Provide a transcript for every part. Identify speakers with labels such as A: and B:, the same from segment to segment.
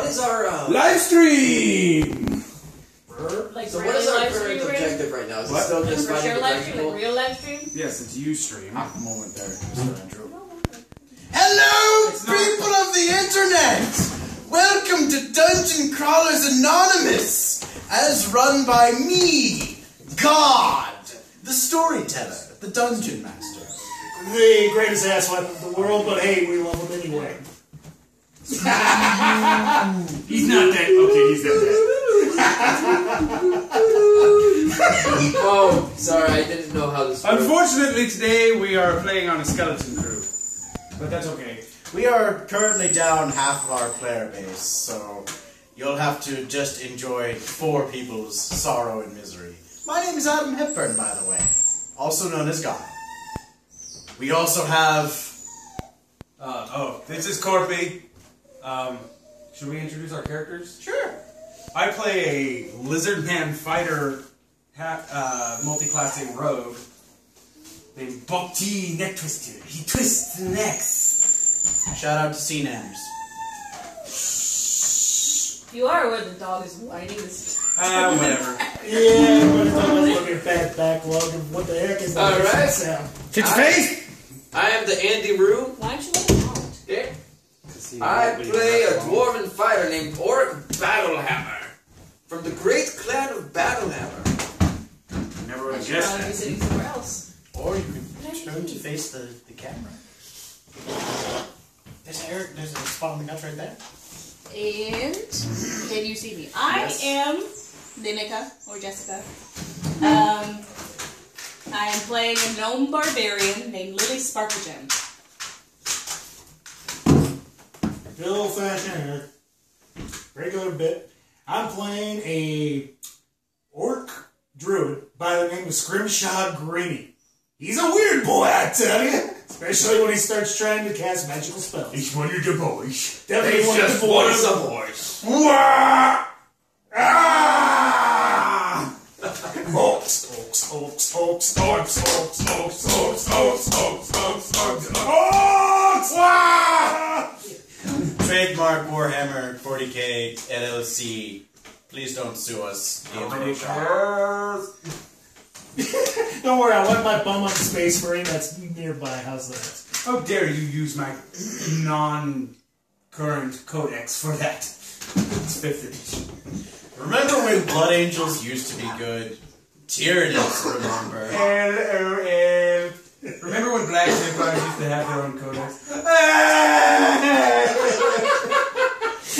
A: is our
B: live stream?
C: Like
A: so what is our current objective right now? Is it still just
C: like
A: fighting the
C: live stream,
A: people?
C: like real live stream?
B: Yes, it's Ustream.
D: A moment there, Mr. Andrew. Hello, people of the internet! Welcome to Dungeon Crawlers Anonymous, as run by me, God, the storyteller, the dungeon master.
E: The greatest asswipe of the world, but hey, we love him anyway.
B: He's not dead. Okay, he's not dead.
A: Oh, sorry, I didn't know how this worked.
B: Unfortunately, today we are playing on a skeleton crew. But that's okay.
D: We are currently down half of our player base, so you'll have to just enjoy 4 people's sorrow and misery. My name is Adam Hepburn, by the way, also known as God. We also have...
B: this is Corpy. Should we introduce our characters?
D: Sure.
B: I play a lizard man fighter, multi-classing rogue named Bokti Neck Twister. He twists the necks.
D: Shout out to C-Nams.
C: You are where the dog is whining this.
B: Whatever.
E: Yeah, but it's always looking at that backlog of what the heck is that
A: Alright.
E: sound?
B: Fix your face!
A: I am the Andy Roo.
C: Why don't you let him out?
A: Yeah. I play a dwarven fighter named Orc Battlehammer from the great clan of Battlehammer.
B: Never
C: I
B: would have
C: should
B: guessed
C: probably be
B: that.
C: sitting somewhere else.
D: Or you could turn to face the camera. There's a spot on the nuts right there.
C: And can you see me? I am Linica or Jessica. I am playing a gnome barbarian named Lily Sparklegem.
E: Good old fashioned regular bit. I'm playing a orc druid by the name of Scrimshaw Greeny. He's a weird boy, I tell you. Especially when he starts trying to cast magical spells.
B: He's one of the boys.
E: Definitely
B: He's
E: one of
B: just
E: the
B: one
E: boys.
B: of the boys.
E: Wah! Ah! Oaks, oaks, oaks, oaks, oaks, oaks, oaks, oaks, oaks, oaks, oaks, oaks, oaks! Wah!
D: Trademark Warhammer 40k LLC. Please don't sue us.
E: Don't worry, I left my bum on the Space Marine that's nearby. How's that?
B: How dare you use my non-current codex for that? It's 5th edition.
D: Remember when Blood Angels used to be good? Tyrannus, remember.
B: Remember when Black Templars used to have their own codex?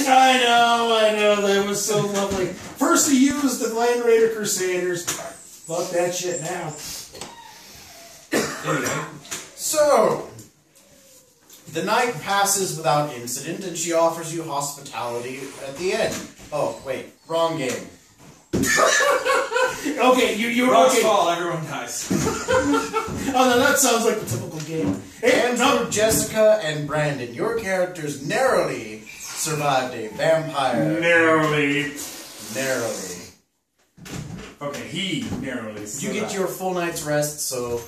E: I know, that was so lovely. First he used the Land Raider Crusaders. Fuck that shit now.
B: Anyway.
D: So, the night passes without incident, and she offers you hospitality at the end. Oh, wait, wrong game.
E: Okay, you're
B: Rocks
E: okay.
B: fall, everyone dies.
E: Oh, no, that sounds like the typical game.
D: Andrew, Jessica, and Brandon, your characters narrowly survived a vampire.
B: Narrowly.
D: Narrowly.
B: Okay, he narrowly
D: You
B: survived.
D: get your full night's rest, so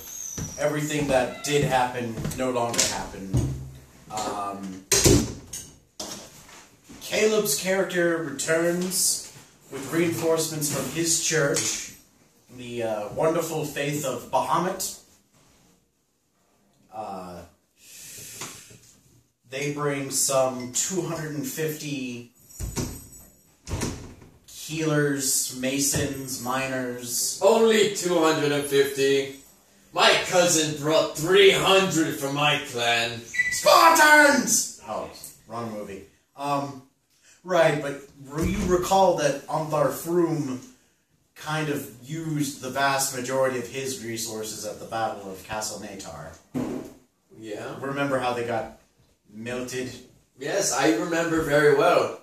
D: everything that did happen no longer happened. Caleb's character returns with reinforcements from his church, the wonderful faith of Bahamut. They bring some 250 healers, masons, miners.
A: Only 250. My cousin brought 300 from my clan.
D: Spartans! Oh, wrong movie. Right, but you recall that Umthar Froom kind of used the vast majority of his resources at the Battle of Castle Natar.
A: Yeah.
D: Remember how they got melted?
A: Yes, I remember very well.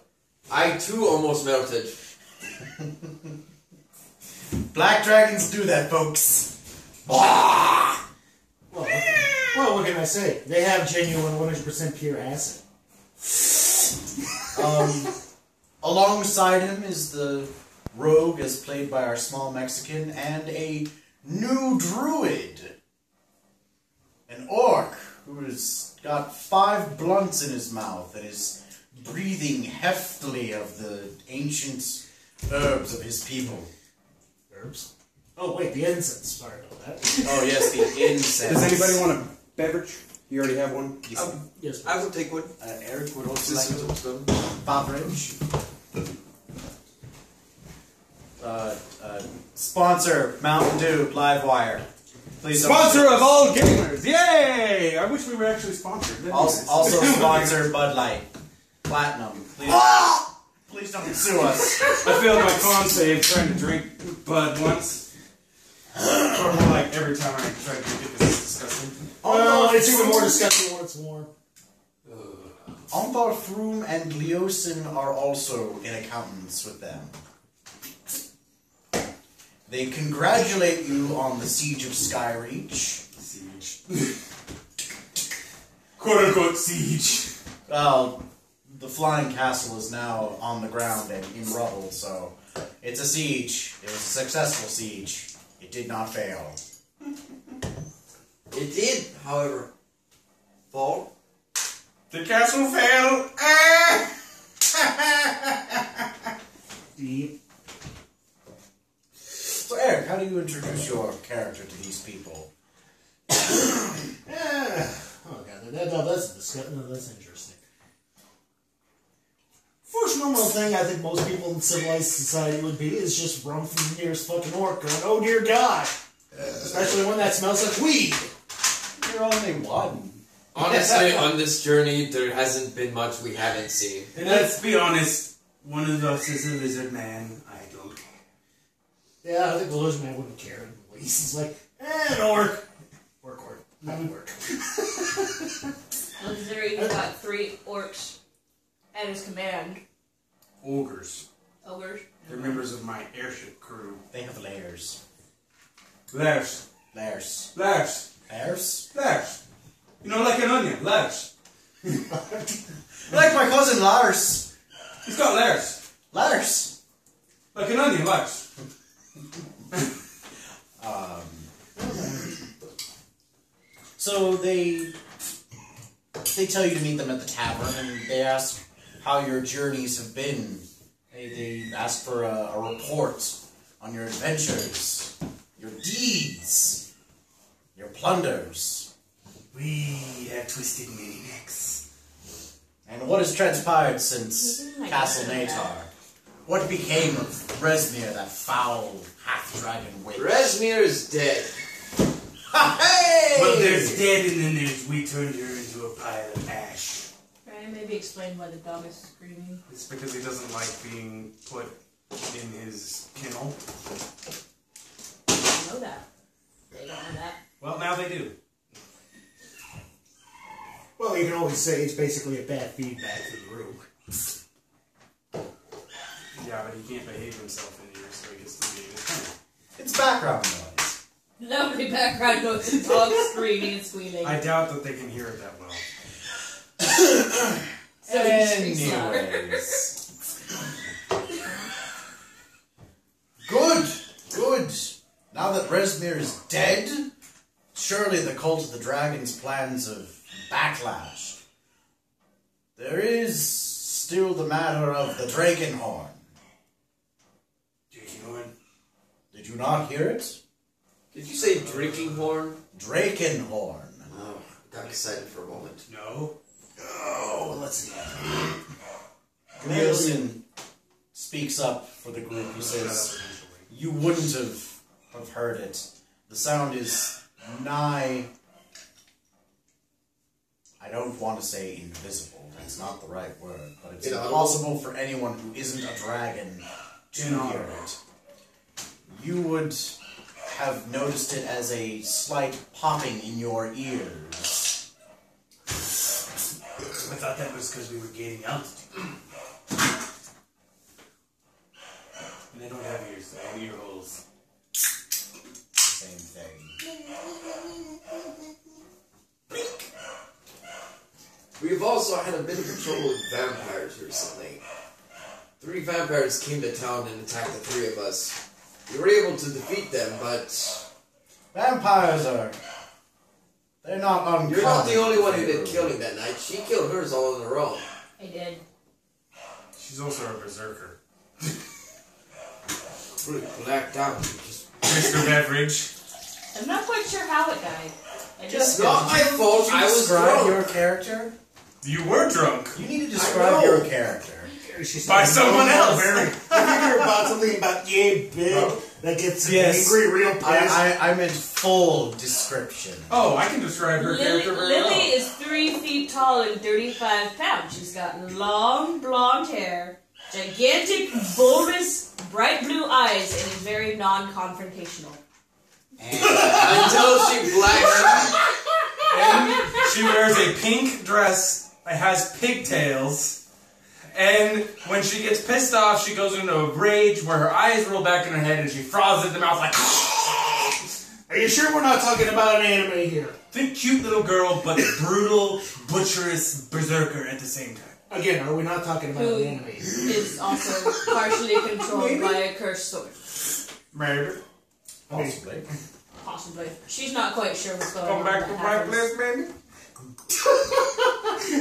A: I too almost melted.
D: Black dragons do that, folks.
E: Well, what can I say? They have genuine 100% pure acid.
D: Alongside him is the rogue, as played by our small Mexican, and a new druid. An orc who has got 5 blunts in his mouth and is breathing heftily of the ancient herbs of his people.
E: Herbs? Oh, wait, the incense. Sorry about that.
D: Oh, yes, the incense.
F: Does anybody want a beverage? You already have one?
E: Yes,
A: I will take one.
D: Eric would also
A: This
D: like
A: is
D: a beverage. Sponsor Mountain Dew Livewire. Please don't
F: Sponsor of all gamers! Yay! I wish we were actually sponsored. That'd be nice.
D: Also sponsor Bud Light Platinum. Please, please don't sue us.
F: I failed my con save trying to drink Bud once. Or more like every time I try to drink it, this is disgusting.
E: Well, it's even more disgusting when it's warm.
D: Umbar Thrum and Leosin are also in accountants with them. They congratulate you on the siege of Skyreach.
F: Siege. Quote unquote siege.
D: Well, the flying castle is now on the ground and in rubble, so it's a siege. It was a successful siege. It did not fail.
A: It did, however, fall.
F: The castle fell.
E: Deep.
D: So, Eric, how do you introduce your character to these people?
E: Oh, God, that's disgusting. No, that's interesting. First normal thing I think most people in civilized society would be is just run from the nearest fucking orc going, oh dear God. Especially when that smells like weed.
D: You're only one.
A: Honestly, on this journey, there hasn't been much we haven't seen.
F: And let's be honest, one of us is a lizard man. I don't care.
E: Yeah, I think the lizard man wouldn't care. He's like, an orc. Orc. Not an orc.
C: Missouri got 3 orcs at his command.
F: Ogres.
C: Ogres.
F: They're members of my airship crew.
D: They have layers.
F: Layers.
D: Layers.
F: Layers.
D: Layers?
F: Layers. You know, like an onion. Layers.
D: Like my cousin Lars.
F: He's got layers.
D: Lars.
F: Like an onion. Layers.
D: So they tell you to meet them at the tavern, and they ask how your journeys have been. They ask for a report on your adventures, your deeds, your plunders,
F: We have twisted many necks.
D: and what has transpired since Castle Natar. What became of Resmir, that foul half-dragon witch?
A: Resmir is dead.
D: Hey!
F: Well, there's dead, and then there's we turned her into a pile of ash.
C: Right, maybe explain why the dog is screaming.
F: It's because he doesn't like being put in his kennel.
C: They don't know that. They don't know that.
F: Well, now they do.
E: Well, you can always say it's basically a bad feedback to the room.
F: Yeah, but he can't behave himself in here, so he gets to be in his kennel.
D: It's background noise.
C: Lovely background noise and dog screaming and squealing.
F: I doubt that they can hear it that well.
C: So
D: Anyways. Good. Now that Resmir is dead, surely the Cult of the Dragon's plans have backlashed. There is still the matter of the Drakenhorn.
F: Drakenhorn?
D: Did you not hear it?
A: Did you say drinking horn?
D: Drakenhorn.
A: Oh, got excited for a moment.
F: No.
D: Oh, let's see. Leosin speaks up for the group. He says, you wouldn't have heard it. The sound is nigh... I don't want to say invisible. That's not the right word. But it's impossible for anyone who isn't a dragon to hear it. You would have noticed it as a slight popping in your ears.
F: I thought that was because we were gaining altitude. And I don't have ears, I have ear holes.
D: Same thing.
A: We've also had a bit of trouble with vampires recently. 3 vampires came to town and attacked the 3 of us. We were able to defeat them, but...
D: Vampires are... They're not uncommon.
A: You're not the only one who did killing that night. She killed hers all on her own.
C: I did.
F: She's also a berserker.
A: Really blacked out. Just,
F: Mr. Beverage.
C: I'm not quite sure how it died. I
A: it's
C: just
A: not my fault. I was
D: Describe
A: drunk.
D: your character.
F: You were drunk.
D: You need to
A: I
D: describe
A: know.
D: your character.
F: By someone else.
E: I figure about something about yay big that gets
D: Yes.
E: angry real pissed.
D: I meant full description.
F: Oh, I can describe her character very
C: Lily
F: well.
C: is 3 feet tall and 35 pounds. She's got long blonde hair, gigantic, bulbous, bright blue eyes, and is very non-confrontational.
A: Until she blacks out.
F: And she wears a pink dress that has pigtails. And when she gets pissed off, she goes into a rage where her eyes roll back in her head and she froths at the mouth like.
E: Are you sure we're not talking about an anime here?
F: Think cute little girl, but brutal, butcherous berserker at the same time.
E: Again, are we not talking about
C: Who
E: an anime?
C: is also partially controlled by a cursed sword.
F: Maybe.
D: Possibly.
C: Possibly. She's not quite sure what's going
F: Come
C: on.
F: back to
C: when
F: my
C: that happens.
F: place, baby.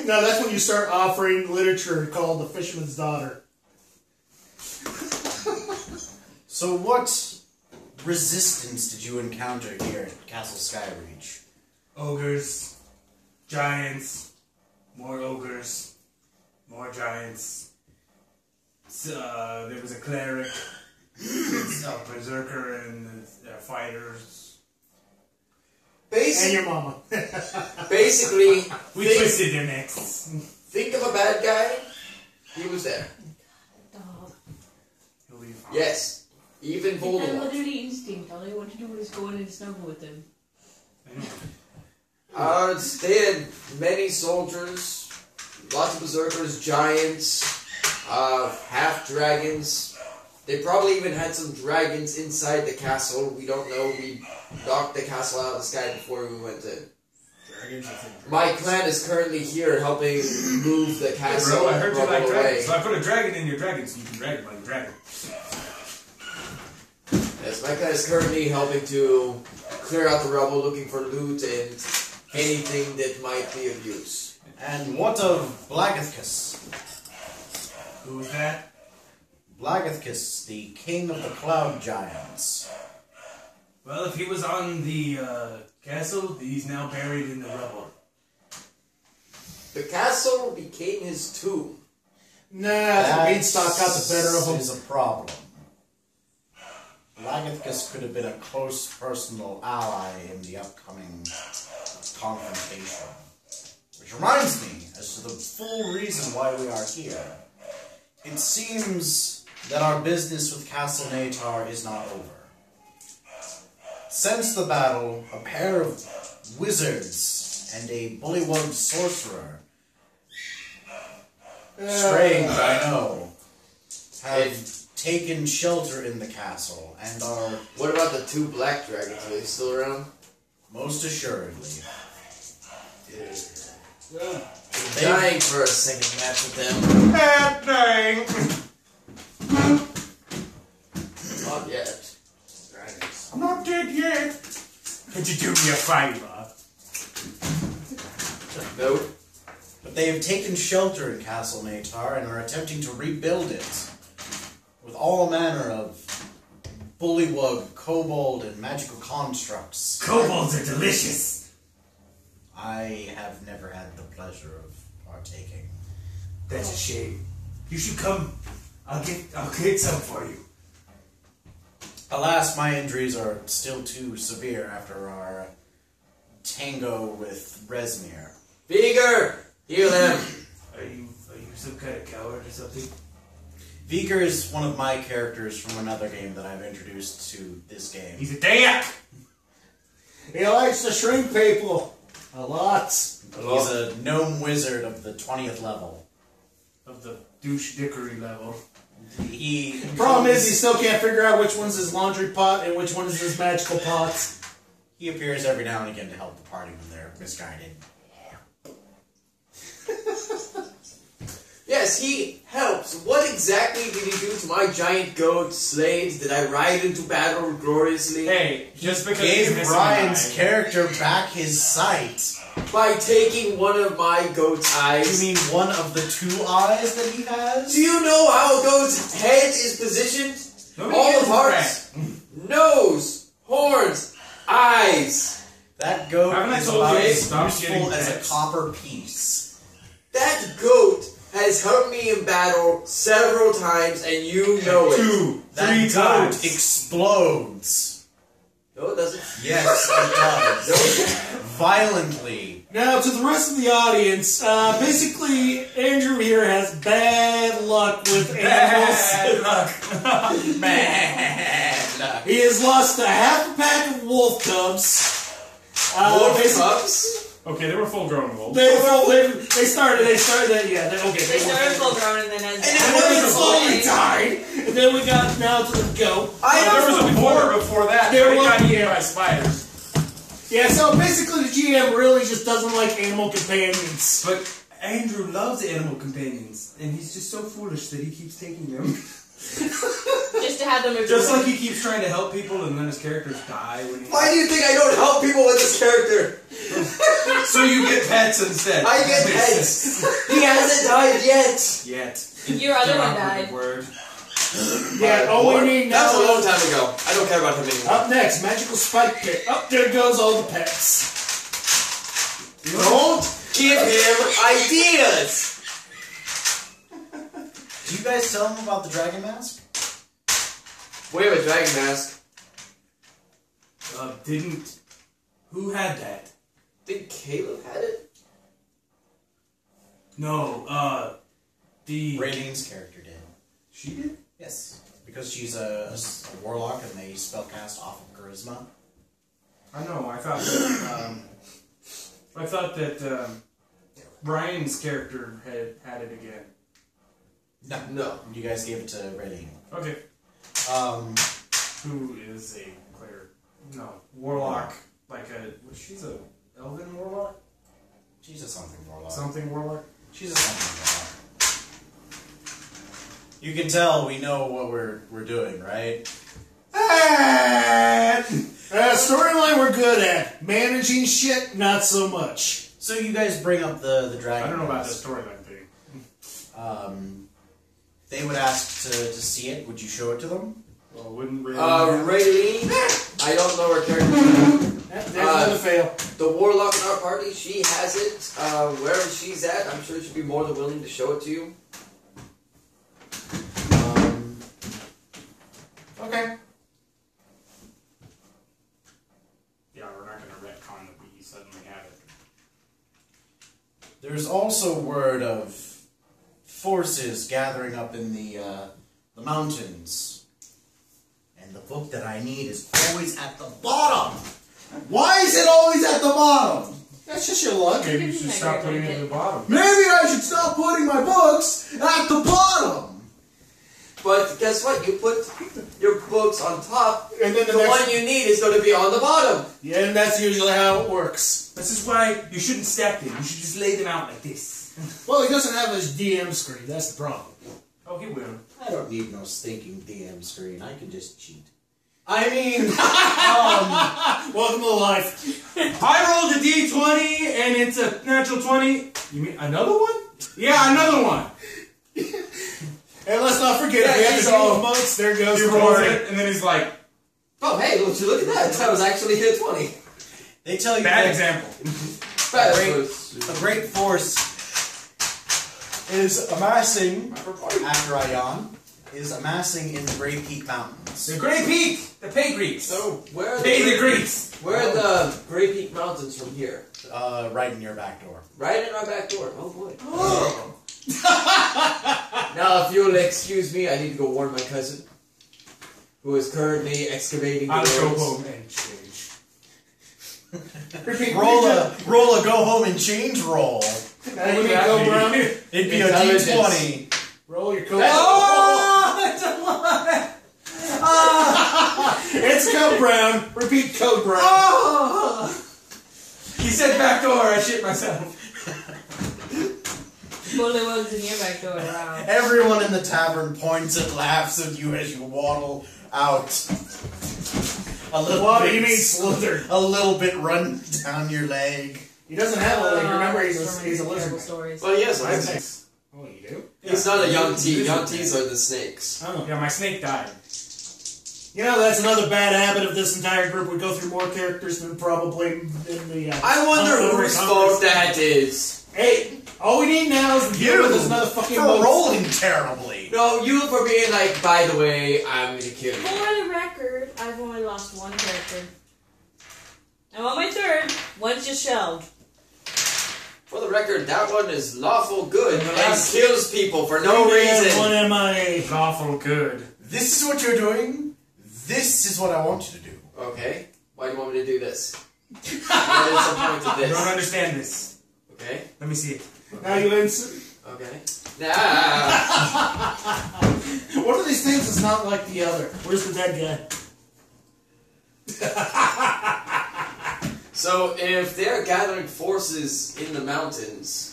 E: No, that's when you start offering literature called The Fisherman's Daughter.
D: So what resistance did you encounter here at Castle Skyreach?
F: Ogres, giants, more ogres, more giants. There was a cleric, a berserker, and fighters.
E: And your mama.
A: Basically,
F: We twisted their necks.
A: think of a bad guy. He was there.
C: Dog.
F: He'll be fine.
A: Yes. Even
C: They had a
A: Voldemort.
C: motherly instinct. All they want to do is go in and snuggle with him.
A: They had many soldiers, lots of berserkers, giants, half dragons. They probably even had some dragons inside the castle. We don't know. We knocked the castle out of the sky before we went in.
F: Dragons, I think.
A: My clan is currently here helping move the
F: Hey,
A: castle
F: bro, I heard you
A: rubble
F: like
A: away.
F: dragons. So I put a dragon in your dragon so you can drag it like a dragon.
A: Yes, my clan is currently helping to clear out the rubble, looking for loot and anything that might be of use.
D: And what of Blagathkus?
F: Who's that?
D: Blagathkus, the king of the cloud giants.
F: Well, if he was on the castle, he's now buried in the rubble.
A: The castle became his tomb.
E: Nah, the beanstalk got the better of him.
D: Is a problem. Blagathkus could have been a close personal ally in the upcoming confrontation. Which reminds me, as to the full reason why we are here. It seems that our business with Castle Natar is not over. Since the battle, a pair of wizards and a bullywug sorcerer, strange, I know, have taken shelter in the castle and are
A: What about the two black dragons? Are they still around?
D: most assuredly.
A: Dying for a second match with them.
F: Bad thing!
A: Not yet.
F: I'm not dead yet. Could you do me a favor?
A: Nope.
D: But they have taken shelter in Castle Natar and are attempting to rebuild it with all manner of bullywug, kobold, and magical constructs.
F: Kobolds are delicious.
D: I have never had the pleasure of partaking.
F: That's a shame. You should come. I'll get some for you.
D: Alas, my injuries are still too severe after our tango with Resmir.
A: Vigor! Heal him!
F: Are you some kind of coward or something?
D: Vigor is one of my characters from another game that I've introduced to this game.
F: He's a dick!
E: He likes to shrink people. A lot.
D: He's a gnome wizard of the 20th level.
F: Of the douche dickery level.
D: The
E: Problem is, he still can't figure out which one's his laundry pot and which one is his magical pots.
D: He appears every now and again to help the party when they're misguided.
A: Yes, he helps. What exactly did he do to my giant goat Slade? Did I ride into battle gloriously?
F: Hey, just because he's
D: Gave
F: missing
D: Ryan's
F: an eye.
D: character back his sight.
A: by taking one of my goat's eyes.
D: You mean one of the 2 eyes that he has?
A: Do you know how a goat's head is positioned?
F: Nobody
A: All
F: gives
A: the
F: a
A: parts. Nose, horns, eyes.
D: That goat
F: Haven't I
D: is
F: told
D: about
F: you to
D: as
F: stop
D: useful
F: getting
D: as a
F: pets?
D: copper piece.
A: That goat has helped me in battle several times, and you know it.
F: 2,
D: That
F: 3
D: goat
F: times.
D: explodes.
A: No, it doesn't.
D: Yes, it does.
A: No, it
D: Violently.
E: Now, to the rest of the audience, basically, Andrew here has bad luck with animals.
F: Bad luck.
D: Bad luck.
E: He has lost a half a pack of wolf cubs.
A: Wolf
E: Basic-
A: cubs?
F: Okay, they were full grown wolves.
E: They started, yeah,
C: They started full grown and then as
E: And then they slowly died. And then we got now to the goat.
F: There was a war before that.
E: There
F: They got
E: was-
F: eaten by spiders.
E: Yeah, so basically the GM really just doesn't like animal companions.
F: But Andrew loves animal companions, and he's just so foolish that he keeps taking them.
C: just to have them
F: Just like he keeps trying to help people, and then his characters die when he.
A: Why do you think I don't help people with this character?
F: So you get pets instead.
A: I get
F: That makes
A: pets.
F: sense.
A: He hasn't died yet.
F: Yet.
C: Your other one
F: Operative
C: died.
F: Word.
E: Yeah, all we need now
A: That's a long
E: is...
A: time ago. I don't care about him anymore.
E: Up next, magical spike pit. Up there goes all the pets.
A: Don't give him ideas.
D: Did you guys tell him about the dragon mask?
A: We have a dragon mask.
F: Didn't. Who had that?
A: Think Caleb had it?
F: No, the.
D: Raylene's character did.
F: She did?
D: Yes. Because she's a warlock and they spellcast off of charisma.
F: I know, I thought that Ryan's character had it again.
A: No.
D: You guys gave it to Raylene.
F: Okay. Who is a cleric? No, warlock. She's a elven warlock?
D: She's a something warlock.
F: Something warlock?
D: She's a something warlock. You can tell we know what we're doing, right?
E: Storyline we're good at. Managing shit, not so much.
D: So you guys bring up the dragon.
F: I don't know about the
D: mask.
F: storyline thing.
D: They would ask to see it. Would you show it to them?
F: Well, wouldn't really.
A: Raylene, I don't know her character.
E: There's another fail.
A: The warlock in our party, she has it. Wherever she's at, I'm sure she'd be more than willing to show it to you.
D: Okay.
F: Yeah, we're not going to retcon that we suddenly have it.
D: There's also word of forces gathering up in the mountains. And the book that I need is always at the bottom. Why is it always at the bottom?
E: That's just your luck.
F: Maybe you should stop putting it at the bottom.
D: Maybe I should stop putting my books at the bottom.
A: But guess what? You put your books on top,
E: And then
A: the one you need is going to be on the bottom.
E: Yeah, and that's usually how it works.
F: This is why you shouldn't stack them. You should just lay them out like this.
E: Well, he doesn't have his DM screen. That's the problem.
F: Oh, he will.
D: I don't need no stinking DM screen. I can just cheat. I mean,
E: Welcome to life.
F: I rolled a d20 and it's a natural 20. You mean another one? Yeah, another one.
E: And let's not forget,
A: Yeah,
E: we have
A: he's
E: the
A: all-
E: emotes. There goes
F: He
E: the
F: rolls
E: party.
F: it and then he's like,
A: Oh, hey, would you look at that? That was actually hit 20.
D: they tell you
F: bad
D: that
F: example.
A: Bad
D: Great.
A: was-
D: a great force is amassing, after I yawn, is amassing in the Great Peak Mountains.
F: The Grey Peak! The Pay Greeks!
A: So, where are
F: Pay the
A: the
F: Greeks!
A: Where are the Great Peak Mountains from here?
D: Right in your back door.
A: Right in our back door. Oh boy. Now, if you'll excuse me, I need to go warn my cousin, who is currently excavating the
F: I'll go
A: roads.
F: home and change.
D: Roll a go home and change roll.
E: Now you mean go brown?
D: It'd be a
A: Intelligence.
D: D20.
E: Roll your code.
A: That's-
F: That's a lot!
E: It's code brown. Repeat code brown.
F: He said back door, I shit myself.
C: Bullywugs in your back door. Wow.
D: Everyone in the tavern points and laughs at you as you waddle out. A little
E: What do
D: bit,
E: you mean slither?
D: a little bit run down your leg.
E: He doesn't have a leg. Remember,
C: So
E: he's
C: many
E: a
C: terrible
E: lizard.
C: stories.
A: Well, yes,
E: I
A: I
E: have
A: think.
E: snakes. Oh, you do?
A: He's not a young T.
F: Lizard
A: Young
F: man.
A: T's are the snakes.
E: Oh.
F: Yeah, my snake died.
E: You know, that's another bad habit of this entire group. We go through more characters than probably in the.
A: I wonder
E: Uncovered
A: whose
E: Congress.
A: fault that is.
E: Hey, all we need now is
D: You
E: with this motherfucking
D: for
E: boat.
D: rolling terribly.
A: No, you for being like, by the way, I'm gonna kill you.
C: For the record, I've only lost one character. I'm on my third. One's just shelved.
A: For the record, that one is lawful good
F: And the
A: and
F: last-
A: kills people for no reason.
E: One MIA.
F: Lawful good.
D: This is what you're doing. This is what I want you to do.
A: Okay, why do you want me to do this? What is the point of
F: I don't
A: this?
F: understand this.
A: Okay,
F: Let me see it.
E: Now you answer.
A: okay. Nah.
E: One of these things is not like the other. Where's the dead guy?
A: So if they're gathering forces in the mountains,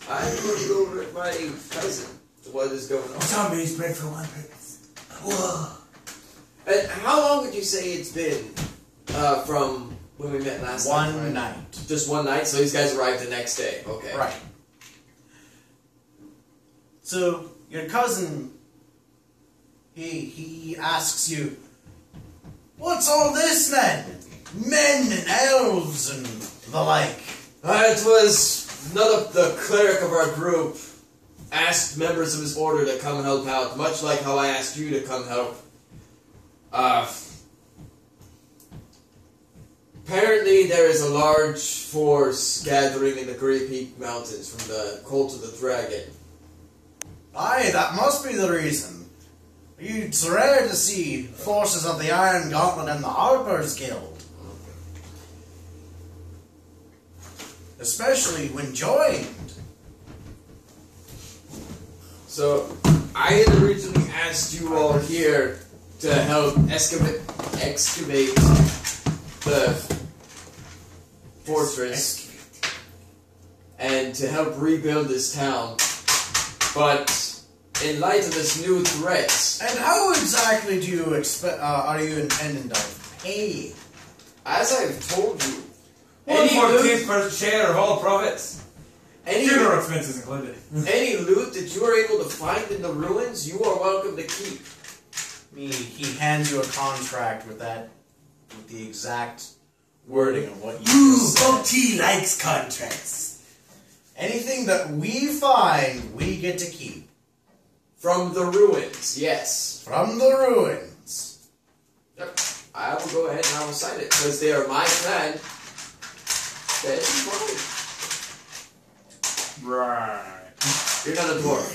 A: I'm going to go with my cousin. What is going on?
B: Zombies bred for one purpose. Whoa.
A: And how long would you say it's been from when we met last time?
D: One
A: right?
D: night.
A: Just one night? So these guys arrived the next day. Okay.
D: Right. So your cousin, he asks you, "What's all this then? Men and elves and the like."
A: It was none of the cleric of our group asked members of his order to come help out, much like how I asked you to come help. Apparently there is a large force gathering in the Great Peak Mountains from the Cult of the Dragon.
D: Aye, that must be the reason. It's rare to see forces of the Iron Gauntlet and the Harpers Guild. Especially when joined.
A: So, I had originally asked you all here to help excavate the fortress and to help rebuild this town. But in light of this new threat,
D: And how exactly do you are you intending to pay?
A: as I've told you,
F: 1/14 per share of all profits.
A: any
F: Funeral expenses included.
A: any loot that you are able to find in the ruins, you are welcome to keep.
D: He hands you a contract with the exact wording of what you
B: Ooh,
D: just said.
B: Bob T likes contracts.
D: Anything that we find, we get to keep.
A: From the ruins, yes.
D: From the ruins.
A: Yep. I will go ahead and I will sign it, because they are my clan. That is fine.
F: Right.
A: You're not a dwarf.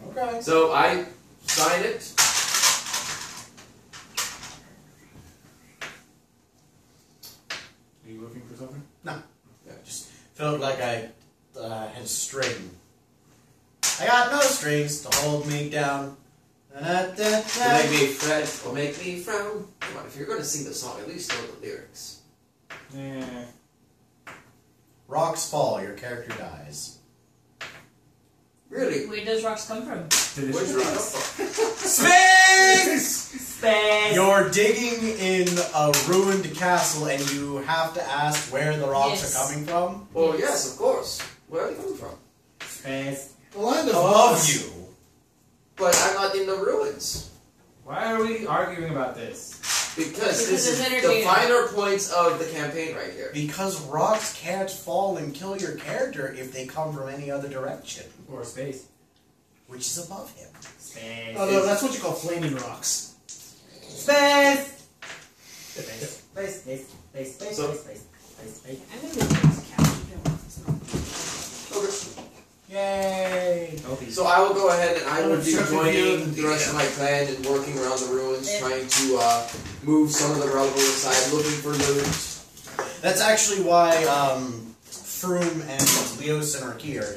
D: Okay.
A: So I sign it.
F: Are you looking for something?
D: Just felt like I had a string. I got no strings to hold me down.
A: To make me fret or make me frown. Come on, if you're going to sing the song, at least know the lyrics.
F: Yeah.
D: Rocks fall, your character dies.
A: Really?
C: Where does rocks come from?
A: Where'd you run up from?
D: Space!
C: Space.
D: You're digging in a ruined castle and you have to ask where the rocks
C: Yes.
D: are coming from.
A: Well, yes, of course. Where are they coming from?
F: Space.
E: The land of
D: Above
E: Oz.
D: you.
A: But I'm not in the ruins.
F: Why are we arguing about this?
A: Because this
C: it's
A: is the
C: entertaining.
A: finer points of the campaign right here.
D: Because rocks can't fall and kill your character if they come from any other direction,
F: Or space.
D: which is above him.
F: Space.
E: Oh no, that's what you call flaming rocks.
F: Space. Space. Space. Space. Space. Space.
A: So-
F: Space. Space. Space.
C: I'm gonna move this couch. You don't want this one.
A: Okay.
D: Yay!
A: So I will go ahead and I will be
E: Sure,
A: joining
E: you-
A: the rest of my clan and working around the ruins, trying to move some of the rubble aside, looking for loot.
D: That's actually why Froome and Leosin are here.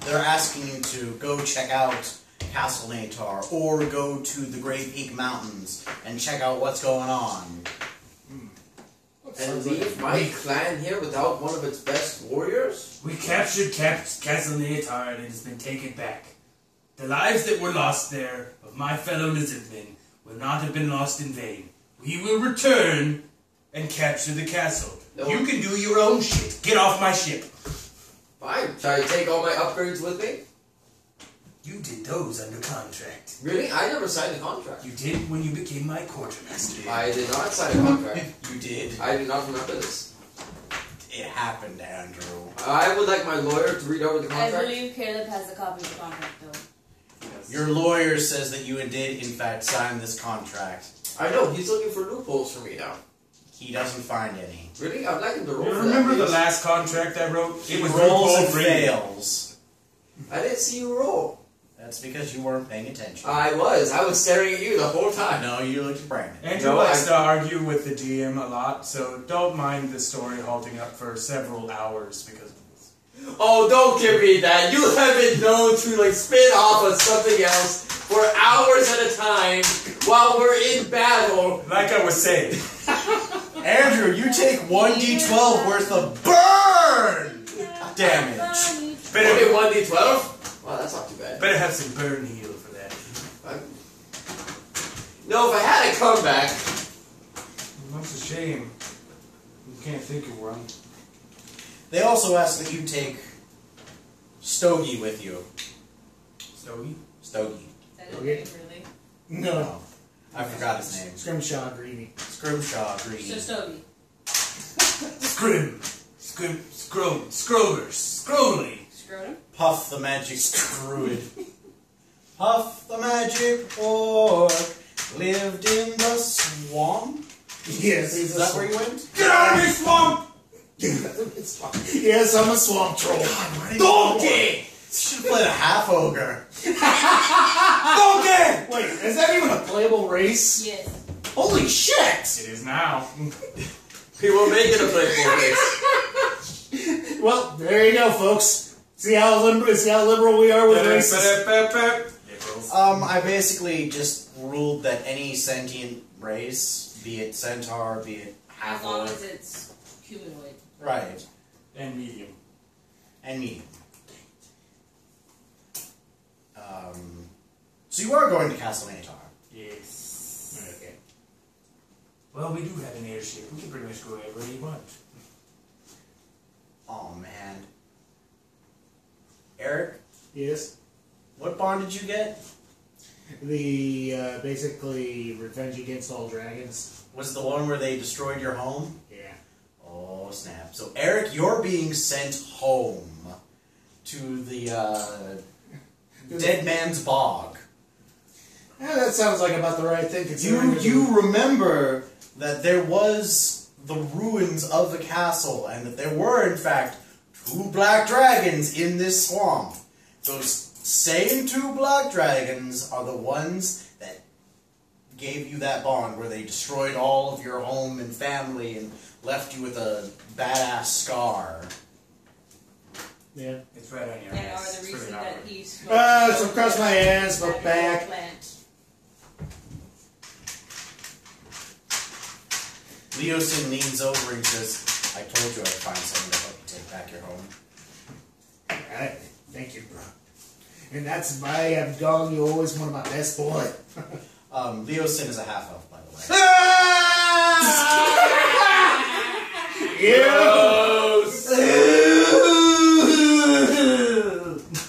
D: They're asking you to go check out Castle Natar or go to the Great Peak Mountains and check out what's going on.
A: And leave my clan here without one of its best warriors?
B: We captured Castle Neatar and it has been taken back. The lives that were lost there of my fellow lizardmen will not have been lost in vain. We will return and capture the castle.
A: No.
B: You can do your own shit. Get off my ship.
A: Fine. Shall I take all my upgrades with me?
B: You did those under contract.
A: Really? I never signed a contract.
B: You did when you became my quartermaster.
A: I did not sign a contract.
D: You did.
A: I do not remember this.
D: It happened, Andrew.
A: I would like my lawyer to read over the
C: I
A: contract.
C: believe Caleb has a copy of the contract, though.
D: Your lawyer says that you did, in fact, sign this contract.
A: I know, he's looking for loopholes for me now.
D: He doesn't find any.
A: Really? I'd like him to roll
B: You
A: for
B: remember
A: that,
B: the
A: please.
B: last contract I wrote?
D: He
B: It was
D: rolls
B: loophole
D: and
B: free.
D: fails.
A: I didn't see you roll.
D: That's because you weren't paying attention.
A: I was staring at you the whole time.
D: No, you looked at Brandon.
B: Andrew
A: No,
B: likes to argue with the DM a lot, so don't mind the story halting up for several hours because of this.
A: Oh, don't give me that. You have been known to like spin off of something else for hours at a time while we're in battle.
B: Like I was saying,
D: Andrew, you take 1d12 worth of burn damage.
A: Only
B: better
A: 1d12? Wow, that's not too bad.
B: have some burn heal for that.
A: No, if I had a comeback,
B: That's a shame. You can't think of one.
D: They also ask that you take Stogie with you.
B: Stogie?
D: Stogie.
C: That is
E: Okay.
C: really.
E: No.
D: I forgot his name.
E: Scrimshaw Greeny.
D: Scrimshaw Green.
C: So Stogie.
B: Scrolly.
C: Scrotum?
D: Puff the magic druid. Puff the magic orc lived in the swamp.
E: Yes,
D: Is that where you went?
B: Get out of my swamp!
E: Yes, I'm a swamp troll.
A: donkey!
D: Should have played a half ogre.
B: Donkey!
E: Wait, is that even a playable race?
C: Yes.
D: Holy shit!
B: It is now.
A: We will make it a playful race.
E: Well, there you go, folks. See how liberal we are with races.
B: Liberals.
D: I basically just ruled that any sentient race, be it centaur, be it half
C: As long
D: orc,
C: as it's humanoid.
D: right,
B: And medium.
D: and medium. So you are going to Castle Natar.
B: Yes.
E: Okay.
B: Well, we do have an airship. We can pretty much go wherever we want.
D: Oh man. Eric,
E: Yes.
D: what bond did you get?
E: The basically Revenge Against All Dragons.
D: Was it the one where they destroyed your home?
E: Yeah.
D: Oh snap. So Eric, you're being sent home to the Dead Man's Bog.
E: Yeah, that sounds like about the right thing. Considering
D: You remember that there was the ruins of the castle, and that there were, in fact, 2 black dragons in this swamp. Those same 2 black dragons are the ones that gave you that bond, where they destroyed all of your home and family and left you with a badass scar.
E: Yeah.
B: It's right on your
C: And
B: ass.
C: are the
B: It's
C: reason
B: really
C: that
B: not.
C: he smokes.
E: So across my ass, look back.
C: Plant.
D: Leosin leans over and says, I told you I'd find someone to help you take back your home.
E: Alright, thank you, bro. And that's why I've gone. You're always one of my best boy.
D: Leosin is a half-elf, by the way.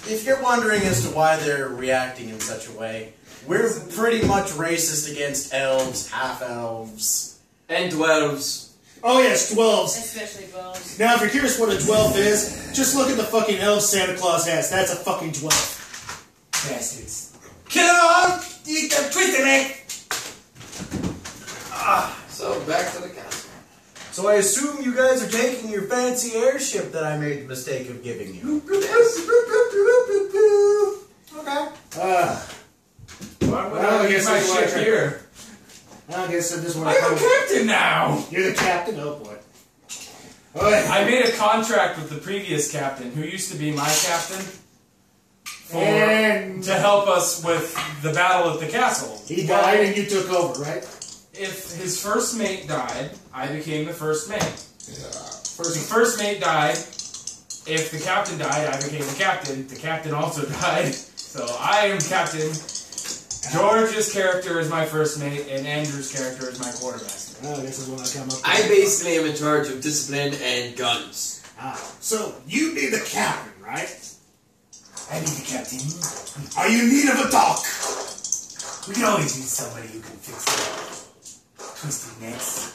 D: If you're wondering as to why they're reacting in such a way, we're pretty much racist against elves, half-elves.
A: And dwarves.
E: Oh yes, 12s.
C: Especially bones.
E: Now, if you're curious what a 12 is, just look at the fucking elf Santa Claus has. That's a fucking 12.
B: Bastards. Kill them all! Eat them, twist them, eh?
A: So, back to the castle.
D: So I assume you guys are taking your fancy airship that I made the mistake of giving you. Okay.
B: Why would
E: Well, I
B: I
E: guess
B: leave my
E: that's
B: ship
E: why I-
B: here?
E: I guess I just want
B: I'm a
E: to.
B: captain now!
E: You're the captain? Oh boy. Alright.
B: I made a contract with the previous captain, who used to be my captain, to help us with the battle at the castle.
E: He died and you took over, right?
B: If his first mate died, I became the first mate. If the
E: First.
B: first mate died, if the captain died, I became the captain. The captain also died, so I am captain.
F: George's character is my first mate, and Andrew's character is my quartermaster.
E: Well, this is when I come up.
A: I basically am in charge of discipline and guns.
E: So you need the captain, right?
B: I need the captain.
E: Are you in need of a dock?
B: We can always use somebody who can fix the twisted necks.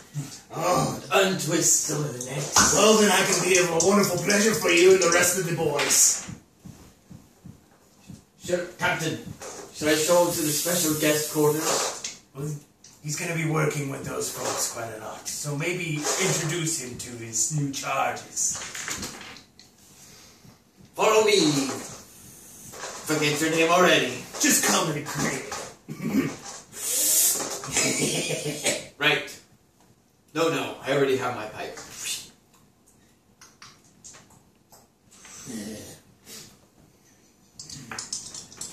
E: Oh,
A: Untwist some of the necks.
E: well then I can be of a wonderful pleasure for you and the rest of the boys.
A: Captain, should I show him to the special guest quarters?
B: Well, he's going to be working with those folks quite a lot, so maybe introduce him to his new charges.
A: Follow me. Forget your name already.
E: Just come and create.
A: Right. No, I already have my pipe.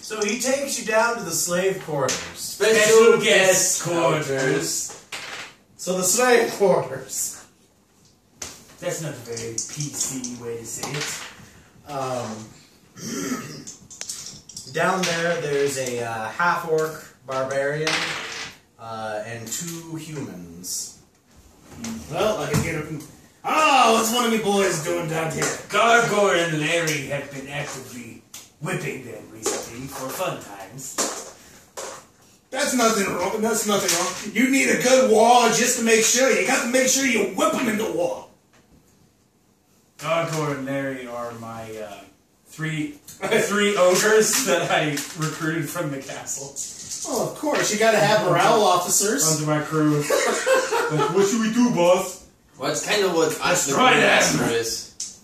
D: So he takes you down to the slave quarters.
A: Special
B: guest quarters.
D: So the slave quarters.
B: That's not a very PC way to say it.
D: Down there's a half-orc barbarian and 2 humans.
E: Well, I can get him. Oh, what's one of me boys doing down here?
B: Gargor and Larry have been actively whipping them recently for fun times.
E: That's nothing wrong. That's nothing wrong. You need a good wall just to make sure. You got to make sure you whip them in the wall.
B: Gargor and Larry are my three ogres that I recruited from the castle.
E: Oh, of course. You got to have morale officers.
B: Onto my crew. Like, what should we do, boss?
A: Well, it's kind of what the
B: Destroy them.
A: quartermaster is.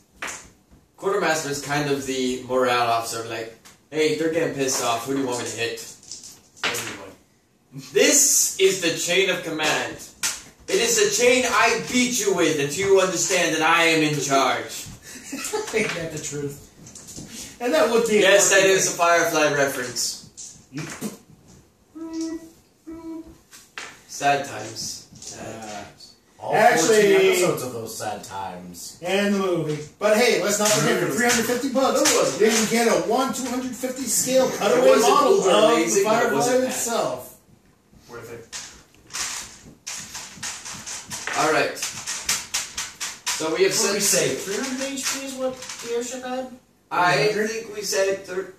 A: Quartermaster is kind of the morale officer. Like, hey, they're getting pissed off. Who do you want me to hit?
B: Everyone.
A: This is the chain of command. It is the chain I beat you with until you understand that I am in charge.
E: Ain't that the truth? And that would be.
A: Yes, that is a Firefly reference. Sad times. Sad times.
D: All
E: Actually-
D: 14 episodes of those sad times.
E: And the movie. But hey, let's not forget for $350, you can get a 250 scale cutaway
A: wasn't
E: model
A: uber
E: of the
A: amazing, but it
E: Firefly
A: wasn't bad.
E: itself.
B: Worth it.
A: Alright. So we have
D: What did we
A: said
D: say? 300 HP is what the airship had?
A: I think we said 13.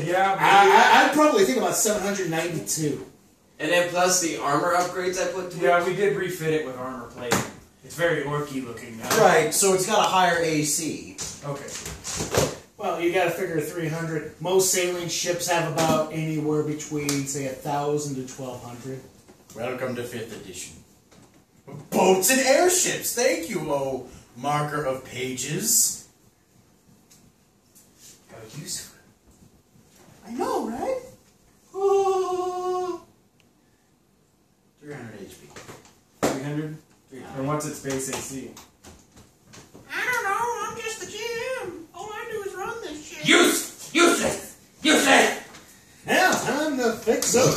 B: Yeah,
E: I'd probably think about 792.
A: And then plus the armor upgrades I put to
B: yeah,
A: it.
B: we did refit it with armor plate. It's very orky looking now.
D: Right, so it's got a higher AC.
B: Okay.
E: Well, you gotta figure 300. Most sailing ships have about anywhere between, say, 1,000 to 1,200.
D: Welcome to 5th edition. Boats and airships, thank you, oh marker of pages.
B: Got a use for it.
D: I know, right? Oh. 300 HP.
B: 300? And what's its base AC?
D: I don't know, I'm just the GM. All I do is run this shit.
B: Useless!
E: Now, time to fix up.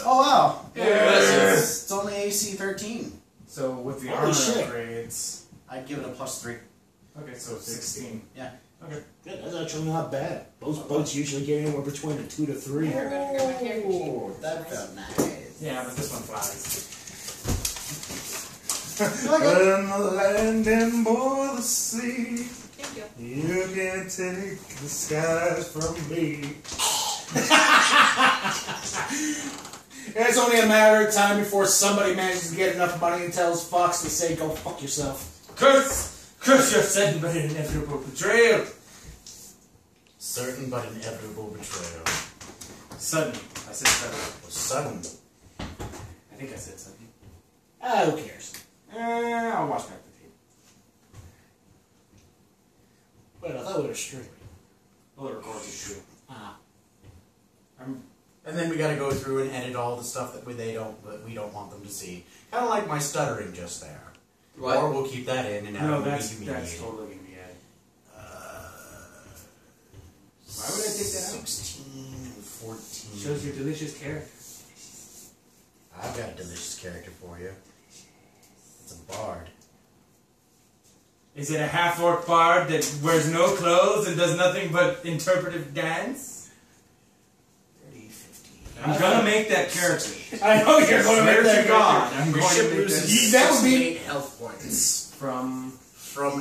D: Oh, wow.
A: Yes.
D: It's only AC 13.
B: So with the
E: Holy
B: armor
E: shit.
B: upgrades...
D: I'd give it a +3.
B: Okay, so 16.
D: Yeah.
B: Okay.
E: Good, that's actually not bad. Most boats usually get anywhere between a 2 to 3.
D: Oh, that felt nice.
B: Yeah, but this one flies.
F: When the land and boil the sea,
C: Thank you.
F: you can't take the skies from me.
E: It's only a matter of time before somebody manages to get enough money and tells Fox to say, go fuck yourself.
B: Curse your sudden but inevitable betrayal.
D: Certain but inevitable betrayal.
B: Sudden. I said sudden.
D: Sudden.
B: I think I said sudden.
E: Who cares?
B: I'll watch back the tape.
E: Wait, I thought we were streaming.
B: Well, it records it too.
D: And then we gotta go through and edit all the stuff that we don't want them to see. Kind of like my stuttering just there.
A: What?
D: Or we'll keep that in and
B: No,
D: out.
B: that's totally gonna be added. Why would I take that out?
D: 16 and 14.
B: Shows your delicious character.
D: I've got a delicious character for you. It's a bard.
B: Is it a half-orc bard that wears no clothes and does nothing but interpretive dance?
D: 30, 50.
F: I'm gonna make that character.
E: I know you're going to
F: Swear
E: make that
F: to God,
E: character.
F: I'm
D: Your
F: going to
D: ship
F: make
D: loses
F: that
E: That would be-
D: 68 health points
F: from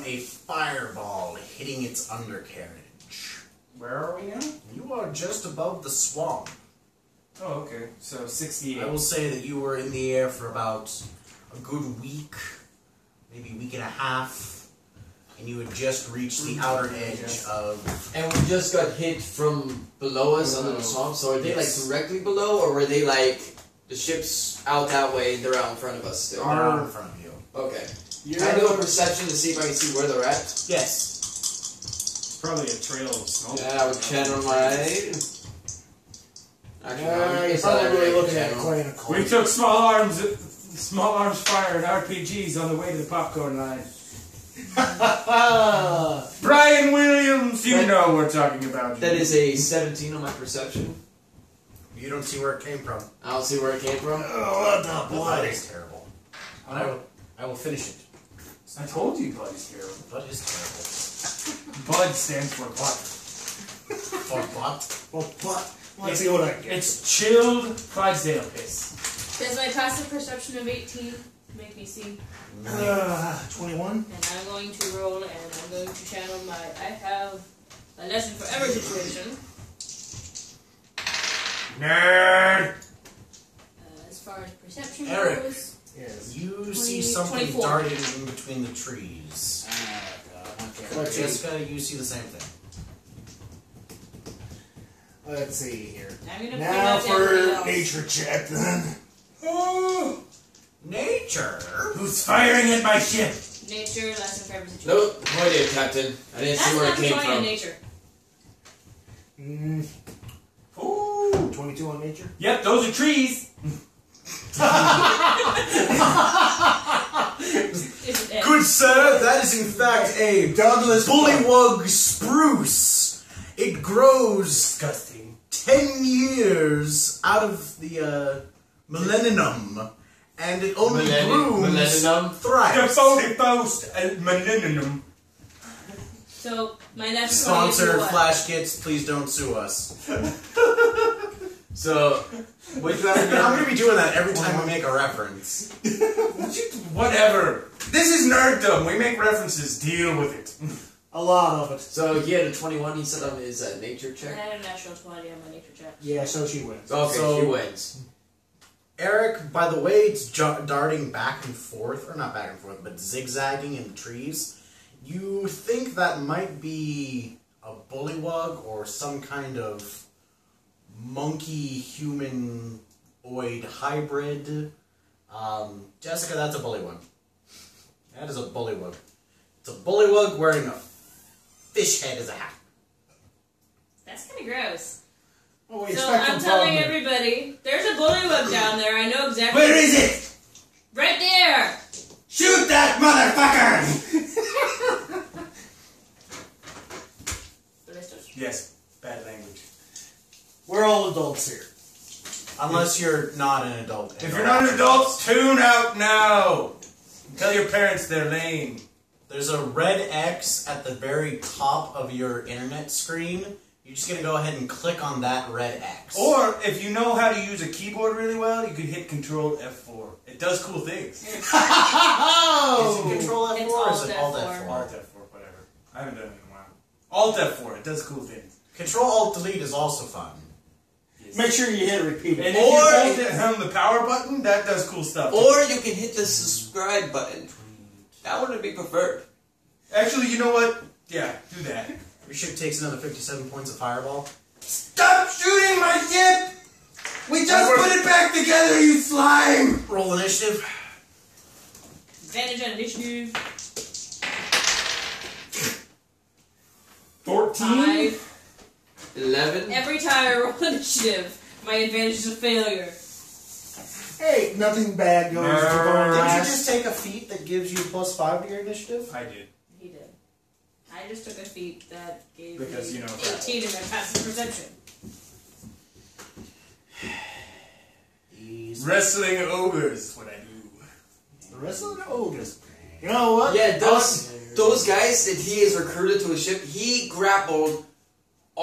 D: a fireball hitting its undercarriage.
F: where are we now?
D: You are just above the swamp.
F: Oh, okay. So 68.
D: I will say that you were in the air for about a good week, maybe a week and a half, and you had just reached the outer edge of...
A: And we just got hit from below us under the swamp, so are they
D: Yes.
A: like directly below, or were they like the ship's out that way and they're out in front of us still?
D: They're out in front of you.
A: Okay. Can I do a perception to see if I can see where they're at?
D: Yes.
F: It's probably a trail of smoke.
A: Yeah, I would channel my... Actually, no, I
E: You're
A: guess
E: probably
A: I
E: really
A: already
E: looking at
A: channel.
E: Clay and a
F: We took small arms fire and RPGs on the way to the popcorn line. Brian Williams, you know what we're talking about.
A: That is a 17 on my perception.
D: You don't see where it came from.
A: I don't see where it came from.
E: Oh, what the
D: Blood is terrible.
F: Oh.
D: I will finish it.
F: I told you blood is terrible.
D: Blood is terrible.
F: Bud stands for butt.
D: For what?
E: Well, what? Let's see what I get.
F: It's chilled Clydesdale piss.
C: Does my passive perception of 18 make me see?
E: 21?
C: And I'm going to roll and I'm going to channel my. I have a lesson for every situation.
F: Nerd!
C: As far as perception
D: Eric.
C: goes.
E: Yes.
D: You see
C: 20,
D: something
C: 24.
D: darting in between the trees.
E: Let's see.
D: Jessica, you see the same thing.
E: Let's see here.
C: I'm gonna
E: Now
C: point out everything
E: for
C: else.
E: nature check then.
F: Oh!
D: Nature.
F: Who's firing at my ship?
C: Nature, lesson for every situation.
A: Nope, no idea, Captain. I didn't see
C: That's
A: where
C: not
A: it came
C: showing in
A: from.
C: nature.
F: Ooh!
E: 22 on nature?
F: Yep, those are trees.
C: Is it
D: Good sir, that is in fact a
E: Douglas
D: bullywug spruce. It grows
F: Disgusting.
D: 10 years out of the millennium, and it only blooms
A: Millennium.
D: thrice.
F: Post and millennium.
C: So, my next
D: Sponsored
C: one is what?
D: Flash Kits, please don't sue us.
A: So, what you have to
D: I'm gonna be doing that every time we make a reference.
F: Whatever. This is nerddom. We make references. Deal with it.
E: A lot of it.
A: So he had a 21, he said on his nature
C: I
A: check.
C: had a natural 20 on my nature check.
E: Yeah, so she wins.
A: Okay,
D: So-
A: he wins.
D: Eric, by the way it's darting back and forth, or not back and forth, but zigzagging in the trees, you think that might be a bullywug or some kind of monkey-humanoid hybrid. Jessica, that's a bullywug. That is a bullywug. It's a bullywug wearing a fish head as a hat.
C: That's kind of gross.
E: Oh, we
C: So,
E: expect
C: I'm
E: from
C: telling
E: Fogman.
C: everybody, there's a bullywug down there. I know exactly.
F: Where is it?
C: Right there!
F: Shoot that motherfucker!
C: Ballistos.
F: Yes. Bad language.
E: We're all adults here.
D: Unless you're not an adult.
F: If you're not an adult, tune out now. Tell your parents they're lame.
D: There's a red X at the very top of your internet screen. You're just gonna go ahead and click on that red X.
F: Or if you know how to use a keyboard really well, you can hit Control F4. It does cool things.
D: Is it Control F4
C: It's
D: or is it
C: Alt
D: Alt
C: F4.
D: F4?
F: Alt F4, whatever. I haven't done it in a while. Alt F4, it does cool things.
D: Control Alt Delete is also fun.
F: Yes.
E: Make sure you hit repeat.
F: And
E: it.
F: if you hold the power button, that does cool stuff. too.
A: Or you can hit the subscribe button. That would be preferred.
F: Actually, you know what? Yeah, do that.
D: Your ship takes another 57 points of fireball.
F: Stop shooting my ship! We just put it back together, you slime!
D: Roll initiative.
C: Advantage on initiative.
F: 14?
C: 5.
A: 11.
C: Every time I roll initiative, my advantage is a failure.
E: Hey, nothing bad goes to
F: Nerd.
E: going
D: Did you
E: last.
D: just take a feat that gives you +5 to your initiative?
F: I did.
C: He did. I just took a feat that gave
F: Because,
C: me
F: you know,
C: 18 in my passive perception.
F: Wrestling ogres is what I do.
E: The rest of the ogres. You know what?
A: Yeah, those guys that he has recruited to his ship, he grappled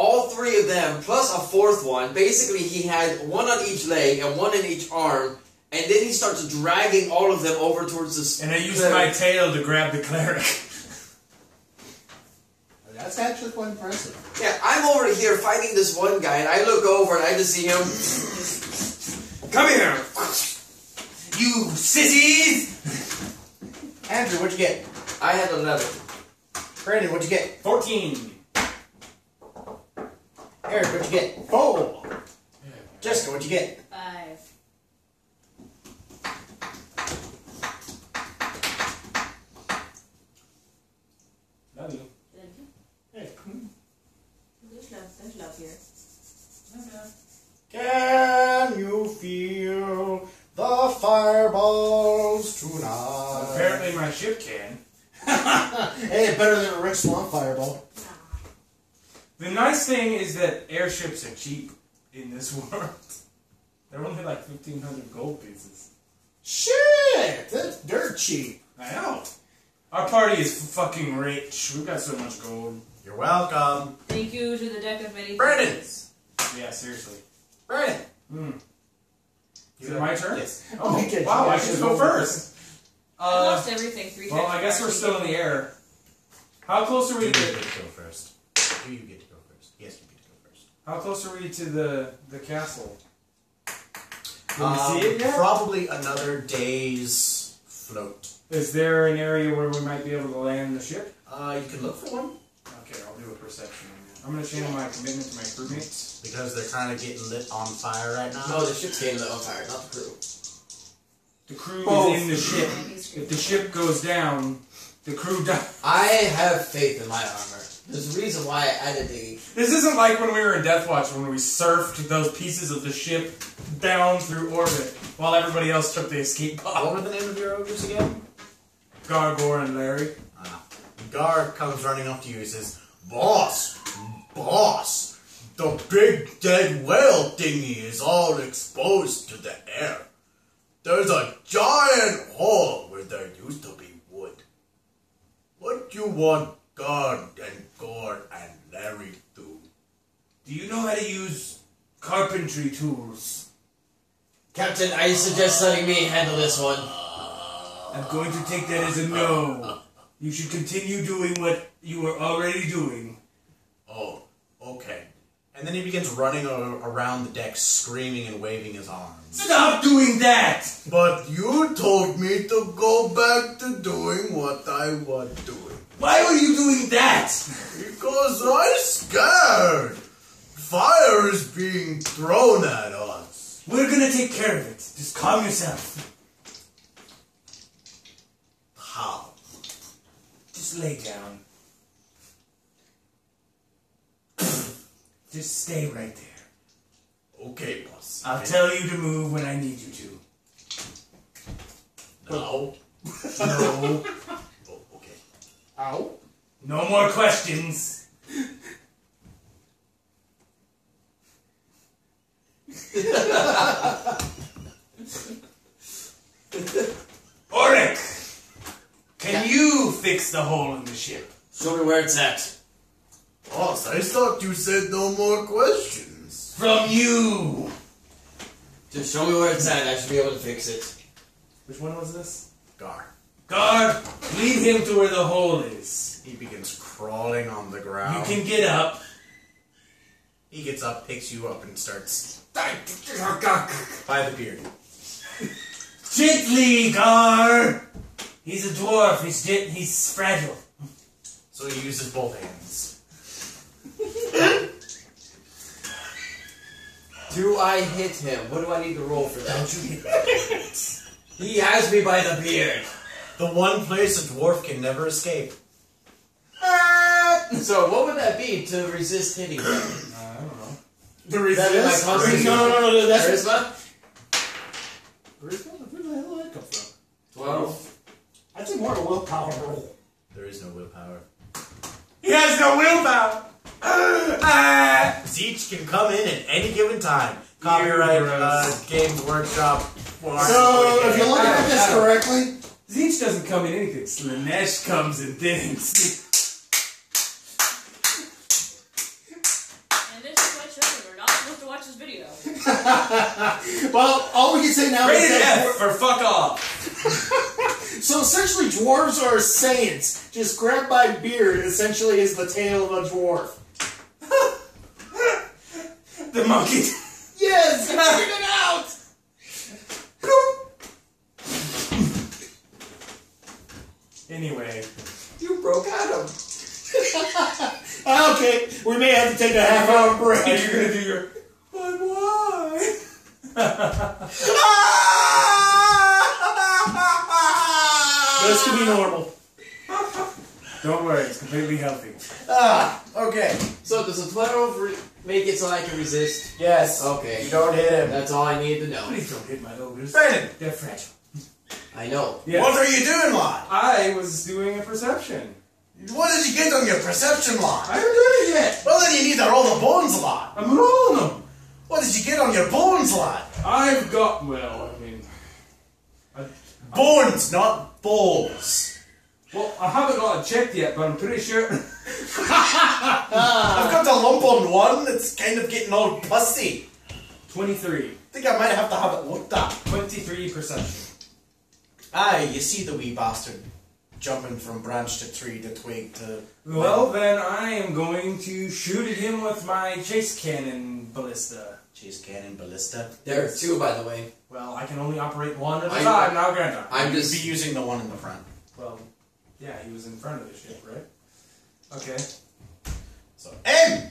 A: all three of them, plus a fourth one. Basically, he had one on each leg and one in each arm, and then he starts dragging all of them over towards the.
B: And I used my tail to grab the cleric.
D: That's actually quite impressive.
A: Yeah, I'm over here fighting this one guy, and I look over and I just see him.
B: Come here, you sissies!
D: Andrew, what'd you get?
A: I had 11.
D: Brandon, what'd you get?
B: 14.
D: Eric, what'd you get? 4. Jessica, what'd you get?
C: 5.
B: Love you.
D: Hey.
C: There's love here.
D: Can you feel the fireballs tonight?
B: Apparently my ship can.
D: Hey, better than a Rick Swamp fireball.
B: The nice thing is that airships are cheap in this world. They're only like 1,500 gold pieces.
D: Shit! That's dirt cheap.
B: I know. Our party is fucking rich. We've got so much gold.
D: You're welcome.
C: Thank you to the deck of many
D: Brandon!
C: things.
B: Yeah, seriously.
D: Brandon!
B: Is it my turn?
D: Yes.
B: Oh,
D: Okay,
B: wow,
D: you
B: I
D: guys
B: should
D: should
B: go
D: go
B: first.
C: I lost everything 3 times.
B: Well, I guess we're still in the air. How close are we
D: You
B: to
D: get to go first. You get to go first. Yes, you get to go first.
B: How close are we to the castle? Can we see it yet?
D: Probably another day's float.
B: Is there an area where we might be able to land the ship?
D: You can look for one.
B: Okay, I'll do a perception. I'm going to channel my commitment to my crewmates.
D: Because they're kind of getting lit on fire right now.
A: No, the ship's getting lit on fire, not the crew.
B: The crew
D: Both.
B: is in the ship. If the ship goes down, the crew dies.
A: I have faith in my armor. There's a reason why I added the.
B: This isn't like when we were in Deathwatch when we surfed those pieces of the ship down through orbit while everybody else took the escape pod.
D: What were the name of your ogres again?
B: Gargor and Larry.
D: Gar comes running up to you and says, Boss! The big dead whale thingy is all exposed to the air. There's a giant hole where there used to be wood. What you want Gar and Gord and Larry do?
B: Do you know how to use carpentry tools?
A: Captain, I suggest letting me handle this one.
B: I'm going to take that as a no. You should continue doing what you were already doing.
D: Oh, okay. And then he begins running around the deck screaming and waving his arms.
B: Stop doing that!
D: But you told me to go back to doing what I was doing.
B: Why were you doing that?
D: Because I'm scared. Fire is being thrown at us.
B: We're gonna take care of it. Just calm yourself.
D: How?
B: Just lay down. Just stay right there.
D: Okay, boss.
B: I'll tell you to move when I need you to.
D: No.
B: No.
D: Oh, okay.
E: Ow.
B: No more questions. Oric! Can you fix the hole in the ship?
A: Show me where it's at.
D: Boss, I thought you said no more questions.
B: From you!
A: Just show me where it's at. I should be able to fix it.
B: Which one was this?
D: Gar.
B: Guard, lead him to where the hole is.
D: He begins crawling on the ground.
B: You can get up.
D: He gets up, picks you up, and starts by the beard.
B: Gently, Gar! He's a dwarf. He's fragile.
D: So he uses both hands.
A: Do I hit him? What do I need to roll for that?
B: Don't you hit
A: He has me by the beard.
D: The one place a dwarf can never escape.
A: So what would that be to resist hitting him?
B: I don't know.
E: The
A: That is my
E: resist?
A: constitution.
E: No, that's
A: Charisma?
E: Where the hell did that come from?
A: 12.
E: I'd say more of a willpower roll.
D: There is no willpower.
B: He has no willpower!
D: Zeech can come in at any given time. Copyright Games Workshop.
E: So, if you look at this correctly,
B: Zeech doesn't come in anything. Slanesh comes in things.
E: Well, all we can say now is
F: Rated
E: that...
F: F for fuck off.
E: So essentially, dwarves are saints. Just grabbed by beard essentially is the tail of a dwarf.
F: The monkey.
E: Yes! You figured it out!
F: Anyway.
A: You broke Adam.
E: Okay, we may have to take a half-hour break.
F: Are you gonna do your... But why?
E: This could be normal.
F: Don't worry, it's completely healthy.
D: Okay.
A: So does a 12 make it so I can resist?
D: Yes.
A: Okay.
D: You don't hit him.
A: That's all I need to know.
F: Please don't hit my ogres.
D: Brandon!
F: They're fragile.
A: I know.
F: Yeah.
D: What are you doing, lad?
F: I was doing a perception.
D: What did you get on your perception,
F: I
D: lad?
F: haven't done it yet.
D: Well, then you need to roll the bones, lad.
F: I'm rolling them.
D: What did you get on your bones, lad?
F: I've got, well, I mean...
D: Bones, not balls.
F: Well, I haven't got it checked yet, but I'm pretty sure...
D: I've got a lump on one that's kind of getting all pussy.
F: 23.
D: I think I might have to have it looked at.
F: 23 perception.
D: Aye, you see the wee bastard jumping from branch to tree to twig to...
F: Well, then I am going to shoot at him with my chase cannon ballista.
D: Chase cannon ballista.
A: There are two, by the way.
F: Well, I can only operate one at a
A: I-
F: time now, can't I?
A: I'm
D: You'd
A: just...
D: be using the one in the front.
F: Well, yeah, he was in front of the ship, right? Okay.
D: So, aim!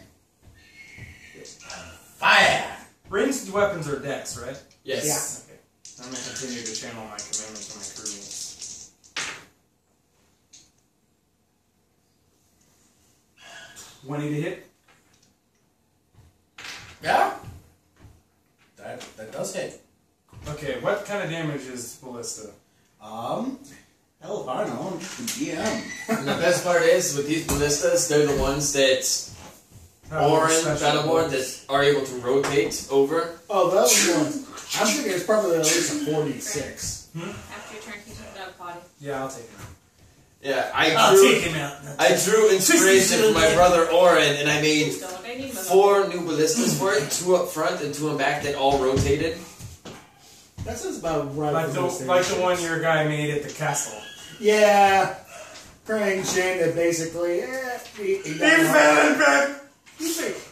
D: Fire!
F: Ranged weapons are dex, right?
A: Yes.
F: Okay. I'm going to continue to channel my commandment to my crewmates. $20 to hit.
D: Yeah? That does hit.
F: Okay, what kind of damage is ballista?
D: Hell if I know, I'm just the GM.
A: And the best part is, with these ballistas, they're the ones that Orin, Battleborn, that are able to rotate over.
E: Oh, that was one. I'm thinking it's probably at least a 46.
C: After your turn, can you take it out body?
F: Yeah, I'll take him.
A: Yeah,
F: I'll take him out.
A: I drew inspiration from my brother Orin, and I made
C: Don't I need my
A: 4 new ballistas for it, 2 up front and 2 in back that all rotated.
E: That sounds about right.
F: Like
E: for
F: the,
E: this
F: like
E: stage.
F: the one your guy made at the castle.
E: Yeah. Praying shame that basically, he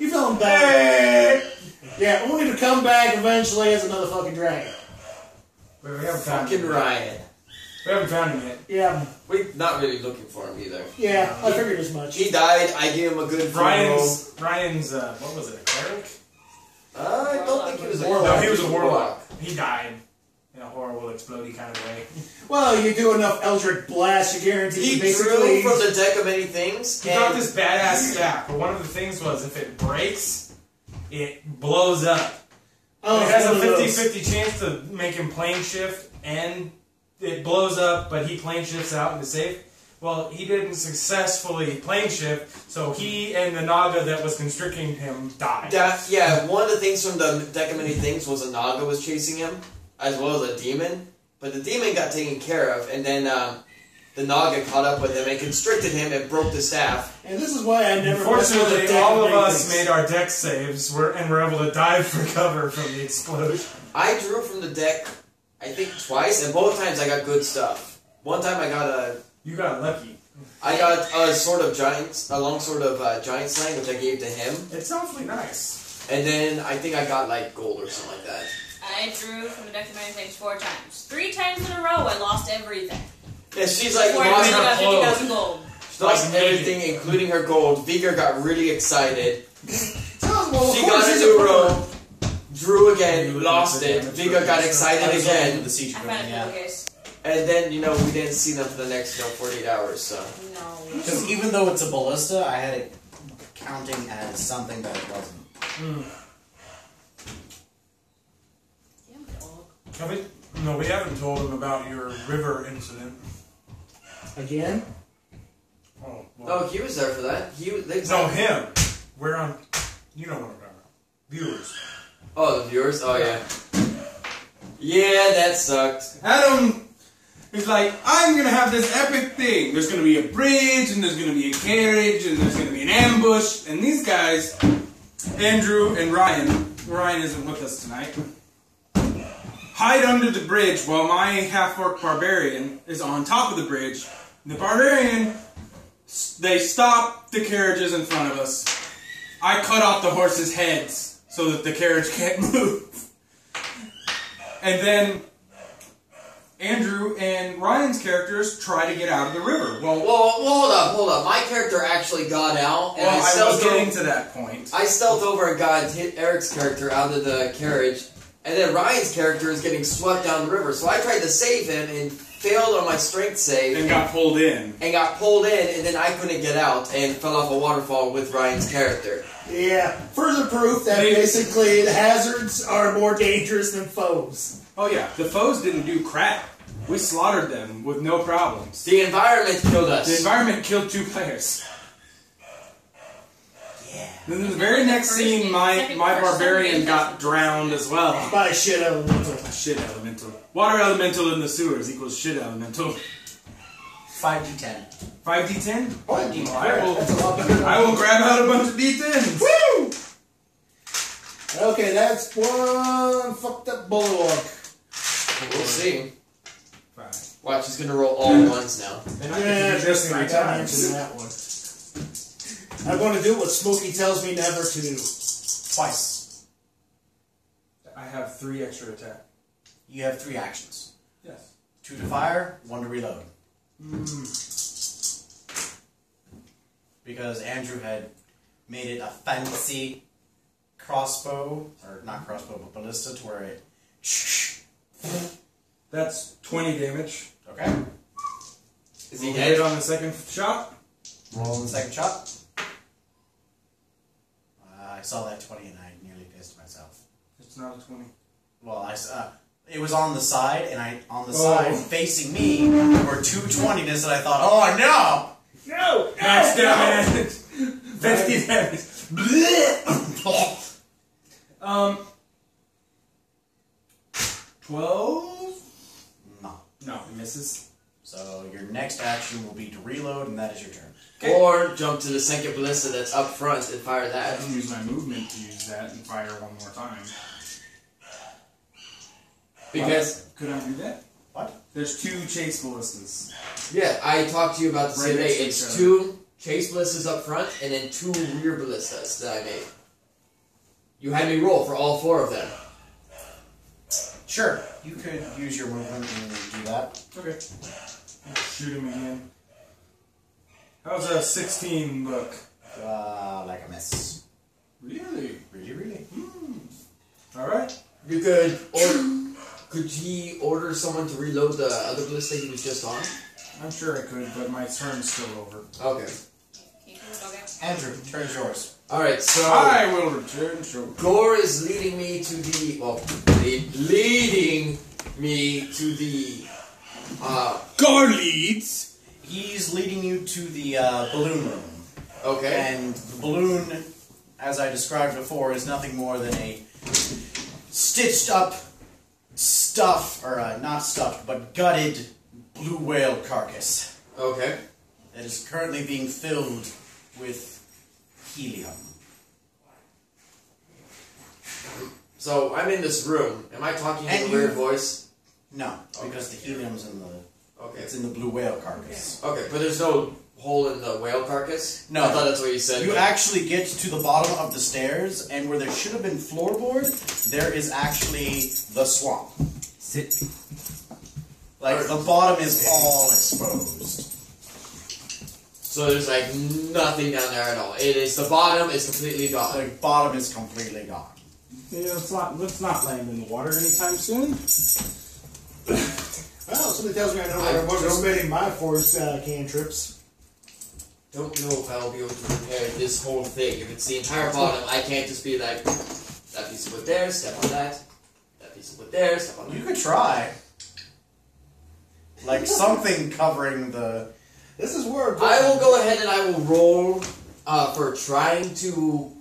E: fell back. Yeah, only to come back eventually as another fucking dragon.
F: Wait, we haven't found
A: Fucking
F: him.
A: Ryan.
F: We haven't found him yet.
E: Yeah,
A: We're not really looking for him either.
E: yeah, I figured as much.
A: He died, I gave him a good funeral.
F: Ryan's, what was it, a cleric?
A: I don't think he was a
F: No,
A: warlock.
F: he was a warlock. He died in a horrible, explodey kind of way.
E: Well, you do enough Eldritch Blast, you guarantee
A: He
E: basically...
A: drew from the deck of many things.
F: He got this badass staff, but one of the things was if it breaks, it blows up.
E: Oh,
F: It has a
E: one of those.
F: 50-50 chance to make him plane shift, and it blows up, but he plane shifts out into safe. Well, he didn't successfully plane shift, so he and the Naga that was constricting him died.
A: Yeah, one of the things from the deck of many things was a Naga was chasing him, as well as a demon. But the demon got taken care of, and then the Naga caught up with him and constricted him and broke the staff.
E: And this is why I never... mess with the
F: Unfortunately,
E: deck
F: all of
E: big
F: us
E: things.
F: made our deck saves and were able to dive for cover from the explosion.
A: I drew from the deck, I think twice, and both times I got good stuff. One time I got
F: You got lucky.
A: a sword of giants, a long sword of giant slang, which I gave to him,
F: It's awfully nice.
A: and then I think I got like gold or something like that.
C: I drew from the deck of many things 4 times. 3 times in a row, I lost everything.
A: Yeah, she's like
C: Before I
A: lost
C: got
A: her
C: 50,000 gold.
A: She lost everything, including her gold. Vigor got really excited.
E: Well,
A: She got a new robe, drew again, lost it. Vigor got
D: I
A: excited
D: was looking
A: again,
D: for the siege
C: I
D: room,
C: found a
D: yeah.
C: pillowcase.
A: and then we didn't see them for the next 48 hours. So
C: No.
D: Because even though it's a ballista, I had it counting as something that it wasn't.
C: Damn dog.
F: No, we haven't told him about your river incident.
E: Again?
F: Oh,
A: oh, he was there for that.
F: No, him. We're on. You know what I'm talking about. Viewers.
A: Oh, the viewers. Oh yeah. Yeah, that sucked.
F: Adam is like, I'm gonna have this epic thing. There's gonna be a bridge, and there's gonna be a carriage, and there's gonna be an ambush. And these guys, Andrew and Ryan, Ryan isn't with us tonight, hide under the bridge while my half-orc barbarian is on top of the bridge. The barbarian, they stop the carriages in front of us. I cut off the horses' heads so that the carriage can't move. And then Andrew and Ryan's characters try to get out of the river.
A: Well, hold up. My character actually got out, and
F: Well, I was getting
A: over,
F: to that point.
A: I stealthed over and hit Eric's character out of the carriage, and then Ryan's character is getting swept down the river. So I tried to save him and failed on my strength save.
F: And got pulled in.
A: And then I couldn't get out and fell off a waterfall with Ryan's character.
D: Yeah, further proof that basically the hazards are more dangerous than foes.
F: Oh yeah, the foes didn't do crap. We slaughtered them with no problems.
A: The environment killed us.
F: The environment killed 2 players.
D: Yeah.
F: Then in the very next scene, my barbarian got drowned as well.
D: By shit elemental.
F: Shit elemental. Water elemental in the sewers equals shit elemental.
G: 5d10.
F: 5d10?
D: Oh, that's a lot better.
F: I will grab out a bunch of d10s.
D: Woo! Okay, that's one fucked up bulwark.
A: We'll see.
F: 5.
A: Watch, he's gonna roll all ones now.
D: Yeah, just
F: three
D: like I mentioned that one. I'm going to do what Smokey tells me never to do.
G: Twice.
F: I have 3 extra attack.
G: You have 3 actions.
F: Yes.
G: 2 to fire, 1 to reload. Because Andrew had made it a fancy crossbow, or not crossbow, but ballista, to where it...
F: That's 20 damage.
G: Okay.
A: Is he
F: We'll
A: dead?
F: hit on the second shot.
G: Roll the second shot. I saw that 20 and I nearly pissed myself.
F: It's not a 20.
G: Well, it was on the side, and on the side facing me were 2 20s, and I thought, oh no!
D: No!
F: Max damage! 50 damage. 12?
G: No.
F: No, it misses.
G: So your next action will be to reload, and that is your turn.
F: Okay.
A: Or jump to the second ballista that's up front and fire
F: I
A: that.
F: can use my movement to use that and fire one more time.
A: Because,
F: Could I do that?
G: What?
F: There's 2 chase ballistas.
A: yeah, I talked to you about this
F: Right
A: the other day.
F: next to
A: It's
F: each other.
A: 2 chase ballistas up front and then 2 rear ballistas that I made. You had me roll for all 4 of them.
G: Sure. You could use your movement and do that.
F: Okay. Shoot him again. How's a 16 look?
G: Like a miss.
F: Really?
G: Really?
F: Alright.
A: You could order. Could he order someone to reload the other ballista he was just on?
F: I'm sure I could, but my turn's still over.
A: Okay.
G: Andrew, turn's yours.
A: Alright, so.
F: I will return to...
A: Gore is leading me to the. Well, leading me to the.
F: Gore leads!
G: He's leading you to the balloon room.
A: Okay.
G: And the balloon, as I described before, is nothing more than a stitched up not stuffed, but gutted blue whale carcass
A: Okay.
G: that is currently being filled with helium.
A: So I'm in this room. Am I talking in
G: And
A: a
G: you-
A: weird voice?
G: No, because the helium's in the
A: Okay.
G: it's in the blue whale carcass.
A: Okay, but there's no hole in the whale carcass?
G: No.
A: I thought that's what you said.
G: You actually get to the bottom of the stairs, and where there should have been floorboard, there is actually the swamp.
F: Sit.
G: Like, the bottom is all exposed.
A: So there's like nothing down there at all. It is the bottom is completely gone.
G: The bottom is completely gone.
B: Yeah, let's not land in the water anytime soon.
D: Well, somebody tells me I know where I'm spending my force cantrips.
A: Don't know if I'll be able to repair this whole thing. If it's the entire bottom, I can't just be like, that piece of wood there, step on that. That piece of wood there, step on
G: You
A: that.
G: could try. Like, something covering the...
D: This is where
A: I will go ahead and I will roll for trying to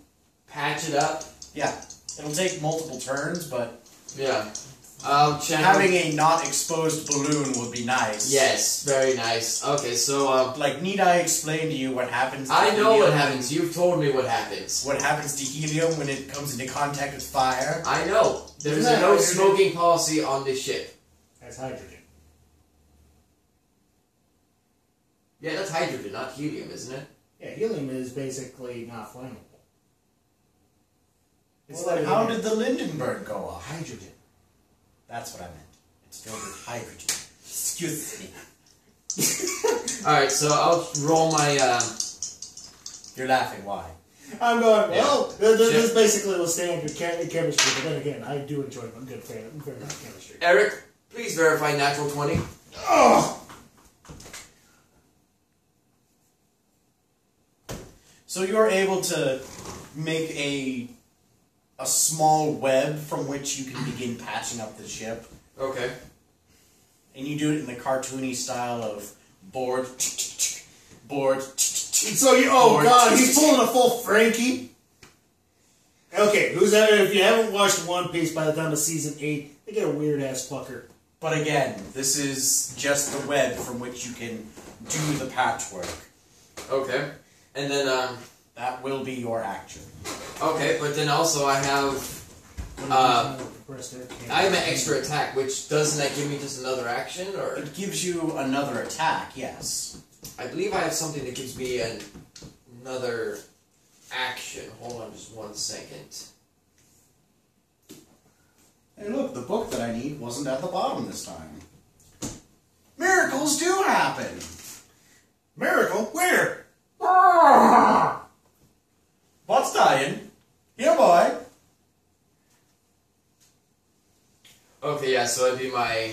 A: patch it up.
G: Yeah. It'll take multiple turns, but
A: Yeah. I'll channel.
G: Having a not exposed balloon would be nice.
A: Yes, very nice. Okay, so
G: Like, need I explain to you what happens to
A: I know
G: helium?
A: what happens. You've told me what happens.
G: What happens to helium when it comes into contact with fire?
A: I know. There's
E: Isn't
A: a
E: that
A: no
E: hydrogen?
A: smoking policy on this ship.
E: That's hydrogen.
A: Yeah, that's hydrogen, not helium, isn't it?
E: Yeah, helium is basically not flammable. It's
G: Well, then
E: like
G: how did the Lindenberg go off?
E: hydrogen?
G: That's what I meant. It's filled with hydrogen. Excuse me.
A: Alright, so I'll roll my,
G: You're laughing, why?
E: I'm going, well, this
A: Shit.
E: is basically the standard chemistry, but then again, I do enjoy a good fair amount of chemistry.
A: Eric, please verify natural 20.
E: Oh!
G: So you're able to make a small web from which you can begin patching up the ship.
A: Okay.
G: And you do it in the cartoony style of board, board.
E: So you, oh
G: board.
E: god, he's pulling a full Frankie. Okay, who's that? If you haven't watched One Piece by the time of season 8, they get a weird ass fucker.
G: But again, this is just the web from which you can do the patchwork.
A: Okay. And then,
G: That will be your action.
A: okay, but then also I have I have an extra attack, which doesn't that give me just another action, or
G: It gives you another attack, yes.
A: I believe I have something that gives me another action. Hold on, just 1 second.
G: Hey look, the book that I need wasn't at the bottom this time. Miracles do happen!
E: Miracle? Where?
G: What's dying? Here, boy.
A: Okay, yeah, so it'd be my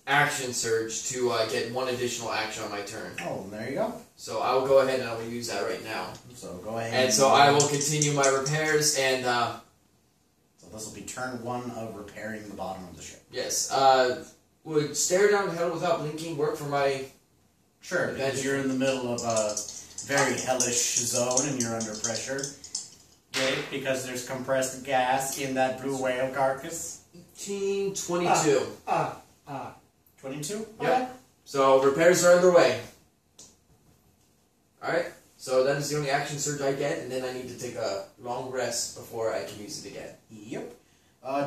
A: action surge to get 1 additional action on my turn.
G: Oh, there you go.
A: So I will go ahead and I will use that right now.
G: So go ahead.
A: And so I will continue my repairs and
G: So this will be turn 1 of repairing the bottom of the ship.
A: yes, would stare down the hell without blinking work for my
G: Sure, because you're in the middle of a very hellish zone and you're under pressure. Right? Because there's compressed gas in that blue whale carcass.
A: 22.
G: 22?
A: Yep. So repairs are underway. Alright, so that is the only action surge I get, and then I need to take a long rest before I can use it again.
G: Yep.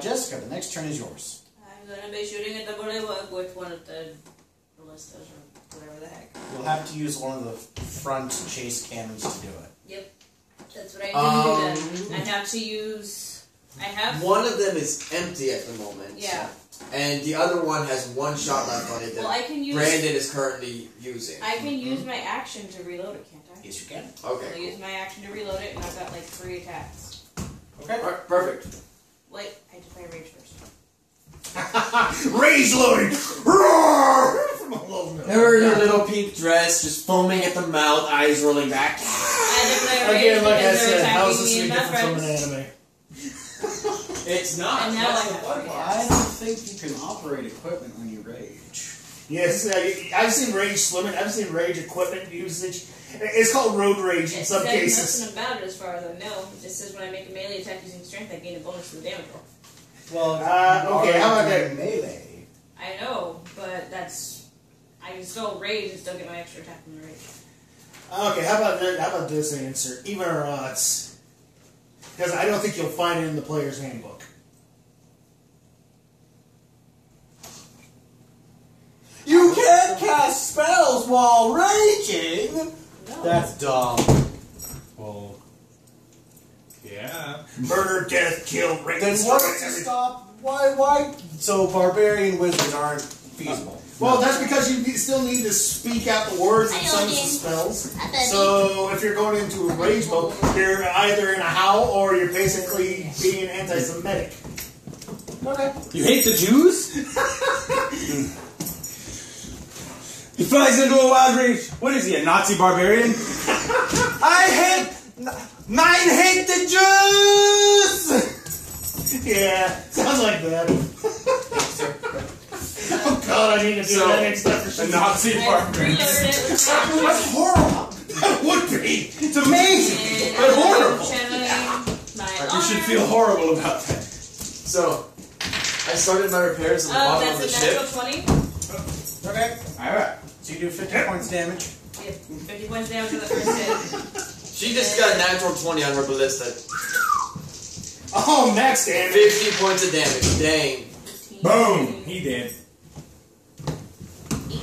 G: Jessica, the next turn is yours.
C: I'm gonna be shooting at the bullywug with one of the ballistas or whatever the heck.
G: You'll have to use one of the front chase cannons to do it.
C: Yep. That's what I need to do then. I have to use... I have...
A: One of them is empty at the moment.
C: Yeah.
A: And the other one has 1 shot left on it that
C: Well, I can use...
A: Brandon is currently using.
C: I can use my action to reload it, can't I?
G: Yes, you can.
A: Okay.
C: I'll use my action to reload it, and I've got like 3 attacks.
G: Okay.
A: Alright, perfect.
C: Wait, I did my rage first.
E: Rage loading! Roar! From all over the-
A: Her in her little pink dress, just foaming at the mouth, eyes rolling back.
C: I did my rage
E: Again, like I
C: because they're
E: said, how is
C: attacking
E: this
C: me
E: any
C: and my
E: different from an
C: friends.
E: anime?
A: It's not.
C: And now
A: That's
C: I
A: the
C: have
A: fun
C: three.
A: part.
G: I don't think you can operate equipment when you rage.
E: Yes, I've seen rage swimming. I've seen rage equipment usage. It's called road rage in
C: It
E: some
C: says
E: cases.
C: nothing about it as far as I know. It just says when I make a melee attack using strength, I gain a bonus to the damage roll.
G: Well,
E: okay, how about that?
G: Melee.
C: I know, but that's... I can still rage and still get my extra attack from the rage.
E: Okay, how about that? How about this answer? Even or odds? Because I don't think you'll find it in the player's handbook.
G: You can't cast spells while raging!
C: No.
G: That's dumb.
F: Well, yeah.
E: Murder, death, kill, rape.
G: Then what's to stop? Why? So barbarian wizards aren't feasible.
E: Well, that's because you still need to speak out the words and some of the spells. So if you're going into a rage mode, you're either in a howl or you're basically being anti-Semitic. Okay.
F: You hate the Jews? He flies into a wild rage. What is he, a Nazi barbarian? I hate... Mine hate the Jews!
E: Yeah, sounds like that. Oh god, I need to do
A: So,
E: that next time for
F: A
E: sure.
F: Nazi
C: I
F: barbarian.
C: reloaded it with
G: That's horrible!
E: That would be.
F: It's amazing,
C: and
F: but horrible.
C: channeling my
F: You should feel horrible about that.
A: So, I started my repairs on the bottom of the
C: That's a
A: ship.
C: natural 20.
G: Okay.
F: Alright.
G: So you do 50 points damage.
C: Yeah, 50 points down to the first hit.
A: She just got a natural 20 on her ballista.
E: Oh, max damage.
A: 50 points of damage. Dang.
C: 15,
F: Boom! He did.
C: 18.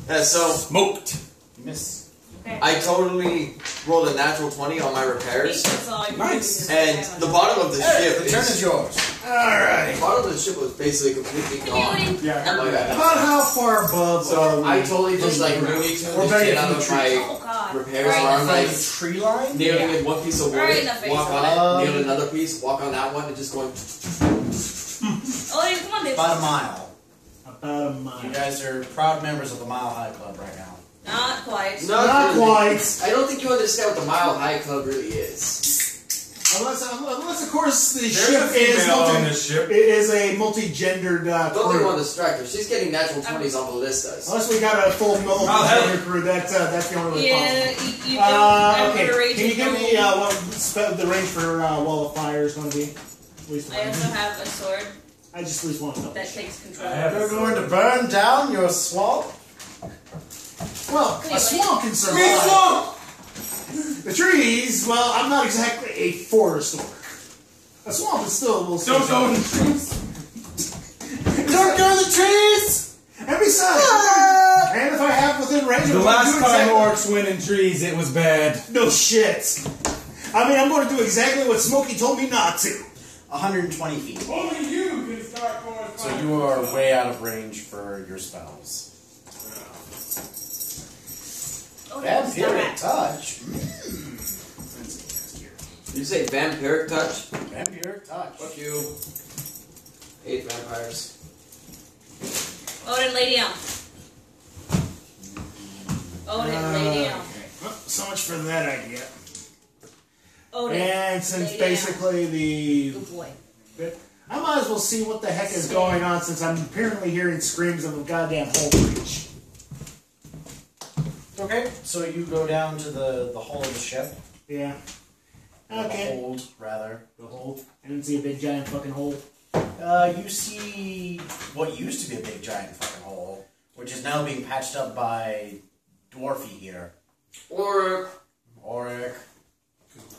A: Yeah, so
F: Smoked.
G: Miss.
C: Okay.
A: I totally rolled a natural 20 on my repairs.
C: That's all I can
F: Nice.
C: do.
A: And the bottom of the ship
G: The turn is yours.
A: Alright. The bottom of the ship was basically completely gone.
E: Yeah.
A: Like that.
E: About how far above
A: So
E: are we?
A: I totally just like Looney Tunes
E: We're
A: the
E: very
A: shit out of
E: from the
A: my
C: Oh god.
A: repairs
C: Right.
A: where I'm like
G: Tree line?
A: nailing in one piece of wood,
C: Right in the face
A: walk
C: of
A: on
G: it.
A: it, nail another piece, walk on that one, and just going.
C: Oh, yeah, come on, dude.
G: About a mile.
E: About a mile.
G: You guys are proud members of the Mile High Club right now.
C: Not quite.
E: Not
A: really.
E: quite.
A: I don't think you understand what the Mile High Club really is.
E: Unless, of course, the
F: There's
E: ship
F: a female on
E: is
F: this ship.
E: it is a multi-gendered
A: Don't think
E: crew.
A: on distract her. She's getting natural 20s on ballistas.
E: Unless we got a full multi-gendered crew, that's the only way
C: Yeah,
E: possible.
C: you don't. I'm
E: Okay,
C: gonna rage
E: can you
C: it
E: give
C: normal.
E: me what the range for Wall of Fire is going to be? At least
C: I also have a sword
E: I just at least want to know.
C: that takes control.
F: I have
G: You're going to burn down your swamp?
E: Well,
C: Anyway.
E: a swamp can survive. The trees, well, I'm not exactly a forest orc. A swamp is still will
F: Don't go in the trees.
E: Don't go in the trees! And besides, and if I have within range,
F: The
E: I'm
F: last
E: going to do
F: time
E: exactly,
F: orcs went in trees, it was bad.
E: no shit. I mean, I'm going to do exactly what Smokey told me not to.
G: 120 feet.
F: Only you can start going.
G: So you are way out of range for your spells.
C: Oh, that's
G: Vampiric
C: not
G: touch.
A: Did you say vampiric touch?
G: Vampiric touch.
A: Fuck you. Hate vampires.
C: Odin, lay down. Odin, lay down.
E: Well, so much for that idea.
C: Odin.
E: And since
C: lay
E: basically the...
C: down. Good boy.
E: I might as well see what the heck is going on since I'm apparently hearing screams of a goddamn hole breach.
G: Okay, so you go down to the hull of the ship.
E: Yeah.
G: Or
E: Okay.
G: The hold, rather.
E: The hole. I didn't see a big giant fucking hole.
G: You see what used to be a big giant fucking hole, which is now being patched up by Dwarfy here.
A: Or
G: Auric.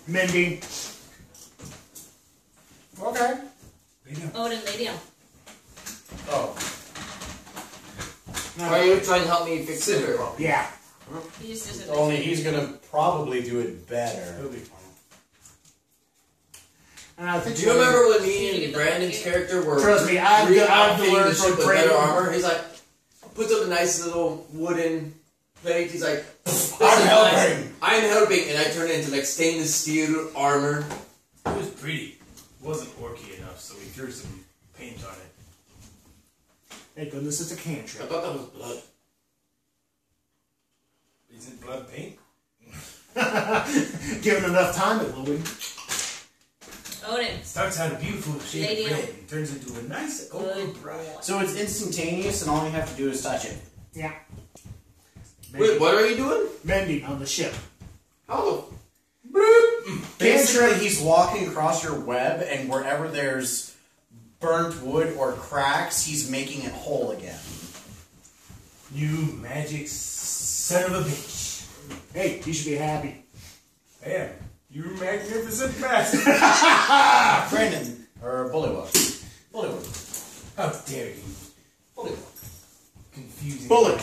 E: Mending.
G: Okay.
C: Odin, lay down.
G: Oh.
A: are you trying to help me fix it? Or?
E: Yeah.
C: He just doesn't.
G: Only he's gonna probably do it better.
E: It'll be fine. And I think
A: Do you remember when
C: Did
A: me
C: you
A: and
C: get the
A: Brandon's
C: idea?
A: character were
E: Trust me, I've
A: outfitting
E: learned
A: the
E: from
A: ship with better
E: Brandon.
A: armor? He's like, puts up a nice little wooden plate. He's like, this
G: I'm
A: is
G: helping.
A: nice. I'm helping, and I turn it into like stainless steel armor.
F: It was pretty. It wasn't orky enough, so we threw some paint on it.
E: Thank goodness it's a
A: I
E: cantrip.
A: thought that was blood.
F: Isn't blood paint?
E: Given enough time, it will be.
C: Odin.
F: Starts out a beautiful shade
C: Lady
F: of red and turns into a nice ochre
C: Good
F: bright.
C: boy.
G: So it's instantaneous, and all you have to do is touch it.
E: Yeah.
A: Wait, what are you doing?
E: Mending on the ship.
A: How
G: Basically, he's walking across your web, and wherever there's burnt wood or cracks, he's making it whole again.
F: You magic son of a bitch.
E: Hey, you should be happy.
F: I am. You magnificent bastard.
G: Brandon, or Bullywug. Bullywug.
F: How dare you.
G: Bullywug.
F: Confusing.
E: Bullet.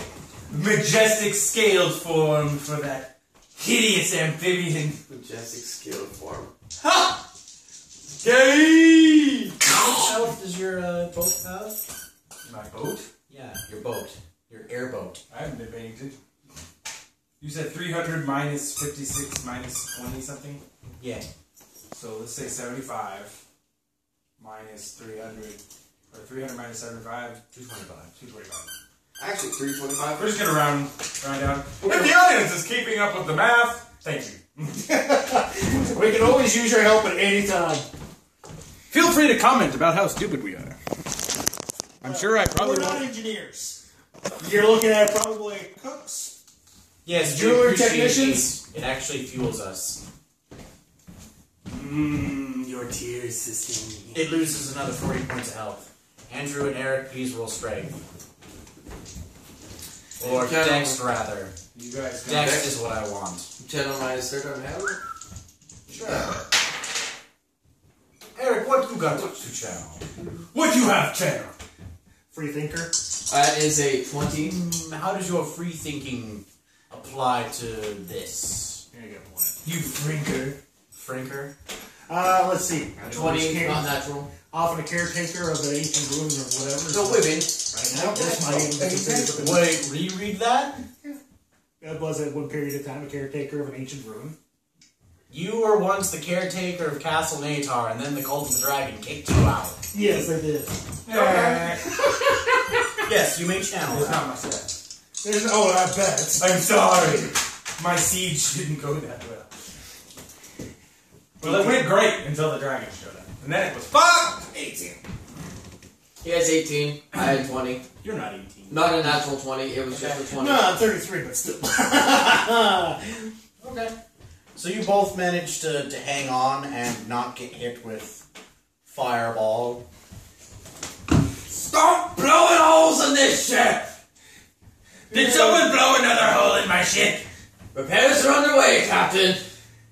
F: Majestic scaled form for that hideous amphibian.
A: majestic skill form.
F: Ha! Gay!
G: How much health does your boat have?
F: My boat?
G: Yeah, your boat. Your airboat.
F: I haven't been paying attention. You said 300 minus 56 minus 20 something?
G: Yeah.
F: So let's say 75 minus 300. Or 300 minus 75. 225. 225.
A: Actually, 325.
F: We're just gonna round down. If the audience is keeping up with the math, thank you.
E: We can always use your help at any time.
F: Feel free to comment about how stupid we are. I'm sure I probably
E: We're not
F: won't.
E: engineers. You're looking at probably cooks.
G: Yes,
E: Jewelry
G: we appreciate
E: technicians?
G: It actually fuels us.
F: Your tears sustain me.
G: It loses another 40 points of health. Andrew and Eric, please roll strength. Or
A: Okay.
G: dex, rather.
B: You guys got
G: Dex is what I want.
A: Channel my third on hell.
G: Sure. Eric, what you got to channel?
F: What you have, Channel?
E: Free thinker.
A: That is a 20.
G: How does your free thinking apply to this?
E: There you go, boy.
F: You frinker.
G: Frinker?
E: Let's see.
A: 20, not natural.
E: Often a caretaker of an ancient ruin or whatever.
A: No women.
E: Right now, this might even
G: Wait, reread that?
E: That was at one period of time a caretaker of an ancient ruin.
G: You were once the caretaker of Castle Natar, and then the Cult of the Dragon kicked you out.
E: Yes, I did.
G: Yes, you may channel
F: There's
G: that.
F: not much left.
E: I bet.
F: I'm sorry. My siege didn't go that well. Well, it went great until the dragon showed up. And then it was fuck!
E: 18.
A: He has 18. I had 20.
F: You're not 18.
A: Not a natural 20. It was just a 20.
E: No, I'm 33, but still.
G: Okay. So you both managed to hang on and not get hit with fireball.
F: Stop blowing holes in this ship! Did someone blow another hole in my ship?
A: Repairs are underway, Captain.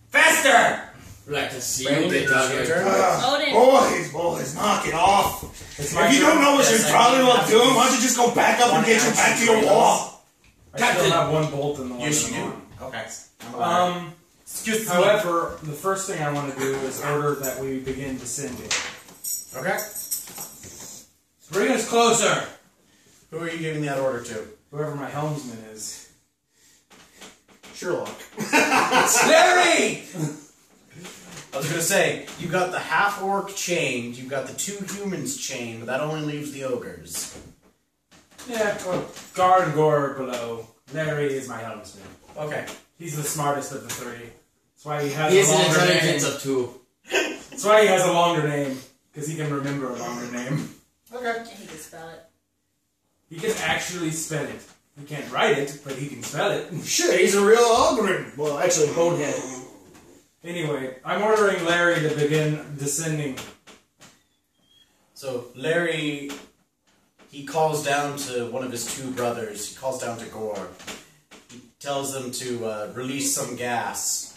F: Faster!
A: I'd like to see
G: Brandon,
A: you get
G: it's
A: down
G: your
A: here.
G: turn.
E: Boys, knock it off.
F: It's
E: If you don't know what you're probably not doing, why don't you just go back up and get your back to your wall?
F: I still have one bolt in the one.
G: Yes,
F: in
G: you
F: the
G: do.
F: one.
G: Okay.
F: Excuse me. However, the first thing I want to do is order that we begin descending.
G: Okay.
F: Bring us closer!
G: Who are you giving that order to?
F: Whoever my helmsman is.
E: Sherlock.
F: Larry!
G: I was gonna say, you got the half-orc chained, you got the 2 humans chained, but that only leaves the ogres.
F: Yeah, well, Gar and Gore are below. Larry is my helmsman.
G: Okay.
F: He's the smartest of the 3. That's why he has
A: He
F: a
A: has an
F: longer name.
A: intelligence of 2.
F: That's why he has a longer name. Because he can remember a longer name.
G: Okay.
C: He can spell it.
F: He can actually spell it. He can't write it, but he can spell it.
E: Shit, he's a real ogre. Well, actually, bonehead.
F: Anyway, I'm ordering Larry to begin descending.
G: So, Larry, he calls down to one of his 2 brothers. He calls down to Gore. He tells them to release some gas.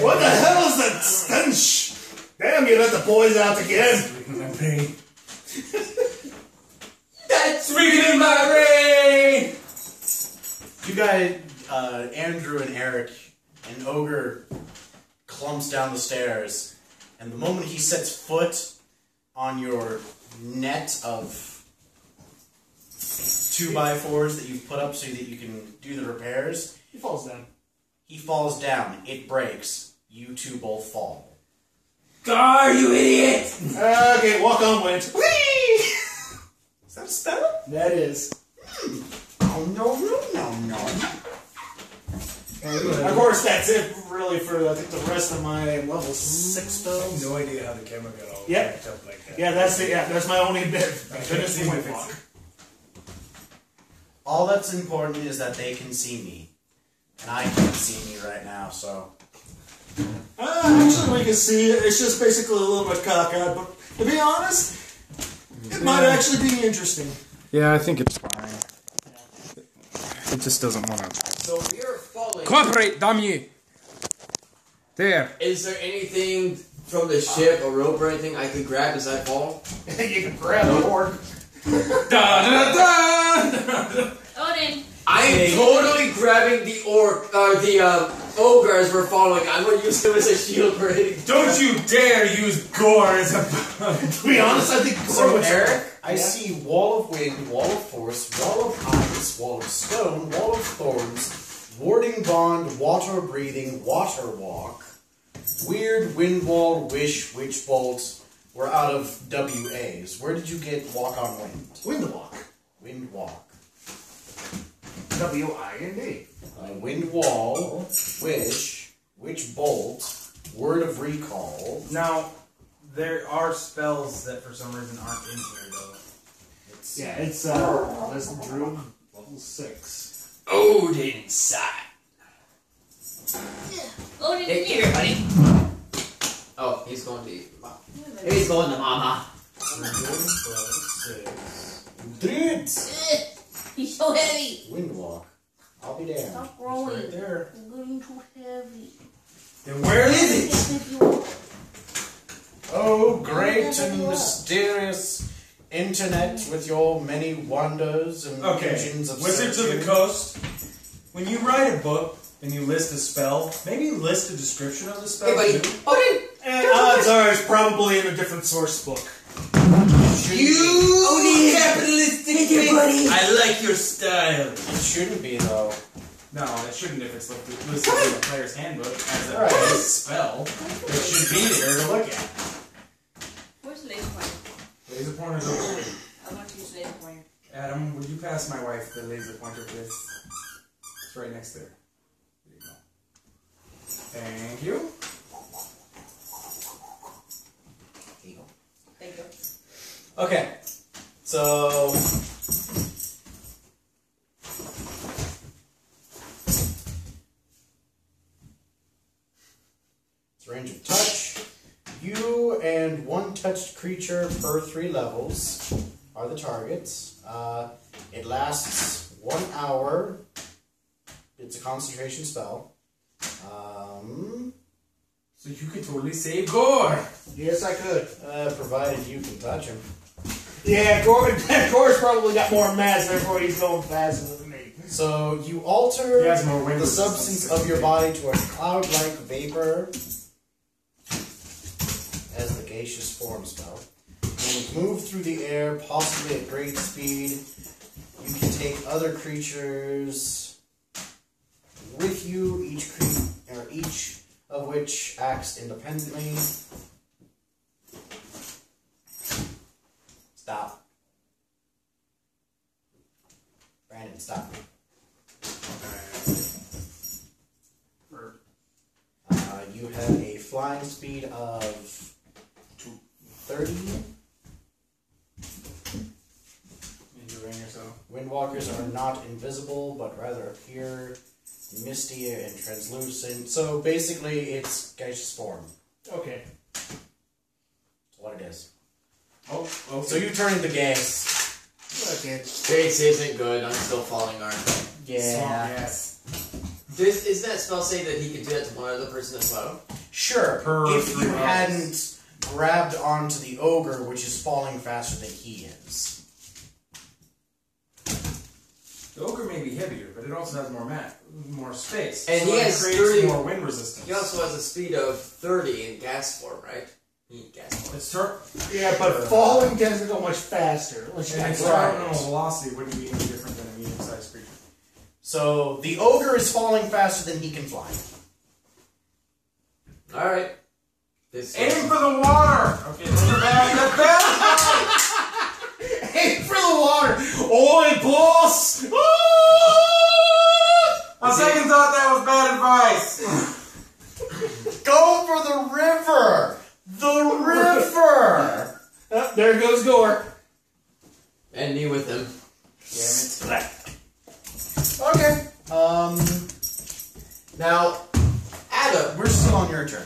E: What the hell is that stench? Damn, you let the boys out again.
F: That's ringing in my brain!
G: You guys, Andrew and Eric, an ogre clumps down the stairs, and the moment he sets foot on your net of 2x4s that you've put up so that you can do the repairs,
E: He falls down.
G: he falls down. It breaks. You 2 both fall.
F: Gar, you idiot!
E: Okay, walk on, Went. Whee!
G: Is that a spell?
E: That is.
G: Oh, no.
E: Of course, that's it, really, for, I think, the rest of my level 6 spells.
F: No idea how the camera got all
E: Yep.
F: jacked up like that.
E: Yeah, that's my only bit.
F: I couldn't see my
E: block.
F: face.
G: All that's important is that they can see me. And I can't see me right now, so...
E: Actually, we can see it. It's just basically a little bit cockeyed, but to be honest, it might actually be interesting.
B: Yeah, I think it's fine. It just doesn't want to.
A: So we are falling.
B: Cooperate, damn you! There.
A: Is there anything from the ship, a rope or anything I could grab as I fall?
E: You can grab the orc.
C: Odin.
A: I am totally grabbing the ogre as we're falling. I'm going to use him as a shield for anything.
F: Don't you dare use Gore as a...
E: To be honest, I think
G: So, Eric, I see wall of wind, wall of force, wall of ice, wall of stone, wall of thorns, warding bond, water breathing, water walk, weird wind wall, wish, witch bolt. We're out of WAs. Where did you get walk on wind?
E: Windwalk.
G: Wind walk.
E: W-I-N-D.
G: Wind wall, wish, witch bolt, word of recall.
F: Now, there are spells that for some reason aren't in here, though.
E: Yeah, it's, Lesson Druid, level 6.
A: Odin side.
C: Odin,
A: Hey,
C: here.
A: here, buddy. Oh, he's going to eat.
H: He's going to mama.
E: 6.
G: Dudes!
C: He's so heavy.
G: Windwalk. I'll be damned.
C: Stop growing.
E: Right there.
C: I'm getting too heavy.
F: Then where is it?
G: Oh, great and mysterious internet with your many wonders and
F: Okay,
G: visions of
F: Wizards of the
G: searching.
F: Coast. When you write a book and you list a spell, maybe list a description of the spell.
A: Hey, buddy.
F: too.
A: Buddy!
E: And odds are it's probably in a different source book.
A: You capitalistic buddy!
F: I like your style.
G: It shouldn't be, though.
F: No, it shouldn't if it's listed in the player's handbook as a
G: Right.
F: base spell. It should be there to look at.
C: Where's the laser pointer?
F: Laser pointer's over here.
C: I want to use laser pointer.
F: Adam, would you pass my wife the laser pointer, please? It's right next there. There you go. Thank you.
C: Thank you.
G: Okay. So. It's range of touch. You and one touched creature per 3 levels are the targets. It lasts 1 hour. It's a concentration spell.
F: So you could totally save Gore.
E: Yes, I could.
G: Provided you can touch him.
E: Yeah, Gore's probably got more mass, therefore he's going faster than me.
G: So you alter
F: He has more wind
G: the
F: resistance.
G: substance of your body to a cloud-like vapor as the gaseous form spell. And move through the air, possibly at great speed. You can take other creatures with you, each of which acts independently. Stop. Brandon, stop. You have a flying speed of 30.
F: Enjoying yourself.
G: Windwalkers are not invisible, but rather appear misty and translucent. So basically, it's gaseous form.
E: Okay.
G: That's what it is.
F: Oh, okay.
G: So you turn into gas.
E: Okay.
A: Base isn't good. I'm still falling, aren't I?
F: Swamp, yes.
A: Isn't that spell say that he could do that to one other person as well?
G: Sure.
F: Per
G: If
F: 3
G: you
F: levels.
G: hadn't grabbed onto the ogre, which is falling faster than he is.
F: The ogre may be heavier, but it also has more space.
A: And
F: so
A: he
F: it
A: has
F: creates
A: 30
F: more wind resistance.
A: He also has a speed of 30 in gas form, right? Gas form.
F: It's
E: Yeah, but falling tends to go much faster. Unless you
F: and
E: got
F: its
G: Right.
F: terminal velocity wouldn't be any different than a medium-sized creature.
G: So the ogre is falling faster than he can fly.
A: Alright.
F: Aim for the water! Okay, those are bad. That's bad!
G: Aim for the water! Oi, boss!
F: On second thought, that was bad advice.
G: Go for the river! The river!
E: Oh, there goes Gore.
A: And me with him.
F: Damn it.
G: Okay. Now,
A: Adam!
G: we're still on your turn.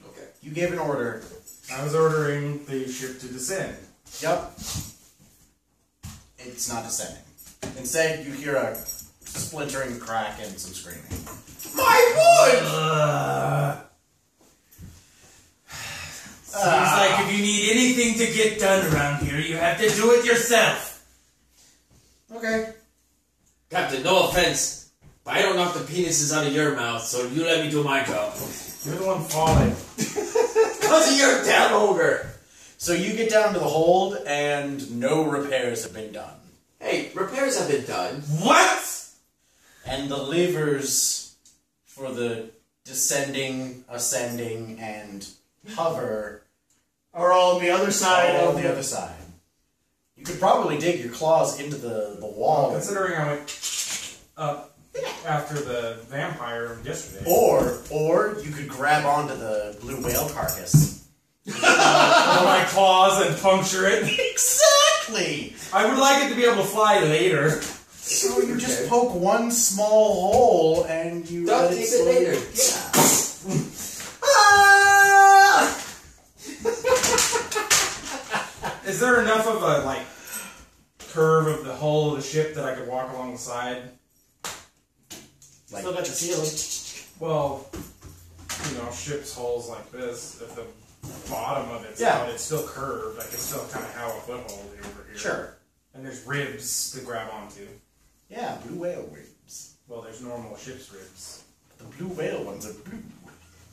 A: Okay.
G: You gave an order.
F: I was ordering the ship to descend.
G: Yep. It's not descending. Instead, you hear a splintering crack and some screaming.
A: My wood!
F: Seems like if you need anything to get done around here, you have to do it yourself.
G: Okay.
A: Captain, no offense, but I don't knock the penises out of your mouth, so you let me do my job.
F: You're the one falling.
A: Because of your damn ogre!
G: So you get down to the hold, and no repairs have been done.
A: Hey, repairs have been done.
F: What?
G: And the levers for the descending, ascending, and hover
E: Are all on the other side
G: all
E: of
G: on the other side. You could probably dig your claws into the wall.
F: Considering I went up after the vampire yesterday.
G: Or you could grab onto the blue whale carcass.
F: With my claws and puncture it.
G: Exactly!
F: I would like it to be able to fly later.
G: So you just poke one small hole and you
A: Duct
G: let
A: tape it
G: slowly-
A: later. Yeah.
F: Is there enough of a like curve of the hull of the ship that I could walk along the side?
G: Like,
E: Still got the ceiling.
F: Well, ship's hulls like this. If the bottom of it's
G: Yeah.
F: out, it's still curved. I can still kind of have a foothold over here.
G: sure.
F: And there's ribs to grab onto.
G: Yeah, blue whale ribs.
F: Well, there's normal ship's ribs.
G: The blue whale ones are blue.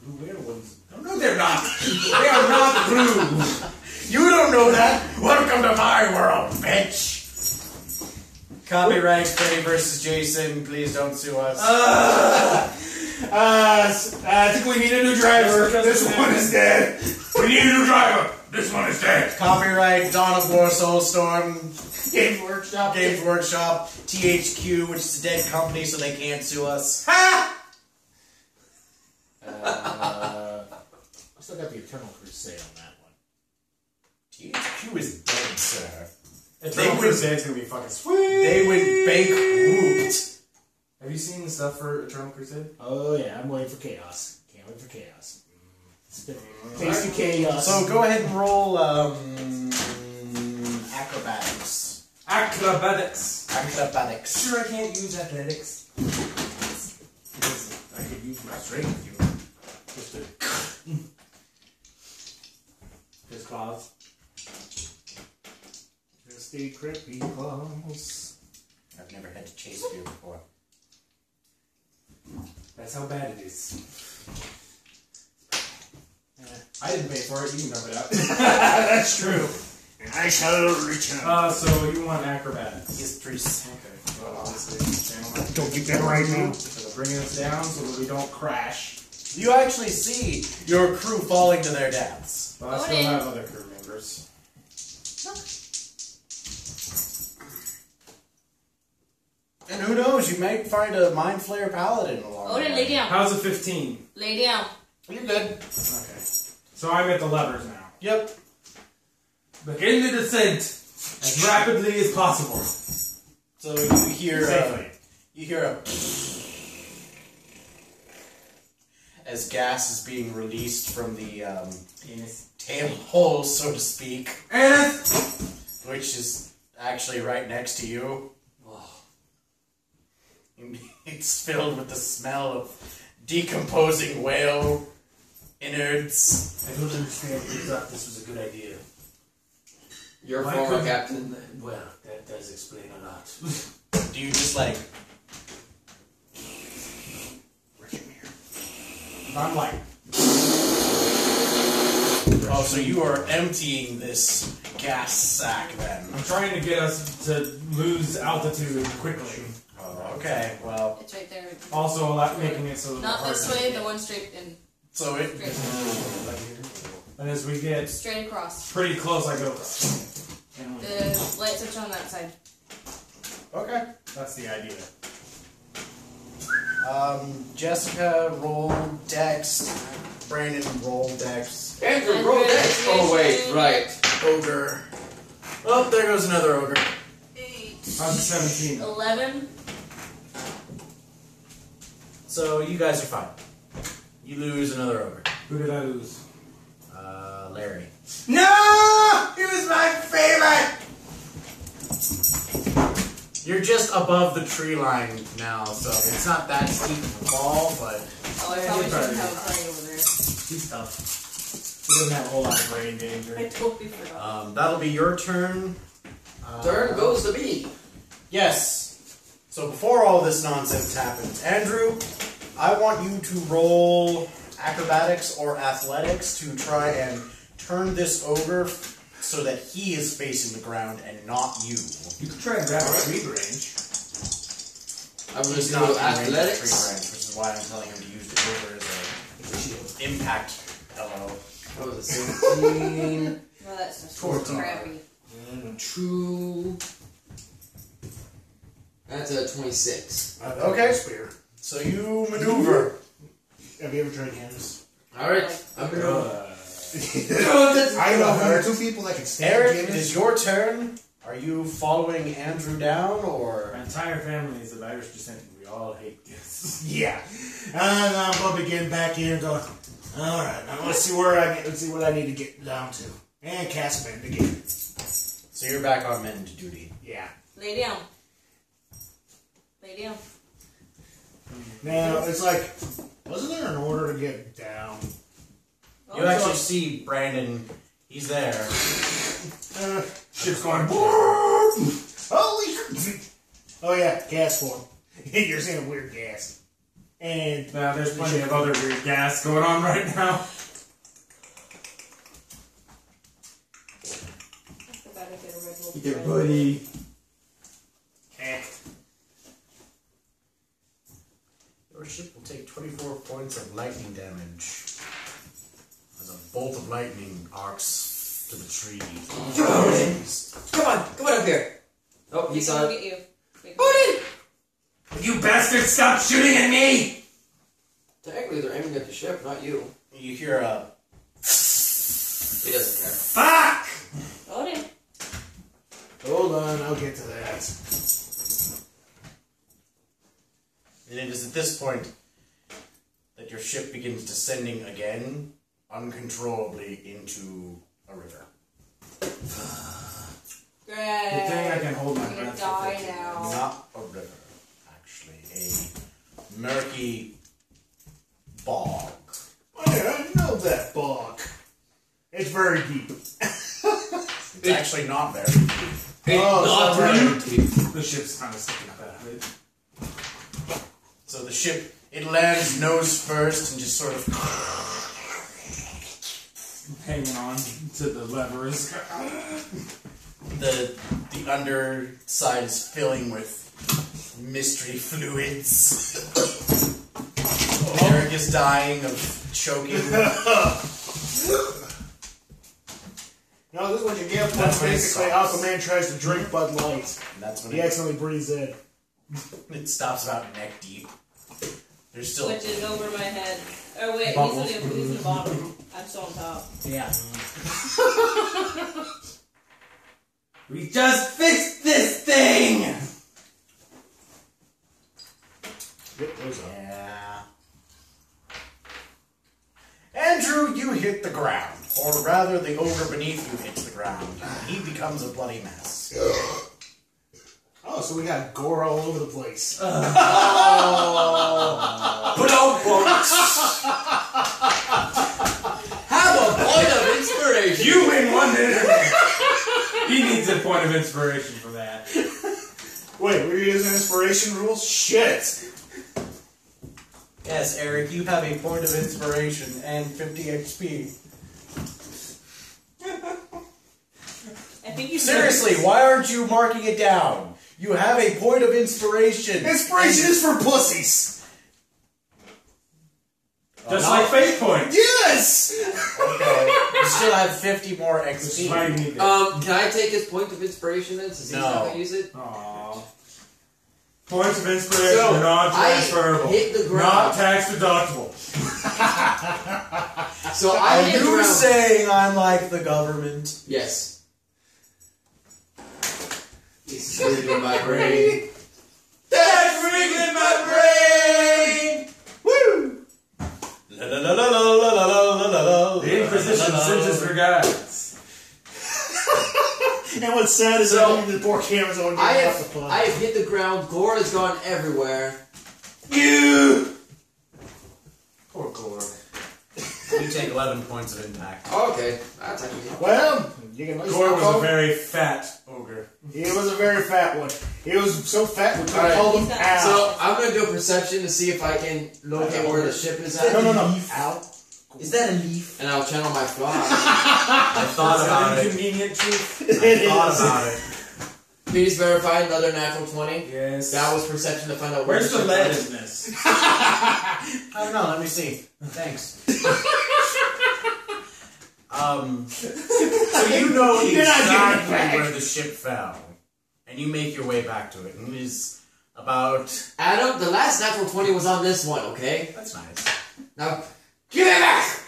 F: Blue whale ones. No, they're not. They are not blue.
G: You don't know that. Welcome to my world, bitch. Copyright Freddy versus Jason. Please don't sue us.
E: I think we need a new driver. This one is dead.
F: We need a new driver. This one is dead.
G: Copyright Dawn of War Soulstorm.
E: Games Workshop.
G: Games Workshop. THQ, which is a dead company, so they can't sue us.
E: Ha! I still got the Eternal Crusade on that one.
G: THQ is dead, sir.
F: Eternal Crusade's gonna be fucking sweet.
G: They went bankrupt.
F: Have you seen the stuff for Eternal Crusade?
E: Oh yeah, I'm waiting for chaos. Can't wait for chaos. Tasty chaos.
G: So go ahead and roll acrobatics.
F: Acrobatics.
G: Acrobatics.
F: Sure, I can't use athletics. Because I could use my strength. Just to. His claws.
E: Just a creepy claws.
G: I've never had to chase you before.
F: That's how bad it is. I didn't pay for it. You can dump it out.
E: That's true. And I shall return.
F: So you want acrobatics?
G: Yes, please.
F: Okay. Well, obviously,
E: Don't get that right now.
F: so they're bringing us down so that we don't crash.
G: You actually see your crew falling to their deaths.
F: But I still have other crew members.
G: And who knows, you might find a Mind Flayer Paladin along the
C: Odin,
G: way.
C: lay down.
F: How's a 15?
C: Lay down.
G: You're good.
F: Okay. So I'm at the levers now.
G: Yep.
F: Begin the descent as rapidly as possible.
G: So you hear
F: Safely.
G: a as gas is being released from the tail hole, so to speak, which is actually right next to you. It's filled with the smell of decomposing whale innards.
B: I don't understand who thought this was a good idea.
A: Your
B: Why
A: former
B: couldn't-
A: captain.
B: Well, that does explain a lot.
G: Do you just like...
F: I'm like,
G: Oh, so you are emptying this gas sack then?
F: I'm trying to get us to lose altitude quickly.
G: Oh, okay, well...
C: It's right there.
F: Also, making it so that
C: Not
F: we're
C: this
F: hard to
C: way,
F: get.
C: the one straight in.
G: So it...
F: And as we get
C: Straight across.
F: pretty close, I go.
C: The light switch on that side.
G: Okay.
F: That's the idea.
G: Jessica, roll Dex. Brandon, roll Dex.
A: Andrew, roll that. Oh, wait, right.
G: Ogre. Oh, there goes another ogre.
C: 8.
F: How's the 17?
C: 11.
G: So you guys are fine. You lose another ogre.
F: Who did I lose?
G: Larry.
E: No! He was my favorite!
G: You're just above the tree line now, so it's not that steep of a fall, but...
C: Oh, I probably shouldn't have a party over there.
F: He's tough. He doesn't have a whole lot of brain danger.
C: I totally forgot.
G: That'll be your turn.
A: Turn goes to me.
G: Yes. So before all this nonsense happens, Andrew, I want you to roll acrobatics or athletics to try and turn this ogre so that he is facing the ground and not you.
B: You could try and grab a tree branch.
A: I'm going
G: He's
A: to
G: not
A: do
G: in range of tree
A: athletics.
G: branch, which is why I'm telling him to use the ogre as
B: It's a shield.
G: an impact. Hello.
A: What was it, 17?
C: No, that's just
A: 14.
C: crappy.
A: True. That's a 26.
G: Okay.
E: Spear.
G: So you maneuver.
E: Have you ever tried Canvas?
A: Alright, I'm going to...
E: I don't know. There are two people that can stand
G: Eric, it
E: Canvas.
G: is your turn. Are you following Andrew down, or...
F: My entire family is of Irish descent, and we all hate this.
E: Yeah. And I'm going to begin back in and go, alright, now let's see what I need to get down to. And cast Mend again.
G: So you're back on mend duty.
E: Yeah.
C: Lay down. Lay down.
E: Now, it's like, wasn't there an order to get down?
G: You actually see Brandon. He's there.
B: Shit's going.
E: Holy crap! Oh yeah, gas form. You're seeing a weird gas. And
B: Nah, there's plenty of other weird gas going on right now.
C: Your buddy.
G: Your ship will take 24 points of lightning damage as a bolt of lightning arcs to the tree.
A: Come on up here. Oh, he saw
C: Look
A: it.
C: at you.
A: Odin!
B: You bastard, stop shooting at me!
A: Technically, they're aiming at the ship, not you.
G: You hear a...
A: He doesn't care.
B: Fuck!
C: Odin.
E: hold on, I'll get to that.
G: And it is at this point that your ship begins descending again, uncontrollably into a river.
C: Great.
B: Good thing I can hold my
C: I'm gonna
B: breath.
C: die now.
G: Not a river, actually. A murky bog.
E: Oh, yeah, I know that bog. It's very deep.
G: It's actually not very deep.
E: Oh,
A: Not
E: sorry.
B: The ship's kind of sticking up that way.
G: So the ship, it lands nose first and just sort of...
B: Hanging on to the levers.
G: The underside is filling with mystery fluids. Eric is dying of choking.
E: No, this is what you get when
G: That's when it
E: basically
G: stops.
E: Aquaman tries to drink Bud Light.
G: And that's when
E: He accidentally breathes in.
G: it stops about neck deep. There's still...
C: Which is over my head. Oh wait,
B: Bubbles.
C: he's in the bottom. I'm still on top.
H: Yeah.
B: We just fixed this thing!
E: Yep, there's a...
G: Yeah. Andrew, you hit the ground. Or rather, the ogre beneath you hits the ground. And he becomes a bloody mess.
E: Oh, so we got gore all over the place.
A: Have a point of inspiration.
B: You win one internet! He needs a point of inspiration for that.
E: Wait, we're using inspiration rules? Shit!
G: Yes, Eric, you have a point of inspiration and 50 XP.
C: I think you
G: Seriously, why aren't you marking it down? You have a point of inspiration.
E: Inspiration is for pussies!
B: Just like fate points.
E: Yes!
G: Okay, you still have 50 more
B: Which is why you
G: XP.
B: need that.
A: Can I take his point of inspiration then, since he's not
G: No.
A: going to use it?
B: Aww. Points of inspiration
A: So,
B: are non-transferable.
A: I hit the ground.
B: Not tax deductible.
A: So I
G: Are
A: hit the
G: you
A: ground.
G: saying I'm like the government?
A: Yes. It's wriggling my brain.
B: That's wriggling my brain!
G: Woo! La la la la la la la la la la.
B: The Inquisition sends us for guides.
E: And what's sad is
A: So,
E: that the poor camera's on
A: I
E: getting off the
A: have,
E: fun.
A: I have hit the ground. Gore has gone everywhere.
G: You!
B: Poor Gore.
G: You take 11 points of impact.
A: Oh, okay, that's actually.
E: Well, you can at least
B: Gore was a
E: recall-
B: very fat ogre.
E: He was a very fat one. He was so fat we could have
A: Alright.
E: called him
C: He's
E: Al.
A: So I'm gonna do a perception to see if I can locate where the ship is at.
E: No.
G: Al? Is that a leaf?
A: And I'll channel my fly.
G: I thought
B: That's
G: about
B: an
G: it.
B: inconvenient truth.
G: I thought about it.
A: Please verify another natural 20.
B: Yes.
A: That was perception to find out where
B: Where's the
A: ship
B: lead
A: is.
B: in this?
G: I don't know, let me see. Thanks. So you know
E: You're not giving it
G: exactly
E: back.
G: where the ship fell. And you make your way back to it. And it is about...
A: Adam, the last natural 20 was on this one, okay?
G: That's nice.
A: Now, give it back!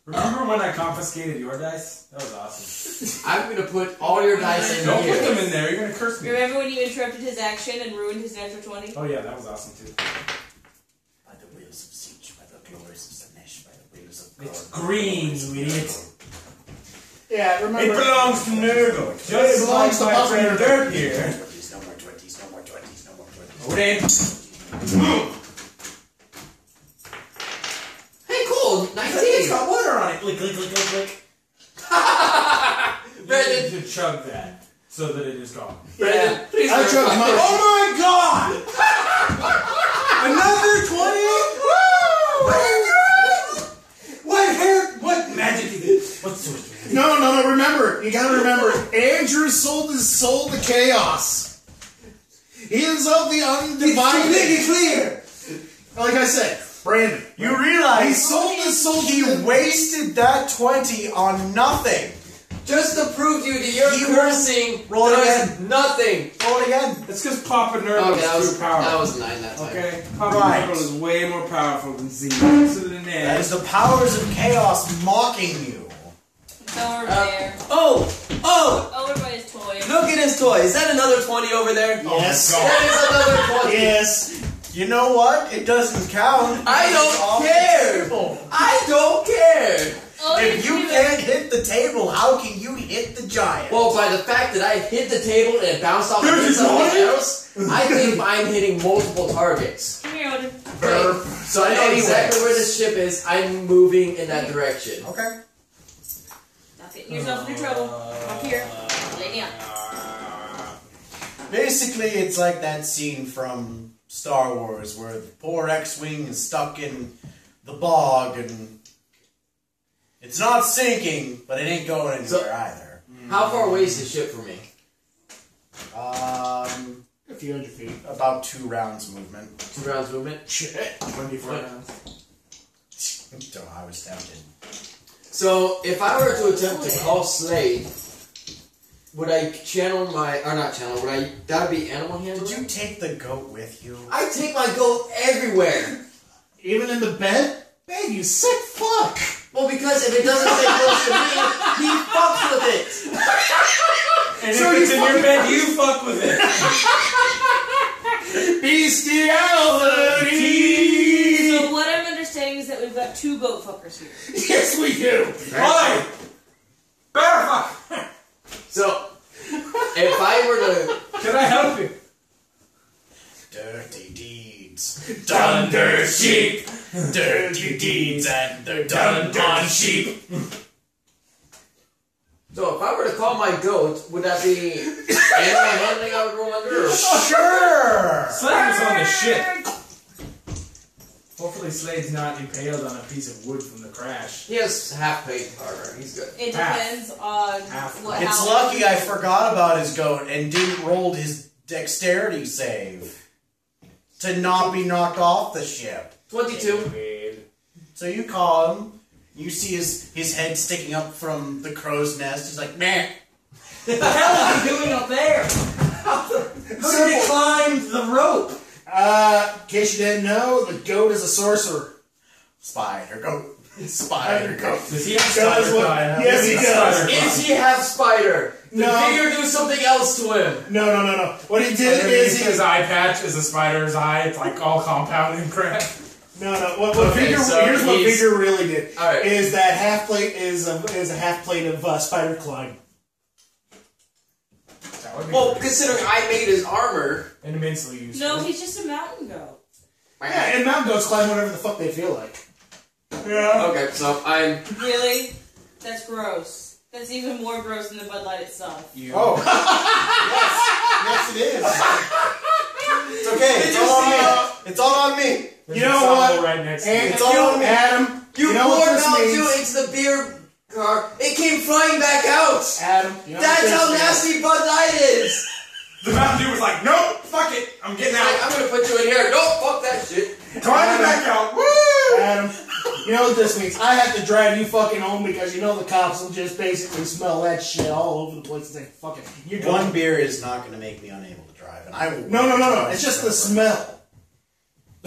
B: Remember when I confiscated your dice? That was awesome.
A: I'm gonna put all your dice in
B: Don't put them
A: here.
B: in there, you're gonna curse me.
C: Remember when you interrupted his action and ruined his natural 20?
B: Oh yeah, that was awesome too.
G: By the wheels of siege, by the glories of Slanesh, by the wheels of
B: It's
G: God.
B: green, you idiot.
E: Yeah,
F: It
E: remember.
F: belongs to Nurgle.
E: It
F: Just
E: belongs
F: like
E: to
F: my
E: Puff
F: friend
E: Nurgle.
F: Dirt here.
G: 20s, no more 20s, no more 20s, no more 20s.
F: Odin.
A: Hey, cool.
F: It's
A: 19.
F: got water on it. Click, click, click, click, click.
A: Brendan.
F: You need to chug that so that it is gone.
A: Brendan, please
E: I chose
A: verify.
E: mine.
F: Oh my god! Another 20? What magic is it? What's the switch?
E: No, remember. You gotta remember. Andrew sold his soul to chaos. He is of the undivided.
F: it clear!
E: Like I said, Brandon.
G: You realize
E: He sold his soul to
G: he
E: the-
G: wasted that 20 on nothing.
A: Just to prove to you that your
G: He
A: cursing
G: roll it
A: does
G: again.
A: nothing.
G: Roll it again.
F: It's because Papa Nurgle
A: Okay, that
F: is
A: was
F: too powerful.
A: that was 9 that time.
F: Okay? Papa
G: Right.
F: Nurgle is way more powerful than Z. So than
G: That is the powers of chaos mocking you.
C: It's over there.
H: Oh!
C: Over by his toy.
H: Look at his toy. Is that another 20 over there?
E: Yes.
A: That is another 20.
E: Yes.
G: You know what? It doesn't count.
A: I
G: It's
A: don't
G: off the
A: care.
G: table.
A: I don't care.
C: Oh,
G: If you
C: do
G: can't
C: it.
G: hit the table, how can you hit the giant?
A: Well, by the fact that I hit the table and it bounced off
F: There's
A: against
F: a
A: something
F: giant?
A: else, I think I'm hitting multiple targets.
C: Come here, Odin.
A: Okay, so I know
G: Anyway.
A: exactly where this ship is. I'm moving in that direction.
G: Okay.
C: Not getting yourself into trouble. Up here. Lay down.
G: Basically, it's like that scene from Star Wars where the poor X-Wing is stuck in the bog and it's not sinking, but it ain't going anywhere
A: So-
G: either.
A: How far away is the ship from me?
E: A few hundred feet.
G: About 2 rounds movement.
A: 2 rounds movement.
E: Shit.
F: 24 rounds.
G: So I was tempted.
A: So if I were to attempt to call Slade, would I channel my, or not channel, would I, that would be animal handling?
G: Did you take the goat with you?
A: I take my goat everywhere.
E: Even in the bed? Man, you sick fuck.
A: Well, because if it doesn't stay close to me, he fucks with it.
F: And
E: So
F: if it's
E: you
F: in your bed, you fuck with it.
E: Bestiality!
C: So what I'm understanding is that we've got 2 goat fuckers here.
E: Yes, we do.
F: Why? Bear fuck!
A: So, if I were to,
F: Can I help you?
G: Dirty deeds.
F: Thunder sheep!
G: Dirty deeds and they're
F: Done
G: done
F: on
G: on
F: sheep!
A: so if I were to call my goat, would that be animal handling I would roll under? Or?
G: Sure!
F: Slade was on the ship. Hopefully Slade's not impaled on a piece of wood from the crash.
A: He has half plate armor. He's good.
C: It
F: Half.
C: depends on
F: Half.
C: what.
G: It's
C: how
G: lucky I forgot about his goat and didn't roll his dexterity save to not be knocked off the ship.
A: 22.
G: So you call him, you see his head sticking up from the crow's nest. He's like, meh.
H: What the hell is he doing up there? How did he climb the rope?
E: In case you didn't know, the goat is a sorcerer.
G: Spider goat. Spider goat.
F: Does he have
E: Does
F: spider
E: what-
F: climb?
E: Yes, he does.
A: Is he half spider? Did
E: No.
A: Vigor do something else to him?
E: No. What he did
F: Underneath
E: is
F: his eye patch is a spider's eye. It's like all compound and crap.
E: No. What
A: Okay,
E: Vigor,
A: so
E: here's what
A: he's-
E: Vigor really did.
A: All right.
E: Is that half plate is a half plate of spider climb.
F: That would be
A: Well,
F: pretty
A: considering I made his armor,
F: and immensely useful.
C: No, he's just a mountain goat.
E: Yeah, and mountain goats climb whatever the fuck they feel like. Yeah.
A: okay, so I'm.
C: Really? That's gross. That's even more gross than the Bud Light itself.
G: Oh. yes, it is. It's okay. It's all on me.
F: There's
E: You
F: a
E: know
F: sawmill
E: what?
F: Right next to
E: And
F: it.
G: It's all on me.
E: Adam,
A: You,
E: you know what
A: poured
E: this
A: Mountain
E: means?
A: Dew into the beer car. It came flying back out.
E: Adam, you know
A: That's
E: what
A: how
E: this
A: nasty Bud Light is.
F: The Mountain Dew was like, nope, fuck it, I'm getting
A: Like,
F: out.
A: I'm gonna put you in here. No, fuck that shit.
F: Climb it back out. Woo!
E: means? Adam, you know what this means? I have to drive you fucking home because you know the cops will just basically smell that shit all over the place and say, fuck it, you're
G: One
E: going.
G: beer is not going to make me unable to drive, and I will.
E: No. It's just the smell.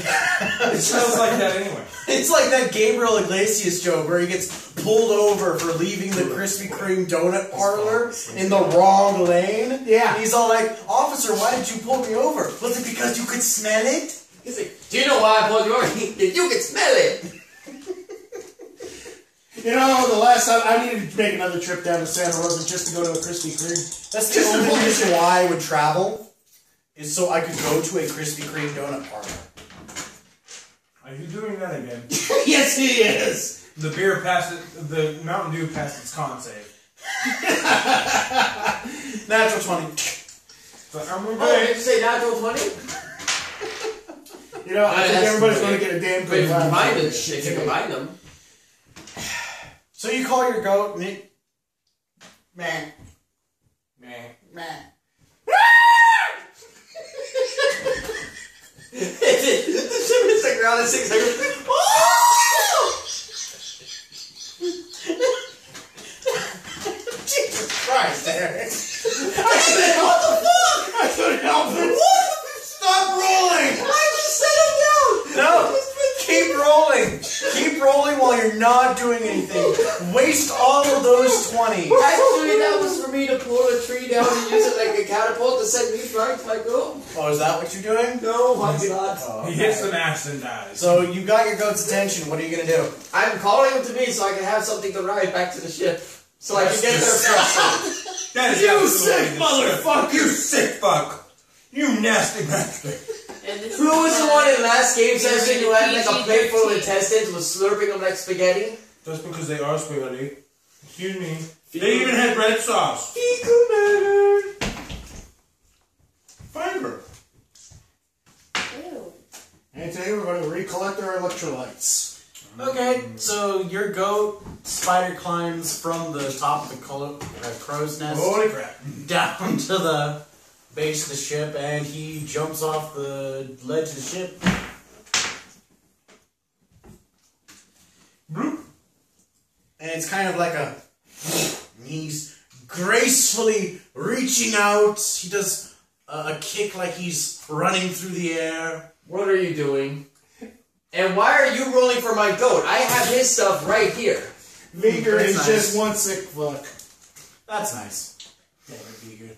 F: It smells like that anyway.
G: It's like that Gabriel Iglesias joke where he gets pulled over for leaving the Krispy Kreme donut parlor in the wrong lane.
E: Yeah.
G: And he's all like, "Officer, why did you pull me over? Was it because you could smell it?"
A: He's like, do you know why I pulled you over? You can smell it.
E: You know, the last time I needed to make another trip down to Santa Rosa just to go to a Krispy Kreme.
G: That's the only reason why I would travel, is so I could go to a Krispy Kreme donut parlor.
B: Are you doing that again?
E: Yes, he is.
B: The beer passed it. The Mountain Dew passed its con save.
G: Natural 20.
B: But I'm
A: Oh, did you say natural 20?
E: You know, I think everybody's going to get a damn
A: But
E: good
A: if you
E: laugh.
A: combine them, if you combine them.
G: So you call your goat, and it... Meh.
B: Meh.
A: The ship hits the ground in 6 seconds.
G: Jesus Christ, Eric.
E: I couldn't help it.
G: Stop rolling!
A: I just set it down!
G: No! Keep rolling! Keep rolling while you're not doing anything. Waste all of those 20.
A: Actually, that was for me to pull a tree down and use it like a catapult to send me flying to my goal.
G: Oh, is that what you're doing?
A: No, I'm not.
G: Oh,
B: He
G: okay.
B: hits the mast and dies.
G: So you got your goat's attention. What are you gonna do?
A: I'm calling him to me so I can have something to ride back to the ship. So I can get there first.
B: That is
E: You
B: absolutely
E: sick
B: disgusting.
E: motherfucker!
B: You sick fuck! You nasty bastard!
C: And this
A: Who was the one in last game
C: You're
A: session
C: in
A: who had like a
C: PG-13.
A: plate full of intestines was slurping them like spaghetti?
B: Just because they are spaghetti. Excuse me. They even had red sauce.
A: Fecal matter.
B: Fiber.
C: Ew.
E: And today we're going to recollect our electrolytes.
G: Okay, so your goat spider climbs from the top of the crow's nest
B: Holy crap.
G: down to the base of the ship, and he jumps off the ledge of the ship.
B: Bloop.
G: And it's kind of like a... He's gracefully reaching out. He does a kick like he's running through the air.
A: What are you doing? And why are you rolling for my goat? I have his stuff right here.
E: Vigor
G: That's
E: is
G: nice.
E: just one sick fuck.
G: That's nice.
B: Yeah, that'd be good.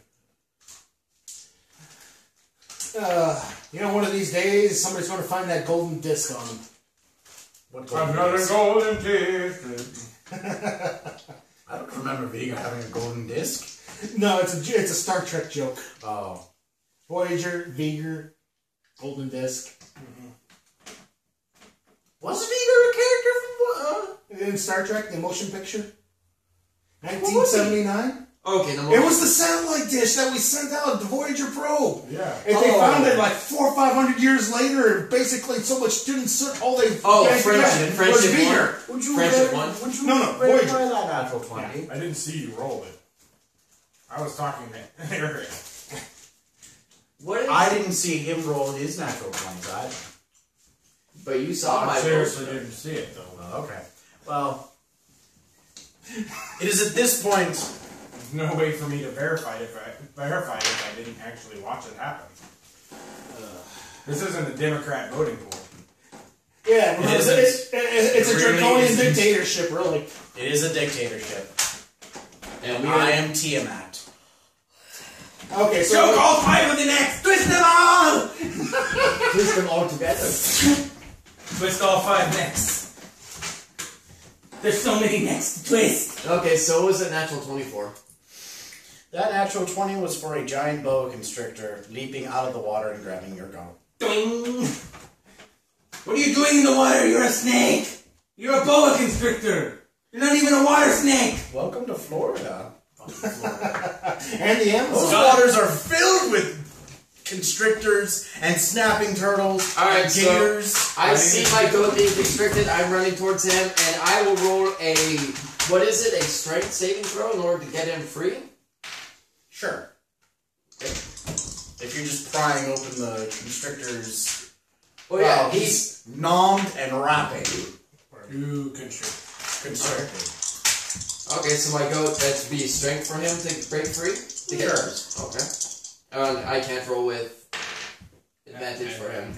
E: You know, one of these days, somebody's going to find that golden disc on him.
G: What golden
B: Another
G: disc?
B: golden ticket.
G: I don't remember Vega having a golden disc.
E: No, it's a Star Trek joke.
G: Oh.
E: Voyager, Vigor, golden disc.
G: Was Vega a character from...
E: In Star Trek, the motion picture?
G: was he?
E: 1979?
A: Okay, the
E: It was the satellite dish that we sent out, the Voyager probe.
B: Yeah.
E: And they
A: Oh.
E: found it like 400 or 500 years later, and basically so much didn't soot all they
A: Oh,
E: managed to get
A: friendship
E: was
A: one.
E: Vigor.
G: Would you
A: Friendship one?
G: Would you
E: No,
G: verify
E: Voyager.
G: that natural 20?
B: I didn't see you roll it. I was talking to Eric.
A: What is
G: I didn't see him roll his natural 20s either.
A: But you saw my
B: I seriously
A: goat.
B: didn't see it though.
G: Oh, okay. Well, it is at this point...
B: There's no way for me to verify it if I didn't actually watch it happen. This isn't a Democrat voting pool.
E: Yeah,
G: It
E: it's,
G: isn't.
E: it's a
G: It really
E: draconian
G: isn't.
E: dictatorship, really.
G: It is a dictatorship.
A: And we
G: I
A: are
G: am Tiamat.
E: Okay, so
B: Choke all 5 of the necks! Twist them all!
A: twist them all together.
B: Twist all 5 necks. There's so many necks to twist.
A: Okay, so what was it natural 24?
G: That natural 20 was for a giant boa constrictor leaping out of the water and grabbing your goat.
B: Doing. What are you doing in the water? You're a snake. You're a boa constrictor. You're not even a water snake.
G: Welcome to Florida.
E: and the
G: Those
E: Amazon.
G: waters are filled with constrictors and snapping turtles
A: Alright,
G: and
A: so
G: gators.
A: I see my goat being constricted, I'm running towards him, and I will roll a, what is it, a strength saving throw in order to get him free?
G: Sure. If you're just prying open the constrictors...
A: Oh yeah,
G: Wow,
A: he's,
G: nommed and wrapping.
B: You constrict.
G: Constricted.
A: okay, so my goat, that's be strength for him to break free? To get
G: Sure.
A: Okay. I can't roll with advantage for him.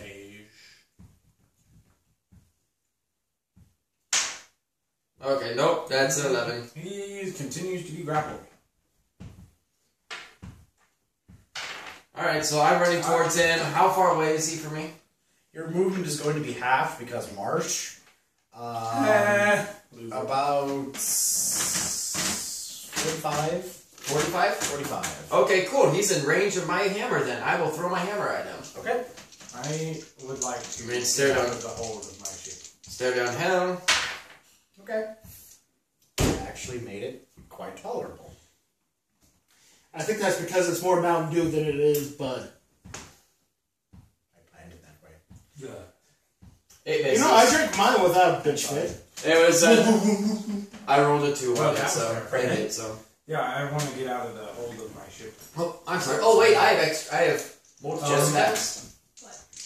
A: Okay, nope, that's an 11.
B: He continues to be grappled.
A: Alright, so I'm running towards him. How far away is he from me?
G: Your movement is going to be half because marsh. About 45.
A: 45?
G: 45.
A: Okay, cool. He's in range of my hammer then. I will throw my hammer at him.
G: Okay.
B: I would like to
A: stare
B: get out
A: down.
B: of the hold of my ship.
A: Stare down hell.
G: Okay. Actually made it quite tolerable.
E: I think that's because it's more Mountain Dew than it is Bud.
G: I planned it that way.
B: Yeah.
A: It
E: You know, I drink mine without a bitch fit.
A: It was. I rolled a 2
B: Well,
A: on it,
B: that was
A: so
B: fair.
A: I hit. So.
B: Yeah, I want to get out of the hold of my ship.
A: Oh, I'm sorry. Oh wait, I have more
G: Jessica?
A: attacks.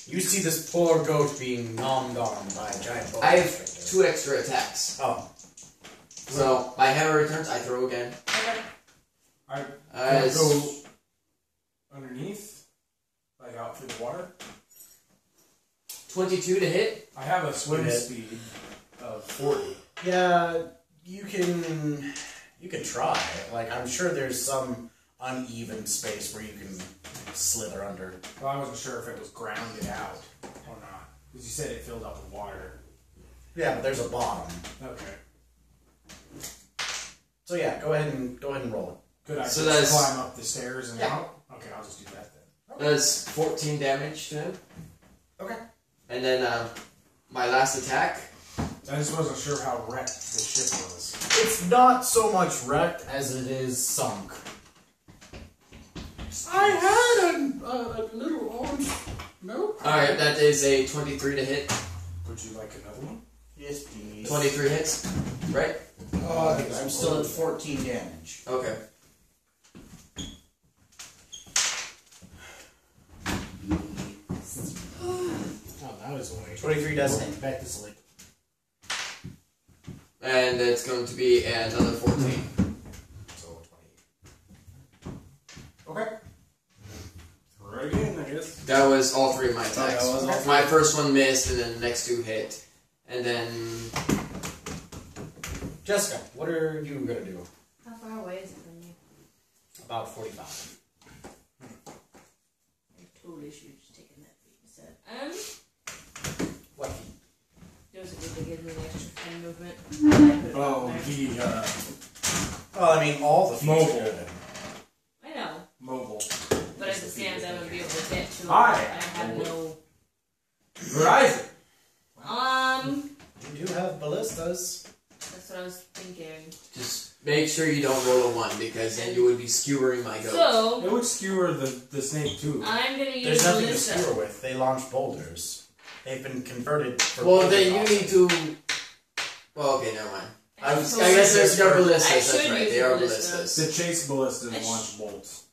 G: You see this poor goat being nommed on by a giant boa
A: I have
G: constrictor.
A: 2 extra attacks.
G: Oh.
A: So my hammer returns. I throw again.
B: I
A: As
B: go underneath, like out through the water.
A: 22 to hit.
B: I have a swim
G: Hit.
B: speed of 40.
G: Yeah, you can try. Like, I'm sure there's some uneven space where you can slither under.
B: Well, I wasn't sure if it was grounded out or not. Because you said it filled up with water.
G: Yeah, but there's a bottom.
B: Okay.
G: So yeah, go ahead and roll it.
B: Could I
A: So
B: just
A: that's-
B: climb up the stairs and
G: Yeah.
B: out? Okay, I'll just do that then.
A: Does 14 damage to him.
G: Okay.
A: And then my last attack.
B: I just wasn't sure how wrecked the ship was.
G: It's not so much wrecked as it is sunk.
E: I had a little orange milk.
A: Alright, that is a 23 to hit.
B: Would you like another one?
E: Yes, please.
A: 23 hits, right?
D: I'm still at 14 damage.
A: Okay.
E: Oh, that was away.
G: 23 doesn't hit.
E: Back to sleep.
A: And it's going to be another 14.
G: So 20.
E: Okay.
B: Right again, I guess.
A: That was all 3 of my attacks.
D: that was all
A: My first one missed, and then the next 2 hit. And then
G: Jessica, what are you gonna do?
C: How far away is it from you?
G: About 45.
C: I totally should have just taken that feat instead.
G: What?
C: Those are good to give me the extra 10 movement.
B: Oh,
G: Well, I mean, all the feats
B: Mobile.
G: are good.
C: I know,
B: mobile.
C: but as it stands, I'm gonna be able to get to it.
B: Hi.
C: I have no.
B: Verizon.
G: You do have ballistas.
C: That's what I was thinking.
A: just make sure you don't roll a 1, because then you would be skewering my goat.
C: So,
B: It would skewer the snake too.
C: I'm gonna use
G: There's nothing to
C: Ballista.
G: skewer with. They launch boulders. They've been converted for
A: Well,
G: boulder
A: then you
G: tossing.
A: need to. Well, okay, never mind. I guess there's no ballistas.
C: I
A: That's
C: should
A: right.
C: use
A: They
C: the
A: are
C: ballista.
A: ballistas.
B: The chase ballistas
C: I sh-
B: launch bolts.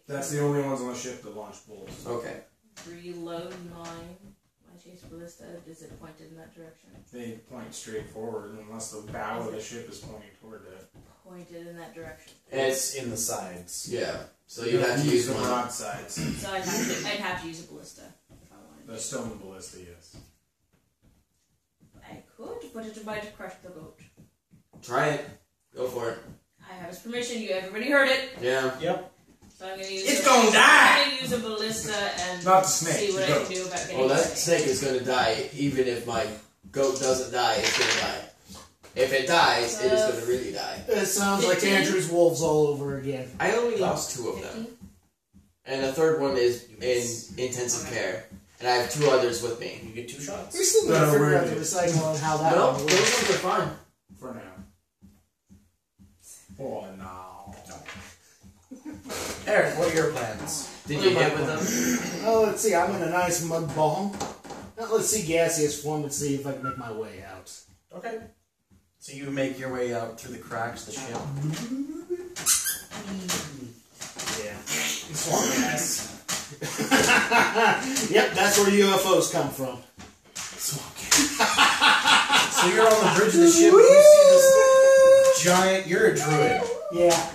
B: That's the only ones on the ship that launch bolts.
A: Okay.
C: Reload my chase ballista. Is it pointed in that direction?
B: They point straight forward unless the bow of the ship is pointing toward it.
C: Pointed in that direction.
G: It's in the sides.
A: Yeah. So you have to use
B: the
A: one.
B: broadsides.
C: So I'd have to use a ballista if I wanted.
B: The stone ballista, yes.
C: I could, but it might crush the goat.
A: Try it. Go for it.
C: I have his permission. Everybody heard it.
A: Yeah.
G: Yep.
C: So I'm gonna use.
B: It's gonna die!
C: I'm gonna use a ballista and
B: Not the snake,
C: see what
B: the
C: I
B: goat.
C: can do about getting.
A: Well, that
C: the
A: snake is going to die, even if my goat doesn't die. It's going to die. If it dies, it is going to really die.
E: It sounds like
C: 15.
E: Andrew's wolves all over again.
A: I only lost 2 of them,
C: 15?
A: and the third one is in intensive care, and I have 2 others with me.
G: You get 2 shots.
E: We still need to
B: No,
E: figure
B: we're
E: out the
B: good.
E: recycle on how that
A: No,
E: one
A: those
E: works.
A: ones are fine.
B: For now. Oh no.
G: Eric, what are your plans?
A: Did you hit with them?
E: Oh, let's see. I'm in a nice mud ball. Now let's see gaseous form and see if I can make my way out.
G: Okay. So you make your way out through the cracks of the ship.
E: Yeah.
B: Swamp gas.
E: Yep, that's where UFOs come from.
G: So you're on the bridge of the ship. You see this giant. You're a druid.
E: Yeah.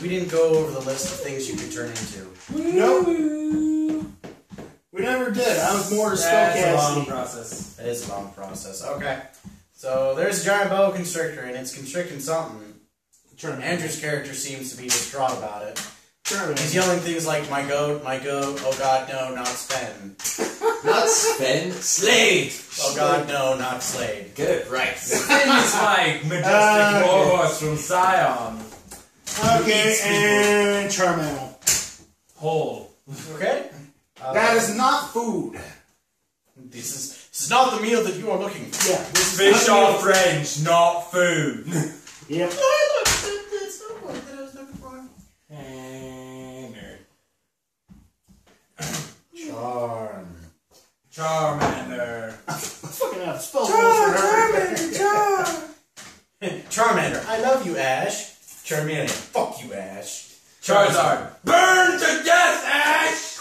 G: We didn't go over the list of things you could turn into.
E: Nope. We never did. I was more
B: That's a long
E: spellcasting.
B: process.
G: That is a long process. Okay. So there's a giant boa constrictor, and it's constricting something. Andrew's character seems to be distraught about it. He's yelling things like, my goat, oh god, no, not Sven.
A: Not Sven. Slade.
G: Oh god, no, not Slade.
A: Get it right.
F: Sven is my majestic warhorse from Scion.
E: Okay, and Charmander.
F: Whole.
G: Okay.
E: That is not food.
G: This is not the meal that you are looking for.
E: Yeah, this is
F: Fish
E: not
F: are French, not food.
E: Yep.
G: That's not what I was looking for.
F: Nerd.
G: Charm.
F: Charmander.
E: Fucking have spell for her.
G: Charmander. I love you, Ash. Charmander. Fuck you, Ash.
F: Charizard. Burn to death, Ash!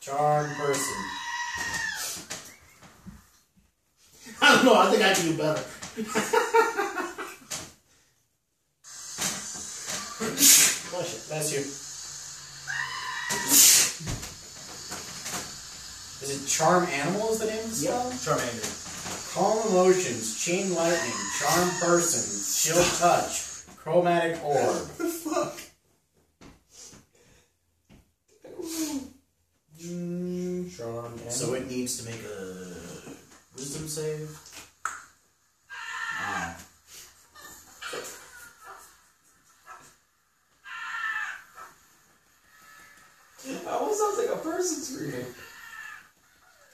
G: Charm person.
E: I don't know. I think I can do better.
G: Bless you. Is it Charm Animal is the name of the spell?
F: Charmander.
G: Calm Emotions, Chain Lightning, Charm Person, Shield Touch, Chromatic Orb.
A: The fuck?
G: Charm Animal. So it needs to make a Wisdom save. Wow.
A: That almost sounds like a person screaming.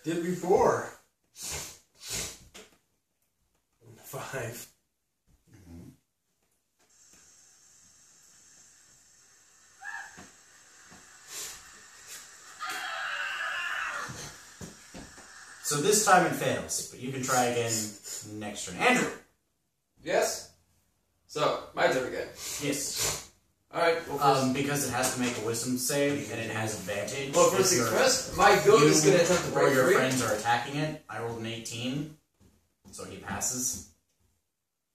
D: Did before. 5.
G: So this time it fails, but you can try again next turn. Andrew!
A: Yes? So, my turn again.
G: Yes.
A: Alright, well, first,
G: Because it has to make a wisdom save, and it has advantage.
A: well, first
G: if
A: things
G: you're-
A: first, my goat is going to attempt to
G: or
A: break
G: your
A: free.
G: friends are attacking it. I rolled an 18, so he passes.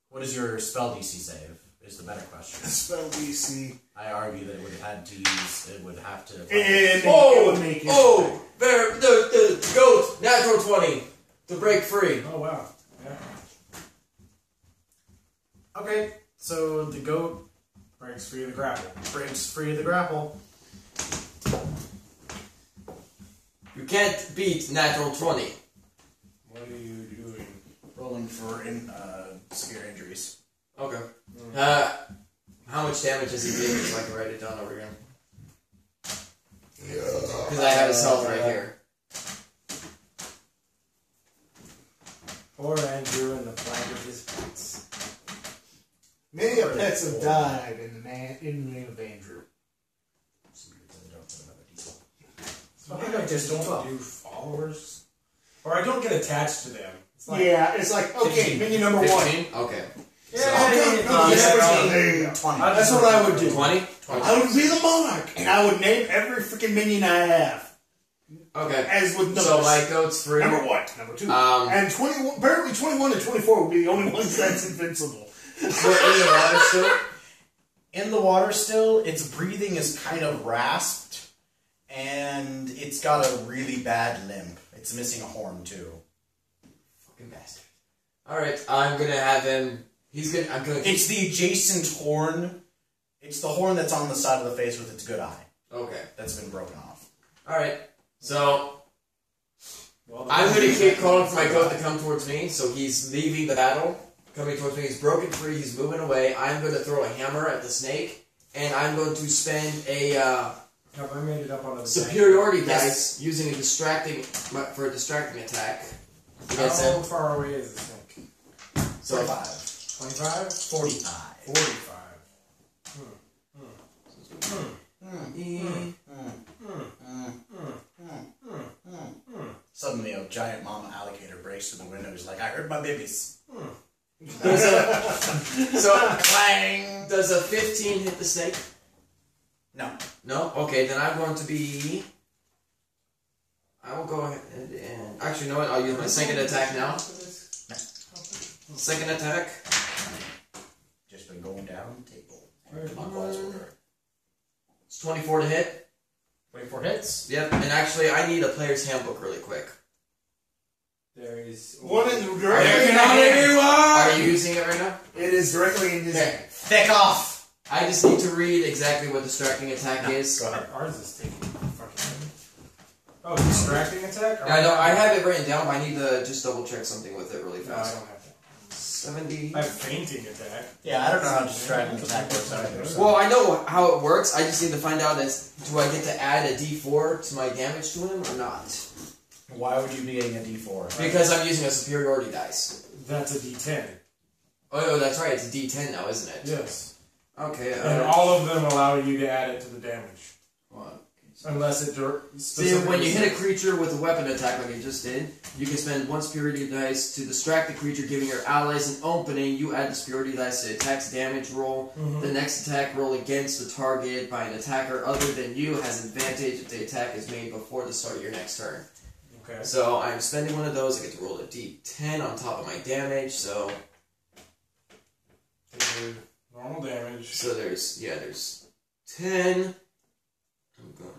G: What is your spell DC save? Is the better question.
E: Spell DC.
G: I argue that it would have to use. It would have to.
E: And it
A: Oh!
E: would make it.
A: Oh! The goat, natural 20 to break free.
B: Oh wow. Yeah.
G: Okay, so the goat
B: Breaks free of the grapple.
G: breaks free of the grapple.
A: You can't beat natural 20.
B: What are you doing?
G: Rolling for severe injuries.
A: Okay. How much damage has he taken so I can write it down over here? Because I have his health right here.
B: Poor Andrew and the flag of his pets.
E: Many of pets have died in the name of Andrew.
B: So I think I just don't do followers, or I don't get attached to them. It's like,
E: Yeah, it's like, okay, minion number 1.
A: 15? Okay.
E: Yeah,
G: 20.
E: that's what I would do.
A: 20?
E: I would be the monarch, and I would name every freaking minion I have.
A: Okay.
E: As with numbers.
A: So my goat's free.
E: Number 1, number 2.
A: Um,
E: And 21, apparently 21 and 24 would be the only ones that's invincible.
A: We're in the water still.
G: In the water still, its breathing is kind of rasped, and it's got a really bad limp. It's missing a horn too.
A: Fucking bastard. Alright, I'm gonna have him. I'm gonna.
G: It's the adjacent horn. It's the horn that's on the side of the face with its good eye.
A: Okay.
G: That's been broken off.
A: Alright. So. I'm gonna keep calling for my goat to come towards me, so he's leaving the battle. Coming towards me, he's broken free, he's moving away. I'm going to throw a hammer at the snake, and I'm going to spend a
B: Have I made it up on the
A: superiority dice using a distracting for a distracting attack.
B: How far away is the snake?
A: So
B: 25?
G: 45.
B: 45.
G: Suddenly, a giant mama alligator breaks through the window. He's like, "I heard my babies."
A: clang. Does a 15 hit the snake?
G: No.
A: No. Okay, then I'm going to be. I will go ahead and actually, you know what? I'll use my second attack now. Second attack.
G: Just been going down the table.
A: It's 24 to hit.
G: 24 hits.
A: Yep, and actually, I need a player's handbook really quick.
B: There is
E: One in
A: Are you using it right now?
E: It is directly in his hand.
G: Thick off.
A: I just need to read exactly what distracting attack is.
G: Go ahead.
B: Ours is taking fucking. Oh, distracting attack?
A: I have it written down, but I need to just double check something with it really
B: No, I
A: fast.
B: don't have that.
A: 70.
B: I have fainting attack.
G: Yeah, I don't know how distracting attack works either. So.
A: Well, I know how it works. I just need to find out do I get to add a D4 to my damage to him or not?
G: Why would you be getting a D4?
A: Because I'm using a superiority dice.
B: That's a D10.
A: Oh, that's right. It's a D10 now, isn't it?
B: Yes.
A: Okay.
B: And all of them allow you to add it to the damage.
A: What?
B: Unless it
A: See, when you hit a creature with a weapon attack like you just did, you can spend one superiority dice to distract the creature, giving your allies an opening. You add the superiority dice to the attack's damage roll.
B: Mhm.
A: The next attack roll against the target by an attacker other than you has advantage if the attack is made before the start of your next turn.
B: Okay.
A: So I'm spending one of those. I get to roll a d10 on top of my damage. So
B: Normal damage.
A: there's 10. I'm going.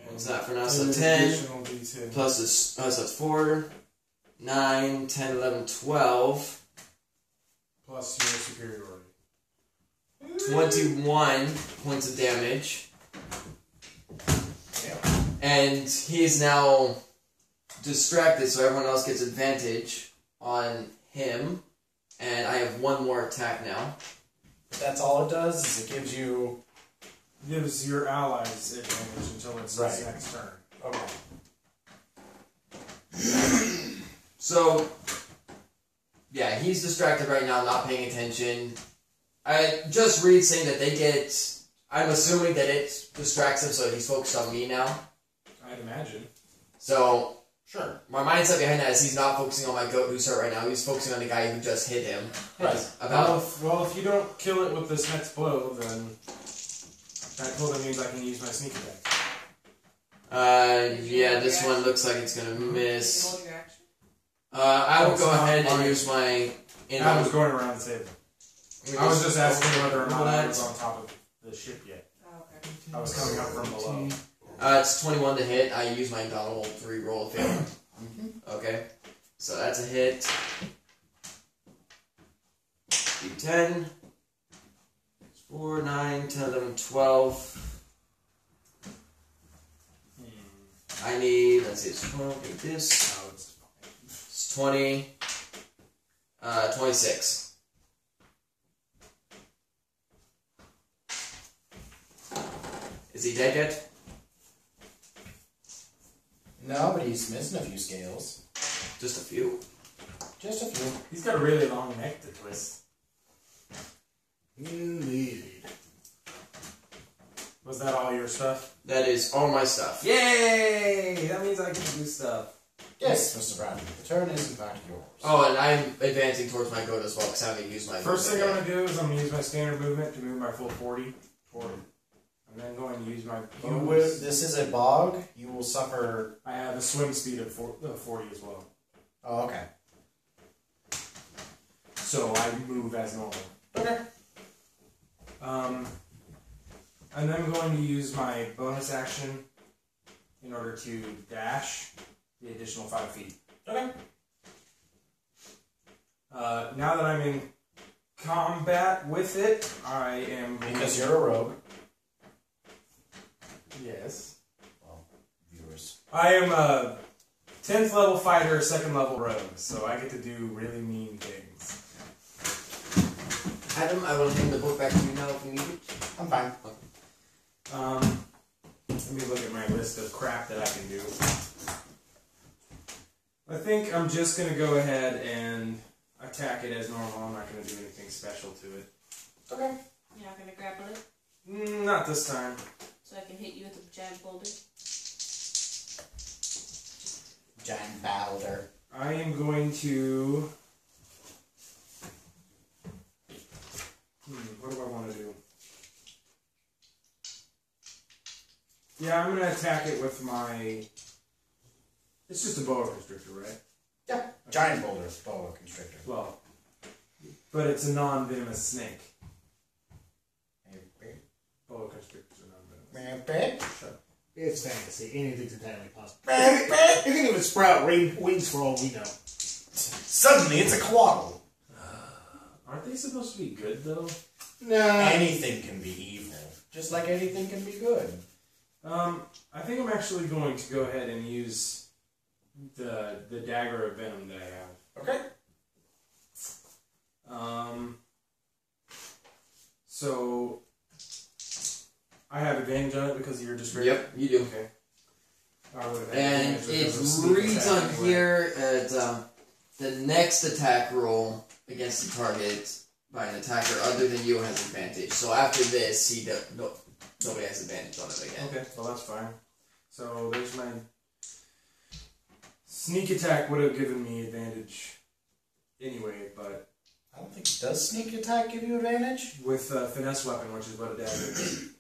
A: What's that for now? So 10
B: Additional D10.
A: plus this. So that's 4, 9, 10, 11, 12.
B: Plus your superiority.
A: 21 points of damage. And he is now distracted, so everyone else gets advantage on him. And I have one more attack now.
G: That's all it does, is it gives you...
B: Gives your allies advantage until it's his next turn.
G: Okay.
A: So, yeah, he's distracted right now, not paying attention. I just read saying that they get... I'm assuming that it distracts him, so he's focused on me now.
B: I'd imagine.
A: So,
G: Sure.
A: my mindset behind that is he's not focusing on my goat who's hurt right now. He's focusing on the guy who just hit him.
G: Right.
B: Well, if you don't kill it with this next blow, then that totally means I can use my sneak attack.
A: Yeah, this one looks like it's gonna miss.
C: Hold your action.
A: I will go ahead and use my...
B: I was going around the table. I was just asking whether or not I was on top of the ship yet.
C: Oh, okay.
B: I was coming up from below.
A: It's 21 to hit. I use my Donald 3 roll of fail. Okay. So that's a hit. D10. 4, 9, 10, 11, 12. I need, let's see, it's 12, take this.
B: No, it's fine.
A: It's 20. 26. Is he dead yet?
G: No, but he's missing a few scales.
A: Just a few.
G: Just a few.
B: He's got a really long neck to twist. Indeed. Was that all your stuff?
A: That is all my stuff.
B: Yay! That means I can do stuff.
G: Yes, Mr. Bradley. The turn is in fact yours.
A: Oh, and I'm advancing towards my goat as well because I'm going to use my...
B: First thing I'm going to do is I'm going to use my standard movement to move my full 40 forward. I'm then going to use my
G: You will, this is a bog. You will suffer...
B: I have a swim speed of 40 as well.
G: Oh, okay.
B: So I move as normal.
G: Okay.
B: And then I'm going to use my bonus action in order to dash the additional 5 feet.
G: Okay.
B: Now that I'm in combat with it, I am going
G: Because you're a rogue.
B: Yes.
G: Well, viewers.
B: I am a 10th level fighter, 2nd level rogue, so I get to do really mean things.
A: Adam, I will hand the book back to you now if you need it.
G: I'm fine.
B: Let me look at my list of crap that I can do. I think I'm just going to go ahead and attack it as normal. I'm not going to do anything special to it.
G: Okay.
C: You're not gonna grapple it,
B: Not this time.
C: so I can hit you with a giant boulder.
G: Giant boulder.
B: I am going to... what do I want to do? Yeah, I'm going to attack it with my... It's just a boa constrictor, right?
G: Yeah. Giant boulder. Boa constrictor.
B: Well, but it's a non-venomous snake. Boa constrictors are non-venomous.
E: It's fantasy. Anything's entirely possible. It can even sprout wings for all we know.
G: Suddenly, it's a quaddle.
B: Aren't they supposed to be good, though?
G: Anything can be evil, just like anything can be good.
B: I think I'm actually going to go ahead and use the dagger of venom that I have.
G: Okay.
B: So I have advantage on it because you're just
A: Yep, you do.
B: Okay. I would have had
A: And
B: advantage
A: it
B: because of sneak
A: reads
B: attack
A: on
B: anyway.
A: here at the next attack roll against the target by an attacker other than you has advantage. So after this, nobody has advantage on it again.
B: Okay, well that's fine. So there's my sneak attack would have given me advantage anyway, but
G: I don't think does sneak attack give you advantage?
B: with finesse weapon, which is what a dagger is.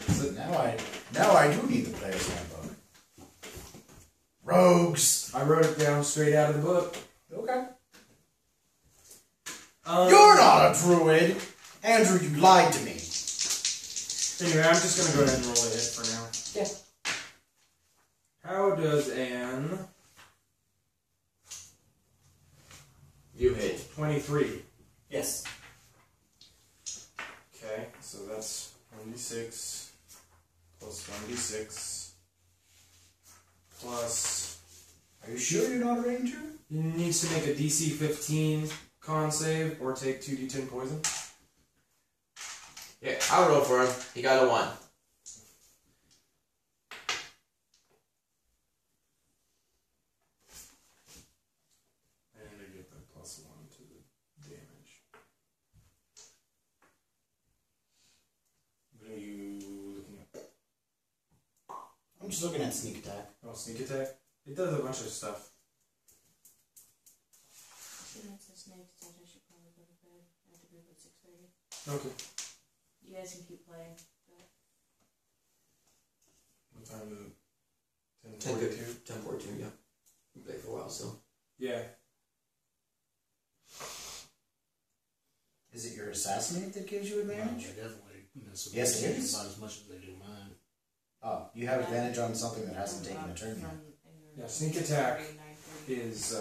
G: So now I do need the player's handbook. Rogues.
B: I wrote it down straight out of the book.
G: Okay.
B: You're
G: You're not a druid, Andrew. You lied to me.
B: Anyway, I'm just gonna go ahead and roll a hit for now.
G: Yeah.
B: How does an
A: You hit.
B: 23?
G: Yes.
B: Okay, so that's 1d6 plus 1d6 plus.
G: Are you sure you're not a ranger?
B: He needs to make a DC 15 con save or take 2d10 poison.
A: Yeah, I'll roll for him. He got a 1.
B: And I get the plus 1 to the damage. What are you looking at?
G: I'm just looking at sneak attack.
B: Oh, sneak attack? It does a bunch of stuff.
C: I should probably go to bed. I have to be up at 6:30.
B: Okay.
C: You guys can keep playing. But
B: What time is it?
A: 10:42.
B: 10:42?
A: 10:42, yeah. You play for a while still.
B: Yeah.
G: Is it your assassinate that gives you advantage?
H: They definitely mess with
G: Yes, it
H: me
G: is.
H: about as much as they do mine.
G: Oh, you have advantage on something that hasn't taken a turn yet.
B: Yeah, sneak attack is,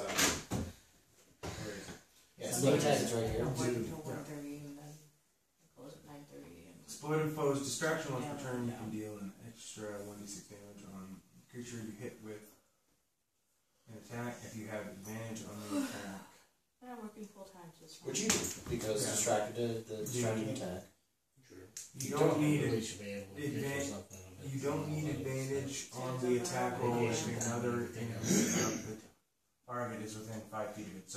G: Yeah, sneak attack is right here.
C: Until 1:30 and then close at 9:30.
B: exploited foe's distraction once
C: Yeah.
B: per turn. You can deal an extra 1d6 damage on creature you hit with an attack if you have advantage on the attack.
C: I'm not working full time, so it's fine.
G: Which you do, because
B: Yeah.
G: distracted the distracting
B: Yeah.
G: attack.
B: You don't need
H: Really
B: it.
H: should be able to get
B: advan-
H: yourself out of it.
B: You don't need advantage on the attack roll if another enemy of the target is within 5 feet of it.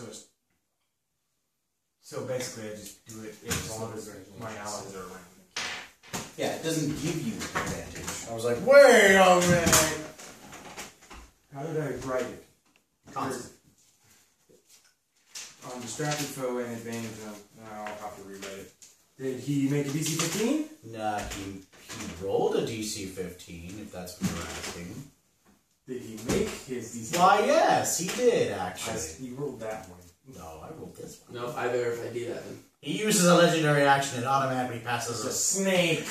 B: So basically, I just do it as long as my allies are around.
G: Yeah, it doesn't give you advantage. I was like, wait a minute!
B: How did I write it?
G: Constant.
B: On distracted foe and advantage on. I'll have to rewrite it. Did he make a DC 15?
G: Nah, he rolled a DC 15, if that's what you're asking.
B: Did he make his DC?
G: Why, yes, he did, actually.
B: He rolled that one.
G: No, I rolled this one.
A: No, I verified that.
G: He uses a legendary action and automatically passes
B: It's a
G: a...
B: snake.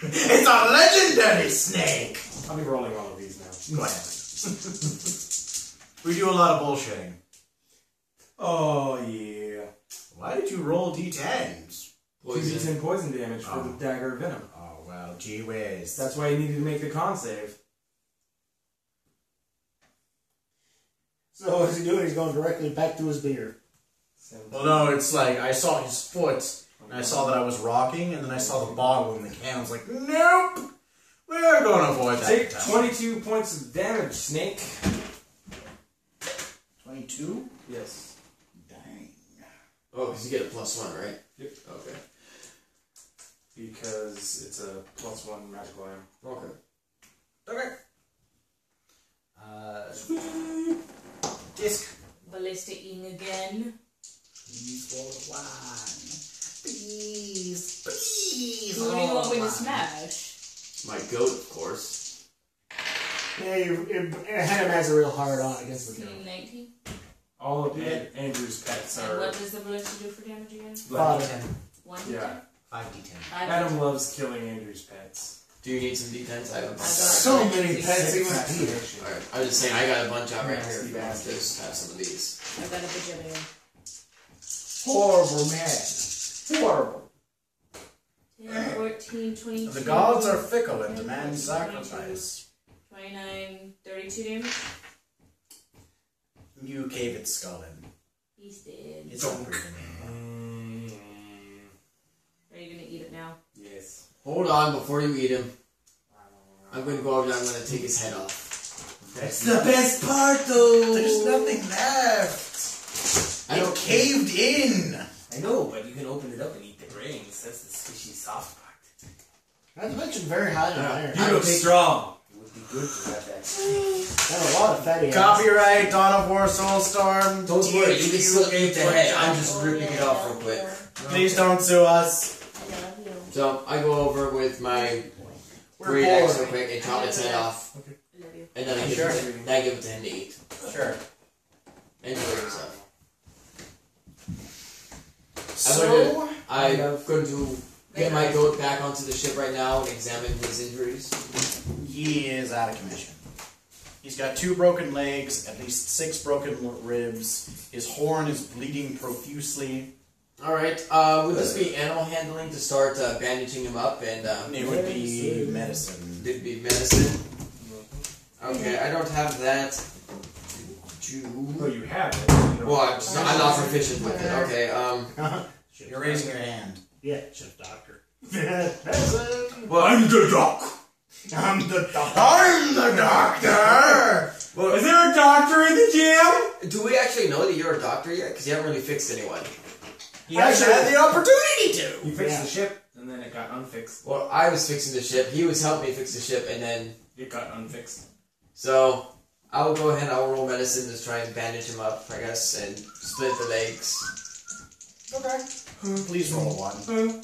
G: It's a legendary snake!
B: I'll be rolling all of these now.
G: Go ahead. We do a lot of bullshitting.
B: Oh, yeah.
G: Why did you roll D10s?
B: 2d10 poison damage for the
G: Oh.
B: dagger of venom.
G: Oh, well, gee whiz.
B: That's why he needed to make the con save.
E: So what's he doing? He's going directly back to his beer.
G: Well, no, it's like, I saw his foot, and I saw that I was rocking, and then I saw the bottle in the can. I was like, nope! We're going to avoid that.
B: Take
G: attack.
B: 22 points of damage, snake.
G: 22?
B: Yes.
G: Dang.
A: Oh, because you get a +1, right?
B: Yep.
A: Okay.
B: Because it's a +1 magical item.
A: Okay.
G: Okay. Disc.
C: Ballista-ing again.
G: Please roll a 1. Please. Please.
C: Who do you want me to
G: roll a
C: smash?
A: My goat, of course.
E: Yeah, Hannah has a real hard on against the goat.
C: 19.
B: All of Andrew's pets
C: And
B: are.
C: what does the ballista do for damage again? 1 to
B: Yeah.
C: 10?
G: 5d10.
B: Adam loves killing Andrew's pets.
A: Do you need some D10s? I have a bunch.
E: So many pets
B: Six
E: even here.
B: fascination.
A: Alright, I was just saying, I got a bunch out right here.
B: Nasty
A: If you want to
B: bastards.
A: just have some of these.
C: I've got a bajillion.
H: Horrible man. Horrible.
C: 10, 14, 22.
G: The gods are fickle and demand sacrifice.
C: 29, 32 damage.
G: You cave its skull in.
C: He's dead.
G: It's not breathing anymore.
C: Are you gonna eat it now?
F: Yes.
A: Hold on before you eat him. I'm going to go over there. I'm going to take his head off.
H: That's the best part, though.
G: There's nothing left.
A: I don't
G: Caved in.
H: I know, but you can open it up and eat the brains. That's the squishy soft part.
D: Not to mention very high in iron.
H: You look strong. It would be good to have that.
D: Got a lot of fatty acids.
G: Copyright Dawn of War Soulstorm.
A: Don't worry, you can still eat the head. I'm just ripping it off real quick.
G: Please don't sue us.
C: I love you.
A: So I go over with my
G: We're
A: great axe
G: poor.
A: real quick and chop its head off.
C: I love you.
A: And then I give, it to him to eat.
G: Sure.
A: Enjoy yourself.
G: So,
A: I'm going to get my goat back onto the ship right now and examine his injuries.
G: he is out of commission. He's got 2 broken legs, at least 6 broken ribs. His horn is bleeding profusely.
A: Alright, would this be animal handling to start bandaging him up and
G: It would be medicine.
A: it'd be medicine? Okay, I don't have that.
B: Oh, you have it.
A: Well, I'm not proficient with it. Okay,
G: You're raising your hand.
D: Yeah, chef doctor.
A: well,
B: I'm the doc.
D: I'm the doctor.
G: I'm the doctor!
B: Is there a doctor in the gym?
A: do we actually know that you're a doctor yet? Because you haven't really fixed anyone.
G: He hasn't had the opportunity to!
B: You fixed the ship, and then it got unfixed.
A: Well, I was fixing the ship. He was helping me fix the ship, and then
B: It got unfixed.
A: so I will go ahead and I'll roll medicine to try and bandage him up, I guess, and split the legs.
G: Okay. Please roll a 1.
A: And